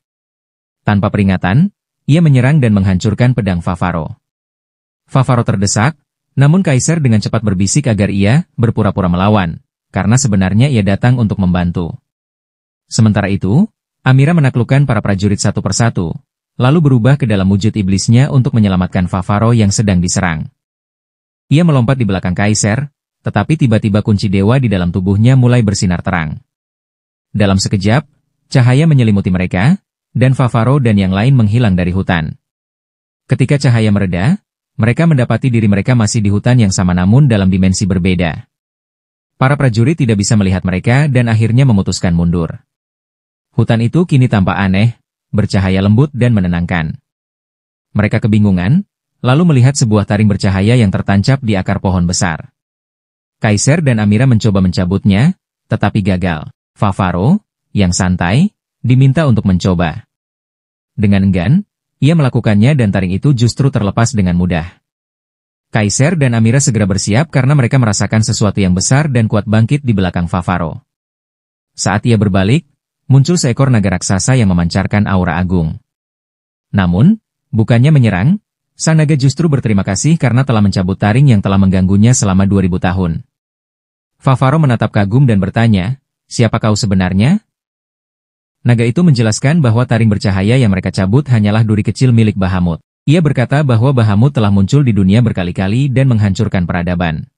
Tanpa peringatan, ia menyerang dan menghancurkan pedang Favaro. Favaro terdesak, namun Kaisar dengan cepat berbisik agar ia berpura-pura melawan, karena sebenarnya ia datang untuk membantu. Sementara itu, Amira menaklukkan para prajurit satu persatu, lalu berubah ke dalam wujud iblisnya untuk menyelamatkan Favaro yang sedang diserang. Ia melompat di belakang Kaisar, tetapi tiba-tiba kunci dewa di dalam tubuhnya mulai bersinar terang. Dalam sekejap, cahaya menyelimuti mereka, dan Favaro dan yang lain menghilang dari hutan. Ketika cahaya mereda, mereka mendapati diri mereka masih di hutan yang sama namun dalam dimensi berbeda. Para prajurit tidak bisa melihat mereka dan akhirnya memutuskan mundur. Hutan itu kini tampak aneh, bercahaya lembut dan menenangkan. Mereka kebingungan, lalu melihat sebuah taring bercahaya yang tertancap di akar pohon besar. Kaisar dan Amira mencoba mencabutnya, tetapi gagal. Favaro, yang santai, diminta untuk mencoba. Dengan enggan, ia melakukannya dan taring itu justru terlepas dengan mudah. Kaisar dan Amira segera bersiap karena mereka merasakan sesuatu yang besar dan kuat bangkit di belakang Favaro. Saat ia berbalik, muncul seekor naga raksasa yang memancarkan aura agung. Namun, bukannya menyerang, sang naga justru berterima kasih karena telah mencabut taring yang telah mengganggunya selama 2000 tahun. Favaro menatap kagum dan bertanya, "Siapa kau sebenarnya?" Naga itu menjelaskan bahwa taring bercahaya yang mereka cabut hanyalah duri kecil milik Bahamut. Ia berkata bahwa Bahamut telah muncul di dunia berkali-kali dan menghancurkan peradaban.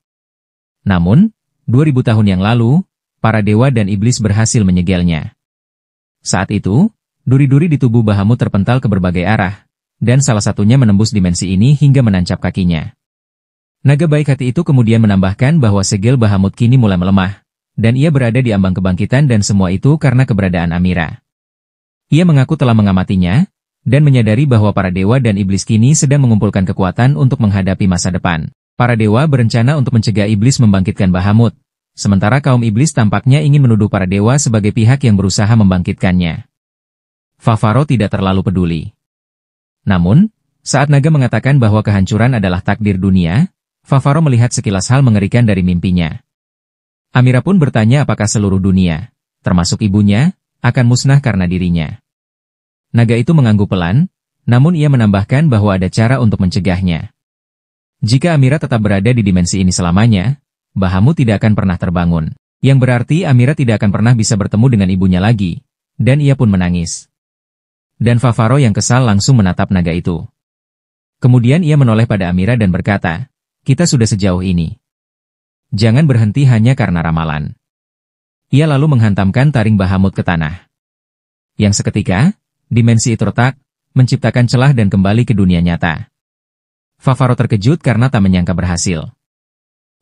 Namun, 2000 tahun yang lalu, para dewa dan iblis berhasil menyegelnya. Saat itu, duri-duri di tubuh Bahamut terpental ke berbagai arah, dan salah satunya menembus dimensi ini hingga menancap kakinya. Naga baik hati itu kemudian menambahkan bahwa segel Bahamut kini mulai melemah, dan ia berada di ambang kebangkitan dan semua itu karena keberadaan Amira. Ia mengaku telah mengamatinya, dan menyadari bahwa para dewa dan iblis kini sedang mengumpulkan kekuatan untuk menghadapi masa depan. Para dewa berencana untuk mencegah iblis membangkitkan Bahamut, sementara kaum iblis tampaknya ingin menuduh para dewa sebagai pihak yang berusaha membangkitkannya. Favaro tidak terlalu peduli. Namun, saat naga mengatakan bahwa kehancuran adalah takdir dunia, Favaro melihat sekilas hal mengerikan dari mimpinya. Amira pun bertanya apakah seluruh dunia, termasuk ibunya, akan musnah karena dirinya. Naga itu mengangguk pelan, namun ia menambahkan bahwa ada cara untuk mencegahnya. Jika Amira tetap berada di dimensi ini selamanya, Bahamut tidak akan pernah terbangun. Yang berarti Amira tidak akan pernah bisa bertemu dengan ibunya lagi, dan ia pun menangis. Dan Favaro yang kesal langsung menatap naga itu. Kemudian ia menoleh pada Amira dan berkata, "Kita sudah sejauh ini. Jangan berhenti hanya karena ramalan." Ia lalu menghantamkan taring Bahamut ke tanah. Yang seketika, dimensi itu retak, menciptakan celah dan kembali ke dunia nyata. Favaro terkejut karena tak menyangka berhasil.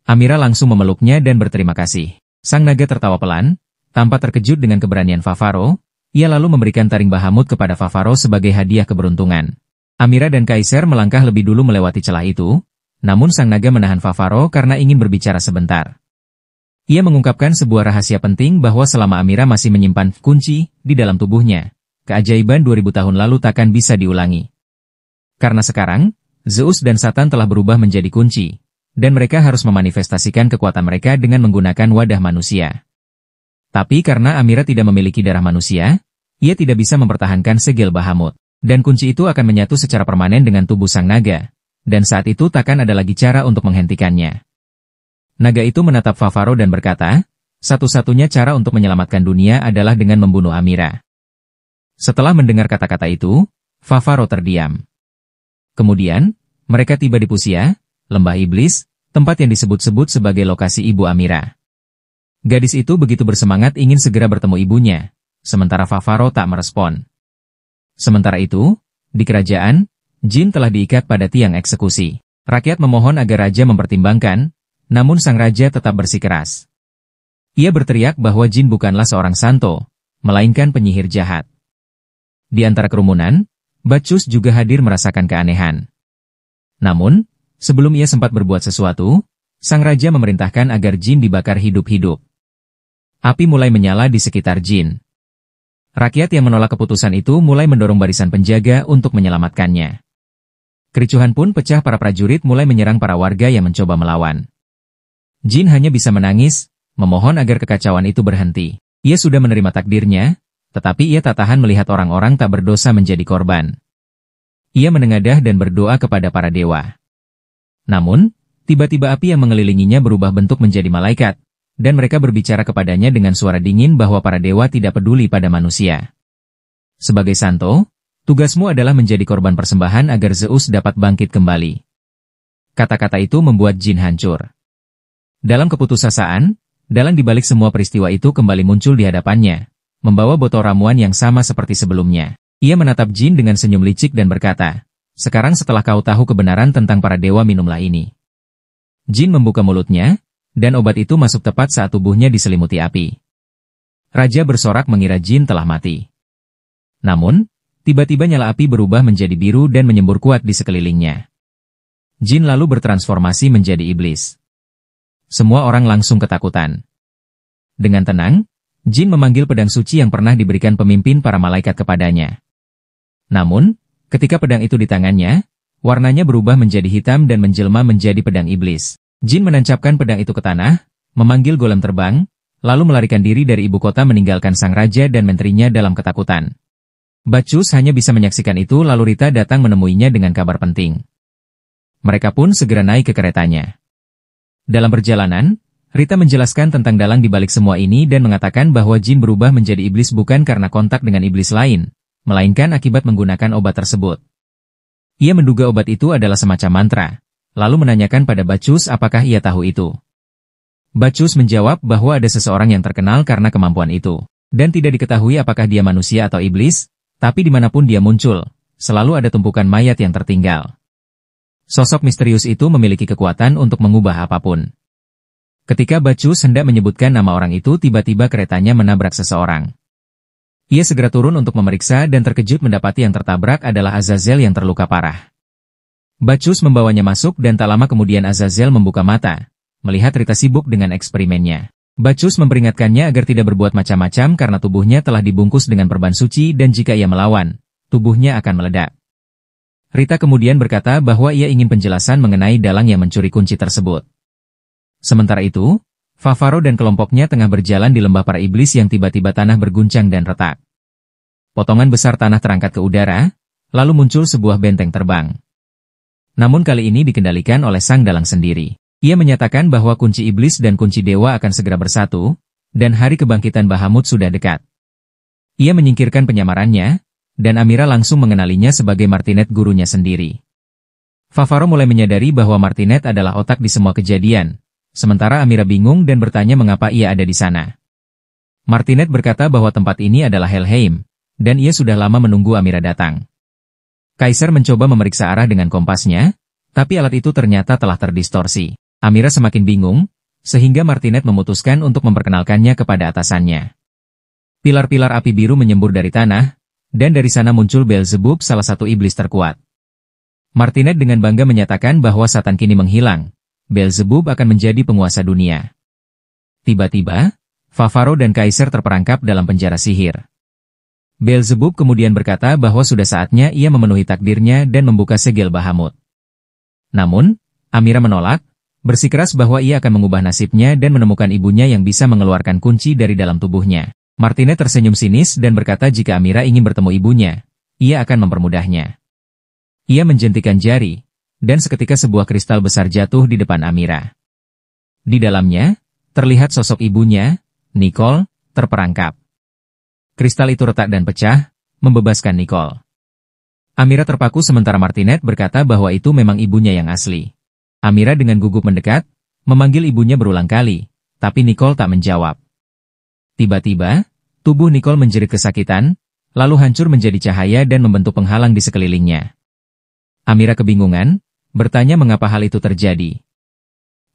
Amira langsung memeluknya dan berterima kasih. Sang naga tertawa pelan, tanpa terkejut dengan keberanian Favaro, ia lalu memberikan taring Bahamut kepada Favaro sebagai hadiah keberuntungan. Amira dan Kaiser melangkah lebih dulu melewati celah itu, namun sang naga menahan Favaro karena ingin berbicara sebentar. Ia mengungkapkan sebuah rahasia penting bahwa selama Amira masih menyimpan kunci di dalam tubuhnya, keajaiban 2000 tahun lalu takkan bisa diulangi. Karena sekarang, Zeus dan Satan telah berubah menjadi kunci, dan mereka harus memanifestasikan kekuatan mereka dengan menggunakan wadah manusia. Tapi karena Amira tidak memiliki darah manusia, ia tidak bisa mempertahankan segel Bahamut. Dan kunci itu akan menyatu secara permanen dengan tubuh sang naga, dan saat itu takkan ada lagi cara untuk menghentikannya. Naga itu menatap Favaro dan berkata, satu-satunya cara untuk menyelamatkan dunia adalah dengan membunuh Amira. Setelah mendengar kata-kata itu, Favaro terdiam. Kemudian, mereka tiba di Pusia, lembah iblis, tempat yang disebut-sebut sebagai lokasi ibu Amira. Gadis itu begitu bersemangat ingin segera bertemu ibunya, sementara Favaro tak merespon. Sementara itu, di kerajaan, Jin telah diikat pada tiang eksekusi. Rakyat memohon agar raja mempertimbangkan, namun sang raja tetap bersikeras. Ia berteriak bahwa Jin bukanlah seorang santo, melainkan penyihir jahat. Di antara kerumunan, Bacchus juga hadir merasakan keanehan. Namun, sebelum ia sempat berbuat sesuatu, sang raja memerintahkan agar Jin dibakar hidup-hidup. Api mulai menyala di sekitar Jin. Rakyat yang menolak keputusan itu mulai mendorong barisan penjaga untuk menyelamatkannya. Kericuhan pun pecah, para prajurit mulai menyerang para warga yang mencoba melawan. Jin hanya bisa menangis, memohon agar kekacauan itu berhenti. Ia sudah menerima takdirnya, tetapi ia tak tahan melihat orang-orang tak berdosa menjadi korban. Ia menengadah dan berdoa kepada para dewa. Namun, tiba-tiba api yang mengelilinginya berubah bentuk menjadi malaikat, dan mereka berbicara kepadanya dengan suara dingin bahwa para dewa tidak peduli pada manusia. Sebagai santo, tugasmu adalah menjadi korban persembahan agar Zeus dapat bangkit kembali. Kata-kata itu membuat Jin hancur. Dalam keputusasaan, dalang dibalik semua peristiwa itu kembali muncul di hadapannya, membawa botol ramuan yang sama seperti sebelumnya. Ia menatap Jin dengan senyum licik dan berkata, "Sekarang setelah kau tahu kebenaran tentang para dewa, minumlah ini." Jin membuka mulutnya, dan obat itu masuk tepat saat tubuhnya diselimuti api. Raja bersorak mengira Jin telah mati. Namun, tiba-tiba nyala api berubah menjadi biru dan menyembur kuat di sekelilingnya. Jin lalu bertransformasi menjadi iblis. Semua orang langsung ketakutan. Dengan tenang, Jin memanggil pedang suci yang pernah diberikan pemimpin para malaikat kepadanya. Namun, ketika pedang itu di tangannya, warnanya berubah menjadi hitam dan menjelma menjadi pedang iblis. Jin menancapkan pedang itu ke tanah, memanggil golem terbang, lalu melarikan diri dari ibu kota meninggalkan sang raja dan menterinya dalam ketakutan. Bacchus hanya bisa menyaksikan itu, lalu Rita datang menemuinya dengan kabar penting. Mereka pun segera naik ke keretanya. Dalam perjalanan, Rita menjelaskan tentang dalang di balik semua ini dan mengatakan bahwa Jin berubah menjadi iblis bukan karena kontak dengan iblis lain, melainkan akibat menggunakan obat tersebut. Ia menduga obat itu adalah semacam mantra, lalu menanyakan pada Bacchus apakah ia tahu itu. Bacchus menjawab bahwa ada seseorang yang terkenal karena kemampuan itu, dan tidak diketahui apakah dia manusia atau iblis, tapi dimanapun dia muncul, selalu ada tumpukan mayat yang tertinggal. Sosok misterius itu memiliki kekuatan untuk mengubah apapun. Ketika Bacchus hendak menyebutkan nama orang itu, tiba-tiba keretanya menabrak seseorang. Ia segera turun untuk memeriksa dan terkejut mendapati yang tertabrak adalah Azazel yang terluka parah. Bacchus membawanya masuk dan tak lama kemudian Azazel membuka mata, melihat Rita sibuk dengan eksperimennya. Bacchus memperingatkannya agar tidak berbuat macam-macam karena tubuhnya telah dibungkus dengan perban suci dan jika ia melawan, tubuhnya akan meledak. Rita kemudian berkata bahwa ia ingin penjelasan mengenai dalang yang mencuri kunci tersebut. Sementara itu, Favaro dan kelompoknya tengah berjalan di lembah para iblis yang tiba-tiba tanah berguncang dan retak. Potongan besar tanah terangkat ke udara, lalu muncul sebuah benteng terbang. Namun kali ini dikendalikan oleh sang dalang sendiri. Ia menyatakan bahwa kunci iblis dan kunci dewa akan segera bersatu, dan hari kebangkitan Bahamut sudah dekat. Ia menyingkirkan penyamarannya, dan Amira langsung mengenalinya sebagai Martinet gurunya sendiri. Favaro mulai menyadari bahwa Martinet adalah otak di semua kejadian, sementara Amira bingung dan bertanya mengapa ia ada di sana. Martinet berkata bahwa tempat ini adalah Helheim, dan ia sudah lama menunggu Amira datang. Kaiser mencoba memeriksa arah dengan kompasnya, tapi alat itu ternyata telah terdistorsi. Amira semakin bingung, sehingga Martinet memutuskan untuk memperkenalkannya kepada atasannya. Pilar-pilar api biru menyembur dari tanah, dan dari sana muncul Beelzebub, salah satu iblis terkuat. Martinet dengan bangga menyatakan bahwa Satan kini menghilang. Beelzebub akan menjadi penguasa dunia. Tiba-tiba, Favaro dan Kaiser terperangkap dalam penjara sihir. Beelzebub kemudian berkata bahwa sudah saatnya ia memenuhi takdirnya dan membuka segel Bahamut. Namun, Amira menolak, bersikeras bahwa ia akan mengubah nasibnya dan menemukan ibunya yang bisa mengeluarkan kunci dari dalam tubuhnya. Martinet tersenyum sinis dan berkata jika Amira ingin bertemu ibunya, ia akan mempermudahnya. Ia menjentikan jari, dan seketika sebuah kristal besar jatuh di depan Amira. Di dalamnya, terlihat sosok ibunya, Nicole, terperangkap. Kristal itu retak dan pecah, membebaskan Nicole. Amira terpaku sementara Martinet berkata bahwa itu memang ibunya yang asli. Amira dengan gugup mendekat, memanggil ibunya berulang kali, tapi Nicole tak menjawab. Tiba-tiba, tubuh Nicole menjerit kesakitan, lalu hancur menjadi cahaya dan membentuk penghalang di sekelilingnya. Amira kebingungan, bertanya mengapa hal itu terjadi.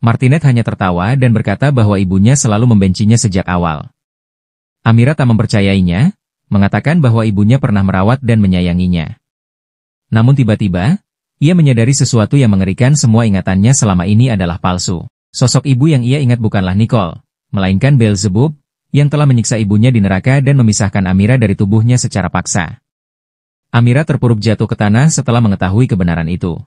Martinet hanya tertawa dan berkata bahwa ibunya selalu membencinya sejak awal. Amira tak mempercayainya, mengatakan bahwa ibunya pernah merawat dan menyayanginya. Namun tiba-tiba, ia menyadari sesuatu yang mengerikan, semua ingatannya selama ini adalah palsu. Sosok ibu yang ia ingat bukanlah Nicole, melainkan Beelzebub, yang telah menyiksa ibunya di neraka dan memisahkan Amira dari tubuhnya secara paksa. Amira terpuruk jatuh ke tanah setelah mengetahui kebenaran itu.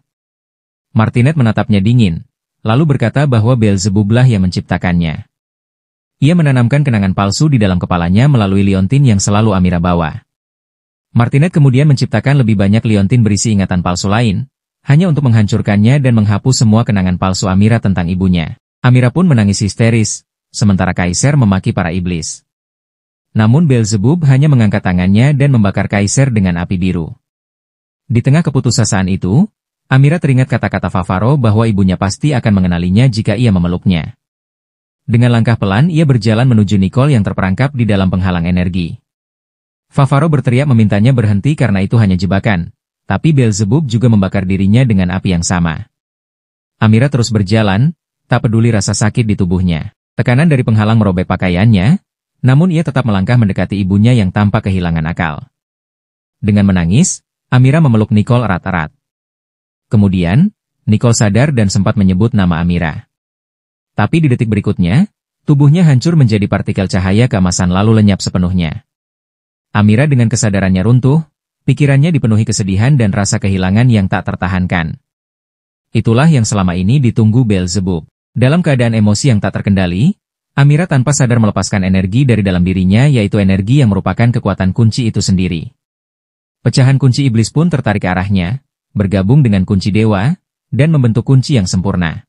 Martinet menatapnya dingin, lalu berkata bahwa Beelzebublah yang menciptakannya. Ia menanamkan kenangan palsu di dalam kepalanya melalui liontin yang selalu Amira bawa. Martinet kemudian menciptakan lebih banyak liontin berisi ingatan palsu lain, hanya untuk menghancurkannya dan menghapus semua kenangan palsu Amira tentang ibunya. Amira pun menangis histeris, sementara Kaiser memaki para iblis. Namun Beelzebub hanya mengangkat tangannya dan membakar Kaiser dengan api biru. Di tengah keputusasaan itu, Amira teringat kata-kata Favaro bahwa ibunya pasti akan mengenalinya jika ia memeluknya. Dengan langkah pelan ia berjalan menuju Nicole yang terperangkap di dalam penghalang energi. Favaro berteriak memintanya berhenti karena itu hanya jebakan, tapi Beelzebub juga membakar dirinya dengan api yang sama. Amira terus berjalan, tak peduli rasa sakit di tubuhnya. Tekanan dari penghalang merobek pakaiannya, namun ia tetap melangkah mendekati ibunya yang tampak kehilangan akal. Dengan menangis, Amira memeluk Nicole erat-erat. Kemudian, Nicole sadar dan sempat menyebut nama Amira. Tapi di detik berikutnya, tubuhnya hancur menjadi partikel cahaya keemasan lalu lenyap sepenuhnya. Amira dengan kesadarannya runtuh, pikirannya dipenuhi kesedihan dan rasa kehilangan yang tak tertahankan. Itulah yang selama ini ditunggu Beelzebub. Dalam keadaan emosi yang tak terkendali, Amira tanpa sadar melepaskan energi dari dalam dirinya, yaitu energi yang merupakan kekuatan kunci itu sendiri. Pecahan kunci iblis pun tertarik ke arahnya, bergabung dengan kunci dewa, dan membentuk kunci yang sempurna.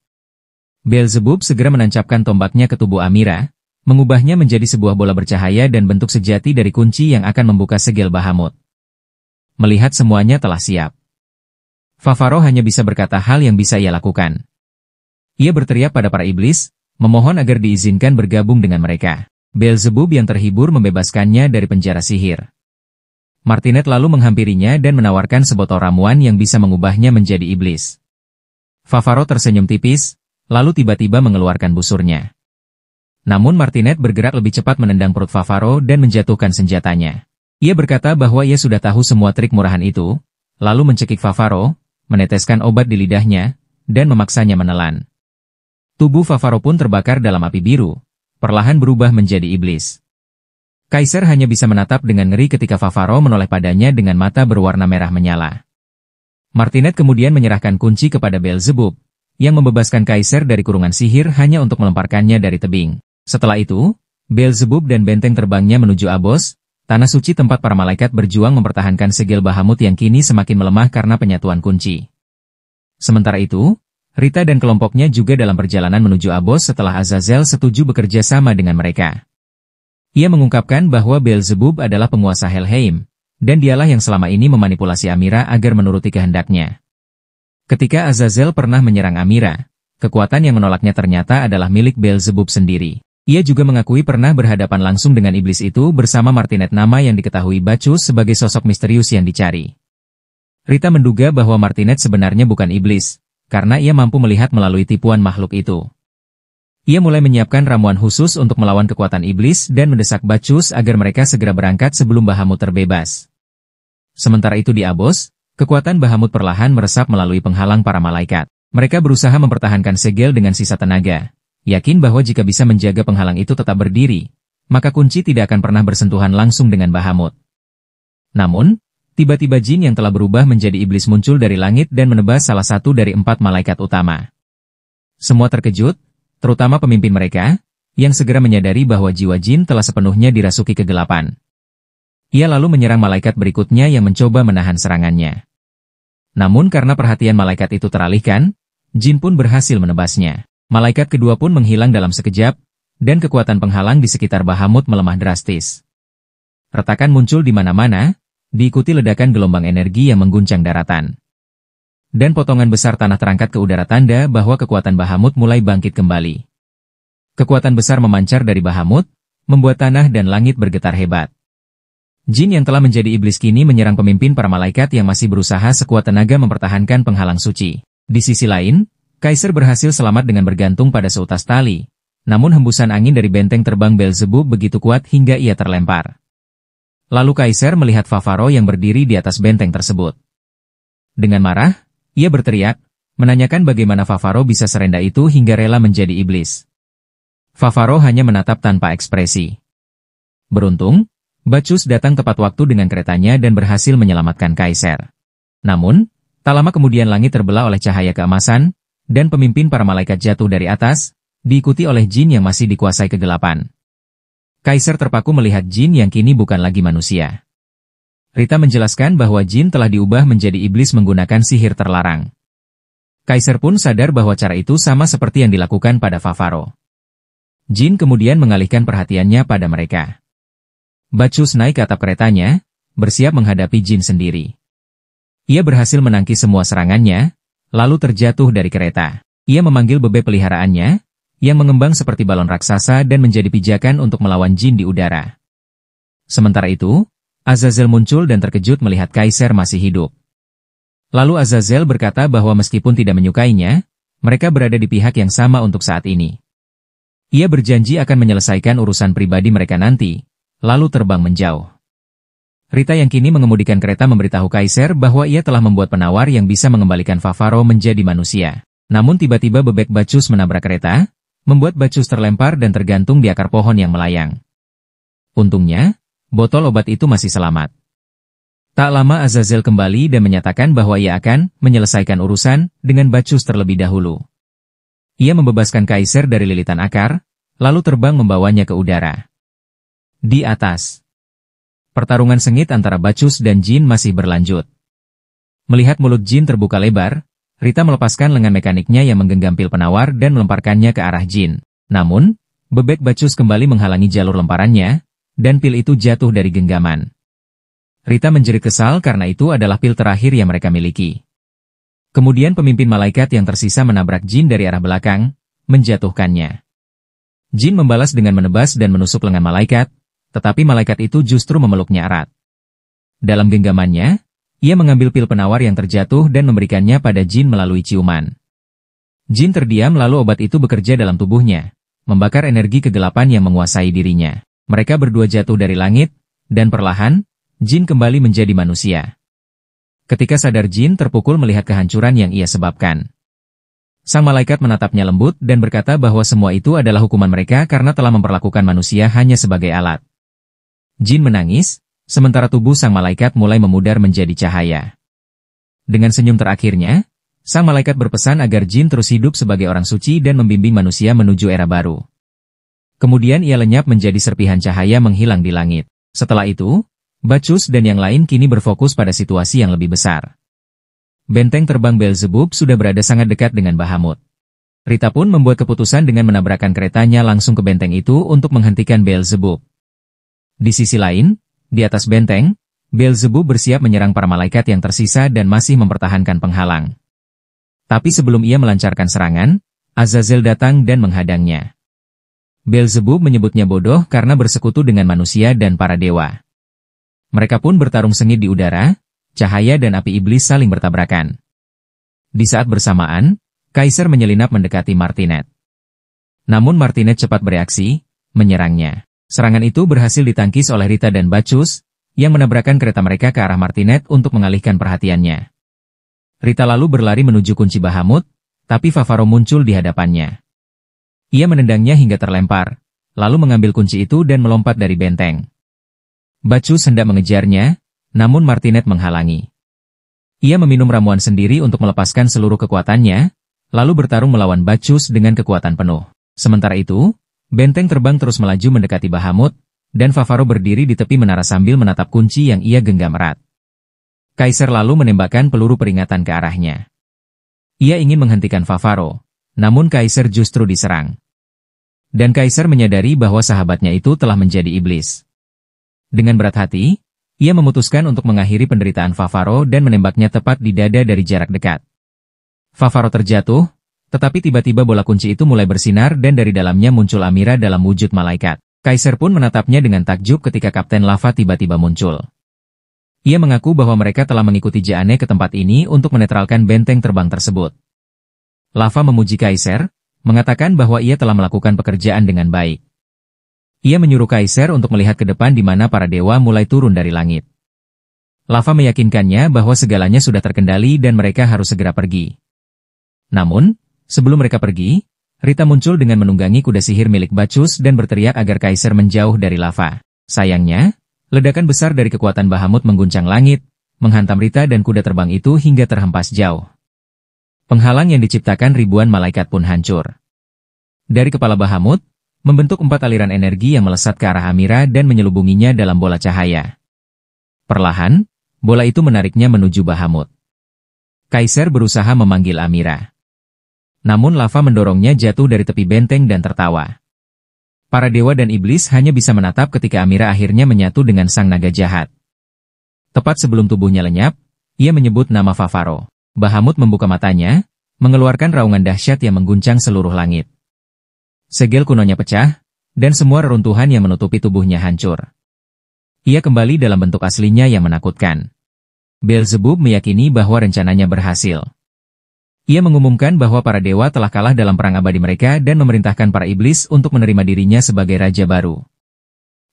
Beelzebub segera menancapkan tombaknya ke tubuh Amira, mengubahnya menjadi sebuah bola bercahaya dan bentuk sejati dari kunci yang akan membuka segel Bahamut. Melihat semuanya telah siap, Favaro hanya bisa berkata hal yang bisa ia lakukan. Ia berteriak pada para iblis, memohon agar diizinkan bergabung dengan mereka. Beelzebub yang terhibur membebaskannya dari penjara sihir. Martinet lalu menghampirinya dan menawarkan sebotol ramuan yang bisa mengubahnya menjadi iblis. Favaro tersenyum tipis, lalu tiba-tiba mengeluarkan busurnya. Namun Martinet bergerak lebih cepat menendang perut Favaro dan menjatuhkan senjatanya. Ia berkata bahwa ia sudah tahu semua trik murahan itu, lalu mencekik Favaro, meneteskan obat di lidahnya, dan memaksanya menelan. Tubuh Favaro pun terbakar dalam api biru, perlahan berubah menjadi iblis. Kaiser hanya bisa menatap dengan ngeri ketika Favaro menoleh padanya dengan mata berwarna merah menyala. Martinet kemudian menyerahkan kunci kepada Beelzebub, yang membebaskan Kaiser dari kurungan sihir hanya untuk melemparkannya dari tebing. Setelah itu, Beelzebub dan benteng terbangnya menuju Abos, tanah suci tempat para malaikat berjuang mempertahankan segel Bahamut yang kini semakin melemah karena penyatuan kunci. Sementara itu, Rita dan kelompoknya juga dalam perjalanan menuju Abos setelah Azazel setuju bekerja sama dengan mereka. Ia mengungkapkan bahwa Beelzebub adalah penguasa Helheim, dan dialah yang selama ini memanipulasi Amira agar menuruti kehendaknya. Ketika Azazel pernah menyerang Amira, kekuatan yang menolaknya ternyata adalah milik Beelzebub sendiri. Ia juga mengakui pernah berhadapan langsung dengan iblis itu bersama Martinet, nama yang diketahui Bacchus sebagai sosok misterius yang dicari. Rita menduga bahwa Martinet sebenarnya bukan iblis, karena ia mampu melihat melalui tipuan makhluk itu. Ia mulai menyiapkan ramuan khusus untuk melawan kekuatan iblis dan mendesak Bacchus agar mereka segera berangkat sebelum Bahamut terbebas. Sementara itu di Abos, kekuatan Bahamut perlahan meresap melalui penghalang para malaikat. Mereka berusaha mempertahankan segel dengan sisa tenaga, yakin bahwa jika bisa menjaga penghalang itu tetap berdiri, maka kunci tidak akan pernah bersentuhan langsung dengan Bahamut. Namun, tiba-tiba jin yang telah berubah menjadi iblis muncul dari langit dan menebas salah satu dari 4 malaikat utama. Semua terkejut, terutama pemimpin mereka, yang segera menyadari bahwa jiwa jin telah sepenuhnya dirasuki kegelapan. Ia lalu menyerang malaikat berikutnya yang mencoba menahan serangannya. Namun karena perhatian malaikat itu teralihkan, jin pun berhasil menebasnya. Malaikat kedua pun menghilang dalam sekejap, dan kekuatan penghalang di sekitar Bahamut melemah drastis. Retakan muncul di mana-mana, diikuti ledakan gelombang energi yang mengguncang daratan. Dan potongan besar tanah terangkat ke udara, tanda bahwa kekuatan Bahamut mulai bangkit kembali. Kekuatan besar memancar dari Bahamut, membuat tanah dan langit bergetar hebat. Jin yang telah menjadi iblis kini menyerang pemimpin para malaikat yang masih berusaha sekuat tenaga mempertahankan penghalang suci. Di sisi lain, Kaiser berhasil selamat dengan bergantung pada seutas tali, namun hembusan angin dari benteng terbang Beelzebub begitu kuat hingga ia terlempar. Lalu Kaiser melihat Favaro yang berdiri di atas benteng tersebut. Dengan marah, ia berteriak, menanyakan bagaimana Favaro bisa serendah itu hingga rela menjadi iblis. Favaro hanya menatap tanpa ekspresi. Beruntung, Bacchus datang tepat waktu dengan keretanya dan berhasil menyelamatkan Kaiser. Namun, tak lama kemudian langit terbelah oleh cahaya keemasan, dan pemimpin para malaikat jatuh dari atas, diikuti oleh jin yang masih dikuasai kegelapan. Kaiser terpaku melihat jin yang kini bukan lagi manusia. Rita menjelaskan bahwa jin telah diubah menjadi iblis menggunakan sihir terlarang. Kaiser pun sadar bahwa cara itu sama seperti yang dilakukan pada Favaro. Jin kemudian mengalihkan perhatiannya pada mereka. Bacchus naik ke atap keretanya, bersiap menghadapi jin sendiri. Ia berhasil menangkis semua serangannya, lalu terjatuh dari kereta. Ia memanggil bebek peliharaannya, yang mengembang seperti balon raksasa dan menjadi pijakan untuk melawan jin di udara. Sementara itu, Azazel muncul dan terkejut melihat Kaiser masih hidup. Lalu Azazel berkata bahwa meskipun tidak menyukainya, mereka berada di pihak yang sama untuk saat ini. Ia berjanji akan menyelesaikan urusan pribadi mereka nanti, lalu terbang menjauh. Rita yang kini mengemudikan kereta memberitahu Kaiser bahwa ia telah membuat penawar yang bisa mengembalikan Favaro menjadi manusia. Namun tiba-tiba bebek Bacchus menabrak kereta, membuat Bacchus terlempar dan tergantung di akar pohon yang melayang. Untungnya, botol obat itu masih selamat. Tak lama Azazel kembali dan menyatakan bahwa ia akan menyelesaikan urusan dengan Bacchus terlebih dahulu. Ia membebaskan Kaiser dari lilitan akar, lalu terbang membawanya ke udara. Di atas, pertarungan sengit antara Bacchus dan jin masih berlanjut. Melihat mulut jin terbuka lebar, Rita melepaskan lengan mekaniknya yang menggenggam pil penawar dan melemparkannya ke arah jin. Namun, bebek Bacchus kembali menghalangi jalur lemparannya, dan pil itu jatuh dari genggaman. Rita menjerit kesal karena itu adalah pil terakhir yang mereka miliki. Kemudian pemimpin malaikat yang tersisa menabrak jin dari arah belakang, menjatuhkannya. Jin membalas dengan menebas dan menusuk lengan malaikat, tetapi malaikat itu justru memeluknya erat. Dalam genggamannya, ia mengambil pil penawar yang terjatuh dan memberikannya pada jin melalui ciuman. Jin terdiam lalu obat itu bekerja dalam tubuhnya, membakar energi kegelapan yang menguasai dirinya. Mereka berdua jatuh dari langit, dan perlahan, jin kembali menjadi manusia. Ketika sadar jin terpukul melihat kehancuran yang ia sebabkan. Sang malaikat menatapnya lembut dan berkata bahwa semua itu adalah hukuman mereka karena telah memperlakukan manusia hanya sebagai alat. Jin menangis, sementara tubuh sang malaikat mulai memudar menjadi cahaya. Dengan senyum terakhirnya, sang malaikat berpesan agar jin terus hidup sebagai orang suci dan membimbing manusia menuju era baru. Kemudian ia lenyap menjadi serpihan cahaya menghilang di langit. Setelah itu, Bacchus dan yang lain kini berfokus pada situasi yang lebih besar. Benteng terbang Beelzebub sudah berada sangat dekat dengan Bahamut. Rita pun membuat keputusan dengan menabrakkan keretanya langsung ke benteng itu untuk menghentikan Beelzebub. Di sisi lain, di atas benteng, Beelzebub bersiap menyerang para malaikat yang tersisa dan masih mempertahankan penghalang. Tapi sebelum ia melancarkan serangan, Azazel datang dan menghadangnya. Beelzebub menyebutnya bodoh karena bersekutu dengan manusia dan para dewa. Mereka pun bertarung sengit di udara, cahaya dan api iblis saling bertabrakan. Di saat bersamaan, Kaiser menyelinap mendekati Martinet. Namun Martinet cepat bereaksi, menyerangnya. Serangan itu berhasil ditangkis oleh Rita dan Bacchus, yang menabrakkan kereta mereka ke arah Martinet untuk mengalihkan perhatiannya. Rita lalu berlari menuju kunci Bahamut, tapi Favaro muncul di hadapannya. Ia menendangnya hingga terlempar, lalu mengambil kunci itu dan melompat dari benteng. Bacchus hendak mengejarnya, namun Martinet menghalangi. Ia meminum ramuan sendiri untuk melepaskan seluruh kekuatannya, lalu bertarung melawan Bacchus dengan kekuatan penuh. Sementara itu, benteng terbang terus melaju mendekati Bahamut, dan Favaro berdiri di tepi menara sambil menatap kunci yang ia genggam erat. Kaiser lalu menembakkan peluru peringatan ke arahnya. Ia ingin menghentikan Favaro, namun Kaiser justru diserang. Dan Kaiser menyadari bahwa sahabatnya itu telah menjadi iblis. Dengan berat hati, ia memutuskan untuk mengakhiri penderitaan Favaro dan menembaknya tepat di dada dari jarak dekat. Favaro terjatuh, tetapi tiba-tiba bola kunci itu mulai bersinar dan dari dalamnya muncul Amira dalam wujud malaikat. Kaiser pun menatapnya dengan takjub ketika Kapten Lava tiba-tiba muncul. Ia mengaku bahwa mereka telah mengikuti Jaane ke tempat ini untuk menetralkan benteng terbang tersebut. Lava memuji Kaiser, mengatakan bahwa ia telah melakukan pekerjaan dengan baik. Ia menyuruh Kaiser untuk melihat ke depan di mana para dewa mulai turun dari langit. Lava meyakinkannya bahwa segalanya sudah terkendali dan mereka harus segera pergi. Namun, sebelum mereka pergi, Rita muncul dengan menunggangi kuda sihir milik Bacchus dan berteriak agar Kaiser menjauh dari lava. Sayangnya, ledakan besar dari kekuatan Bahamut mengguncang langit, menghantam Rita dan kuda terbang itu hingga terhempas jauh. Penghalang yang diciptakan ribuan malaikat pun hancur. Dari kepala Bahamut, membentuk 4 aliran energi yang melesat ke arah Amira dan menyelubunginya dalam bola cahaya. Perlahan, bola itu menariknya menuju Bahamut. Kaiser berusaha memanggil Amira. Namun lava mendorongnya jatuh dari tepi benteng dan tertawa. Para dewa dan iblis hanya bisa menatap ketika Amira akhirnya menyatu dengan sang naga jahat. Tepat sebelum tubuhnya lenyap, ia menyebut nama Favaro. Bahamut membuka matanya, mengeluarkan raungan dahsyat yang mengguncang seluruh langit. Segel kunonya pecah, dan semua reruntuhan yang menutupi tubuhnya hancur. Ia kembali dalam bentuk aslinya yang menakutkan. Beelzebub meyakini bahwa rencananya berhasil. Ia mengumumkan bahwa para dewa telah kalah dalam perang abadi mereka dan memerintahkan para iblis untuk menerima dirinya sebagai raja baru.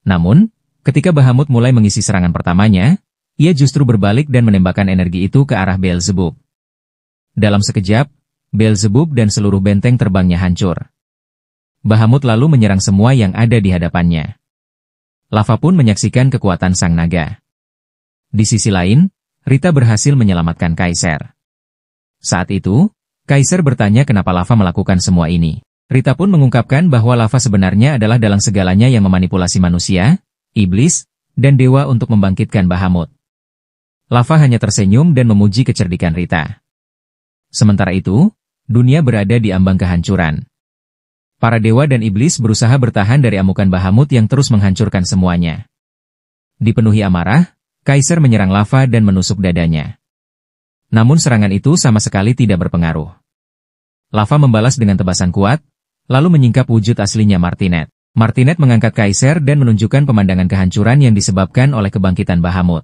Namun, ketika Bahamut mulai mengisi serangan pertamanya, ia justru berbalik dan menembakkan energi itu ke arah Beelzebub. Dalam sekejap, Beelzebub dan seluruh benteng terbangnya hancur. Bahamut lalu menyerang semua yang ada di hadapannya. Lava pun menyaksikan kekuatan sang naga. Di sisi lain, Rita berhasil menyelamatkan Kaiser. Saat itu, Kaiser bertanya kenapa Lava melakukan semua ini. Rita pun mengungkapkan bahwa Lava sebenarnya adalah dalang segalanya yang memanipulasi manusia, iblis, dan dewa untuk membangkitkan Bahamut. Lava hanya tersenyum dan memuji kecerdikan Rita. Sementara itu, dunia berada di ambang kehancuran. Para dewa dan iblis berusaha bertahan dari amukan Bahamut yang terus menghancurkan semuanya. Dipenuhi amarah, Kaiser menyerang Lava dan menusuk dadanya. Namun serangan itu sama sekali tidak berpengaruh. Lava membalas dengan tebasan kuat, lalu menyingkap wujud aslinya Martinet. Martinet mengangkat Kaiser dan menunjukkan pemandangan kehancuran yang disebabkan oleh kebangkitan Bahamut.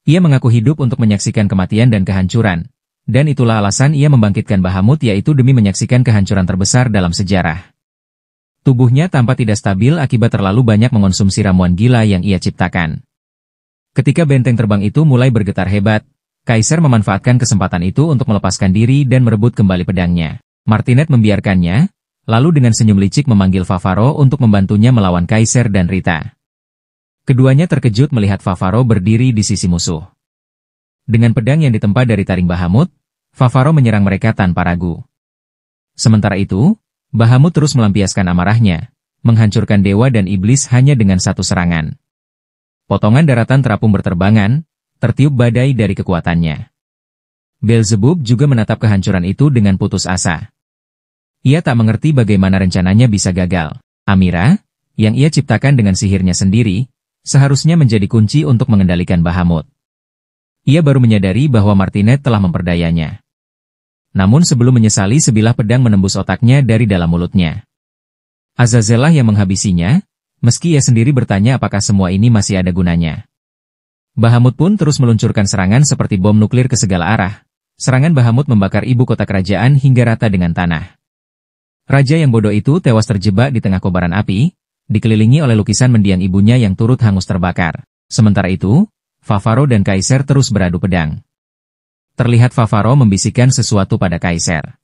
Ia mengaku hidup untuk menyaksikan kematian dan kehancuran, dan itulah alasan ia membangkitkan Bahamut yaitu demi menyaksikan kehancuran terbesar dalam sejarah. Tubuhnya tampak tidak stabil akibat terlalu banyak mengonsumsi ramuan gila yang ia ciptakan. Ketika benteng terbang itu mulai bergetar hebat, Kaiser memanfaatkan kesempatan itu untuk melepaskan diri dan merebut kembali pedangnya. Martinet membiarkannya, lalu dengan senyum licik memanggil Favaro untuk membantunya melawan Kaiser dan Rita. Keduanya terkejut melihat Favaro berdiri di sisi musuh. Dengan pedang yang ditempa dari taring Bahamut, Favaro menyerang mereka tanpa ragu. Sementara itu, Bahamut terus melampiaskan amarahnya, menghancurkan dewa dan iblis hanya dengan satu serangan. Potongan daratan terapung berterbangan, tertiup badai dari kekuatannya. Beelzebub juga menatap kehancuran itu dengan putus asa. Ia tak mengerti bagaimana rencananya bisa gagal. Amira, yang ia ciptakan dengan sihirnya sendiri, seharusnya menjadi kunci untuk mengendalikan Bahamut. Ia baru menyadari bahwa Martinet telah memperdayanya. Namun sebelum menyesali, sebilah pedang menembus otaknya dari dalam mulutnya. Azazel lah yang menghabisinya, meski ia sendiri bertanya apakah semua ini masih ada gunanya. Bahamut pun terus meluncurkan serangan seperti bom nuklir ke segala arah. Serangan Bahamut membakar ibu kota kerajaan hingga rata dengan tanah. Raja yang bodoh itu tewas terjebak di tengah kobaran api, dikelilingi oleh lukisan mendiang ibunya yang turut hangus terbakar. Sementara itu, Fafaro dan Kaisar terus beradu pedang. Terlihat Fafaro membisikkan sesuatu pada Kaisar.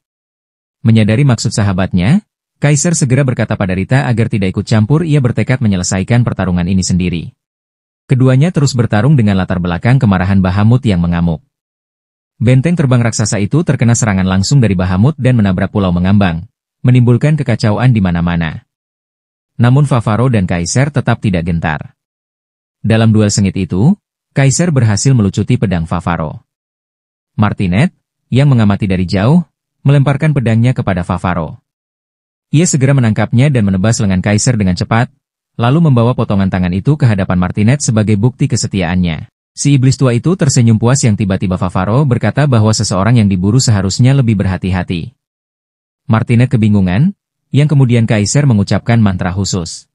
Menyadari maksud sahabatnya, Kaisar segera berkata pada Rita agar tidak ikut campur. Ia bertekad menyelesaikan pertarungan ini sendiri. Keduanya terus bertarung dengan latar belakang kemarahan Bahamut yang mengamuk. Benteng terbang raksasa itu terkena serangan langsung dari Bahamut dan menabrak pulau mengambang, menimbulkan kekacauan di mana-mana. Namun Fafaro dan Kaisar tetap tidak gentar. Dalam duel sengit itu, Kaisar berhasil melucuti pedang Fafaro. Martinet, yang mengamati dari jauh, melemparkan pedangnya kepada Fafaro. Ia segera menangkapnya dan menebas lengan Kaisar dengan cepat, lalu membawa potongan tangan itu ke hadapan Martinet sebagai bukti kesetiaannya. Si iblis tua itu tersenyum puas yang tiba-tiba Fafaro berkata bahwa seseorang yang diburu seharusnya lebih berhati-hati. Martinet kebingungan, yang kemudian Kaisar mengucapkan mantra khusus.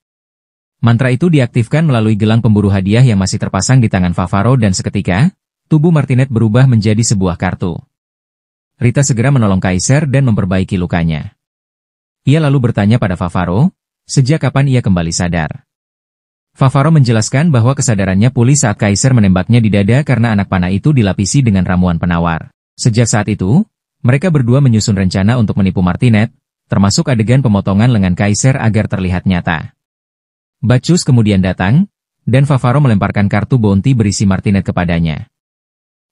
Mantra itu diaktifkan melalui gelang pemburu hadiah yang masih terpasang di tangan Fafaro dan seketika, tubuh Martinet berubah menjadi sebuah kartu. Rita segera menolong Kaisar dan memperbaiki lukanya. Ia lalu bertanya pada Fafaro, sejak kapan ia kembali sadar. Fafaro menjelaskan bahwa kesadarannya pulih saat Kaisar menembaknya di dada karena anak panah itu dilapisi dengan ramuan penawar. Sejak saat itu, mereka berdua menyusun rencana untuk menipu Martinet, termasuk adegan pemotongan lengan Kaisar agar terlihat nyata. Bacchus kemudian datang, dan Fafaro melemparkan kartu bounty berisi Martinet kepadanya.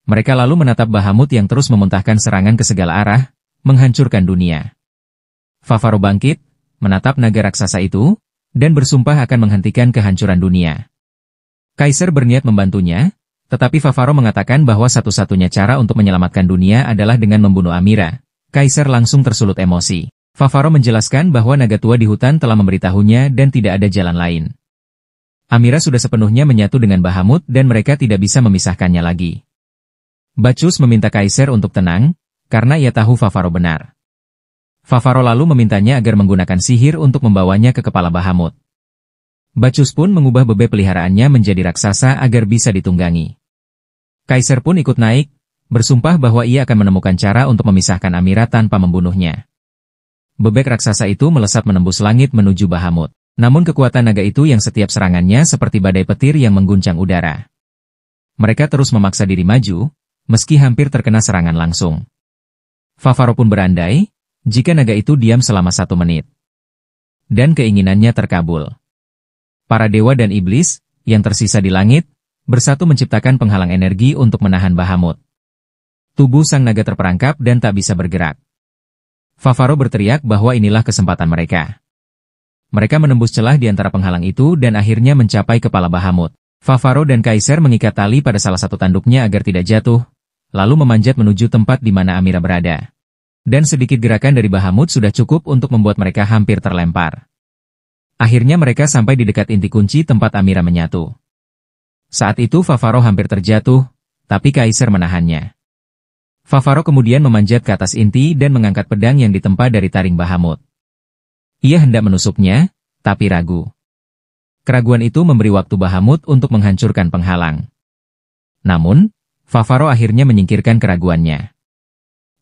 Mereka lalu menatap Bahamut yang terus memuntahkan serangan ke segala arah, menghancurkan dunia. Fafaro bangkit, menatap naga raksasa itu, dan bersumpah akan menghentikan kehancuran dunia. Kaisar berniat membantunya, tetapi Fafaro mengatakan bahwa satu-satunya cara untuk menyelamatkan dunia adalah dengan membunuh Amira. Kaisar langsung tersulut emosi. Fafaro menjelaskan bahwa naga tua di hutan telah memberitahunya dan tidak ada jalan lain. Amira sudah sepenuhnya menyatu dengan Bahamut dan mereka tidak bisa memisahkannya lagi. Bacchus meminta Kaisar untuk tenang, karena ia tahu Fafaro benar. Fafaro lalu memintanya agar menggunakan sihir untuk membawanya ke kepala Bahamut. Bacchus pun mengubah bebek peliharaannya menjadi raksasa agar bisa ditunggangi. Kaisar pun ikut naik, bersumpah bahwa ia akan menemukan cara untuk memisahkan Amira tanpa membunuhnya. Bebek raksasa itu melesat menembus langit menuju Bahamut. Namun kekuatan naga itu yang setiap serangannya seperti badai petir yang mengguncang udara. Mereka terus memaksa diri maju, meski hampir terkena serangan langsung. Fafaro pun berandai, jika naga itu diam selama 1 menit. Dan keinginannya terkabul. Para dewa dan iblis, yang tersisa di langit, bersatu menciptakan penghalang energi untuk menahan Bahamut. Tubuh sang naga terperangkap dan tak bisa bergerak. Fafaro berteriak bahwa inilah kesempatan mereka. Mereka menembus celah di antara penghalang itu dan akhirnya mencapai kepala Bahamut. Fafaro dan Kaisar mengikat tali pada salah satu tanduknya agar tidak jatuh, lalu memanjat menuju tempat di mana Amira berada. Dan sedikit gerakan dari Bahamut sudah cukup untuk membuat mereka hampir terlempar. Akhirnya mereka sampai di dekat inti kunci tempat Amira menyatu. Saat itu Fafaro hampir terjatuh, tapi Kaisar menahannya. Fafaro kemudian memanjat ke atas inti dan mengangkat pedang yang ditempa dari taring Bahamut. Ia hendak menusuknya, tapi ragu. Keraguan itu memberi waktu Bahamut untuk menghancurkan penghalang. Namun, Fafaro akhirnya menyingkirkan keraguannya.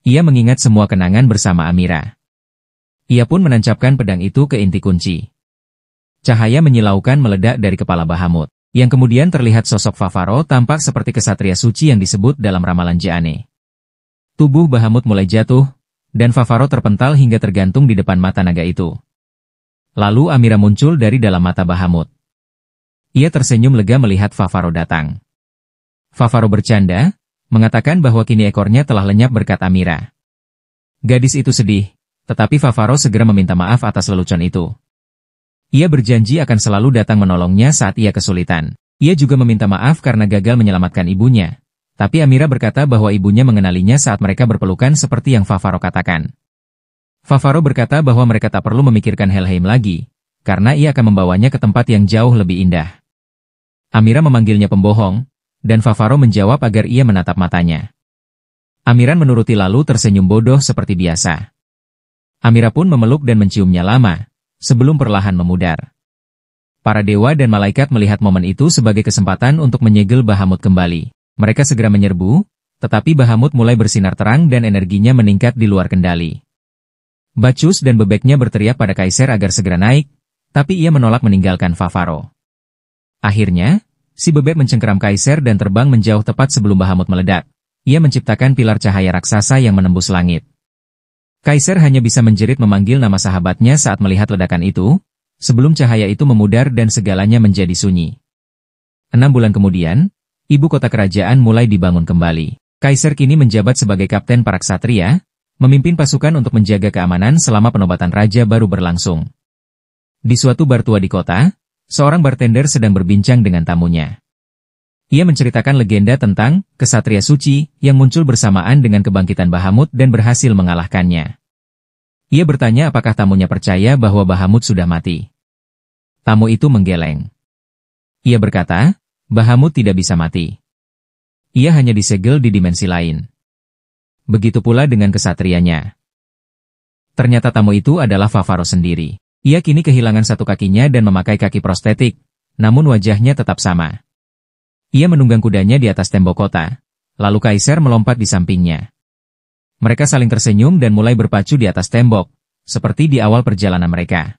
Ia mengingat semua kenangan bersama Amira. Ia pun menancapkan pedang itu ke inti kunci. Cahaya menyilaukan meledak dari kepala Bahamut, yang kemudian terlihat sosok Fafaro tampak seperti kesatria suci yang disebut dalam ramalan Jane. Tubuh Bahamut mulai jatuh, dan Fafaro terpental hingga tergantung di depan mata naga itu. Lalu Amira muncul dari dalam mata Bahamut. Ia tersenyum lega melihat Fafaro datang. Fafaro bercanda, mengatakan bahwa kini ekornya telah lenyap berkat Amira. Gadis itu sedih, tetapi Fafaro segera meminta maaf atas lelucon itu. Ia berjanji akan selalu datang menolongnya saat ia kesulitan. Ia juga meminta maaf karena gagal menyelamatkan ibunya. Tapi Amira berkata bahwa ibunya mengenalinya saat mereka berpelukan seperti yang Fafaro katakan. Fafaro berkata bahwa mereka tak perlu memikirkan Helheim lagi, karena ia akan membawanya ke tempat yang jauh lebih indah. Amira memanggilnya pembohong, dan Favaro menjawab agar ia menatap matanya. Amiran menuruti lalu tersenyum bodoh seperti biasa. Amira pun memeluk dan menciumnya lama, sebelum perlahan memudar. Para dewa dan malaikat melihat momen itu sebagai kesempatan untuk menyegel Bahamut kembali. Mereka segera menyerbu, tetapi Bahamut mulai bersinar terang dan energinya meningkat di luar kendali. Bacchus dan bebeknya berteriak pada Kaisar agar segera naik, tapi ia menolak meninggalkan Favaro. Akhirnya, si bebek mencengkeram Kaisar dan terbang menjauh tepat sebelum Bahamut meledak. Ia menciptakan pilar cahaya raksasa yang menembus langit. Kaisar hanya bisa menjerit memanggil nama sahabatnya saat melihat ledakan itu, sebelum cahaya itu memudar dan segalanya menjadi sunyi. 6 bulan kemudian, ibu kota kerajaan mulai dibangun kembali. Kaisar kini menjabat sebagai kapten para ksatria, memimpin pasukan untuk menjaga keamanan selama penobatan raja baru berlangsung. Di suatu bar tua di kota, seorang bartender sedang berbincang dengan tamunya. Ia menceritakan legenda tentang kesatria suci yang muncul bersamaan dengan kebangkitan Bahamut dan berhasil mengalahkannya. Ia bertanya apakah tamunya percaya bahwa Bahamut sudah mati. Tamu itu menggeleng. Ia berkata, Bahamut tidak bisa mati. Ia hanya disegel di dimensi lain. Begitu pula dengan kesatrianya. Ternyata tamu itu adalah Favaro sendiri. Ia kini kehilangan satu kakinya dan memakai kaki prostetik, namun wajahnya tetap sama. Ia menunggang kudanya di atas tembok kota, lalu Kaisar melompat di sampingnya. Mereka saling tersenyum dan mulai berpacu di atas tembok, seperti di awal perjalanan mereka.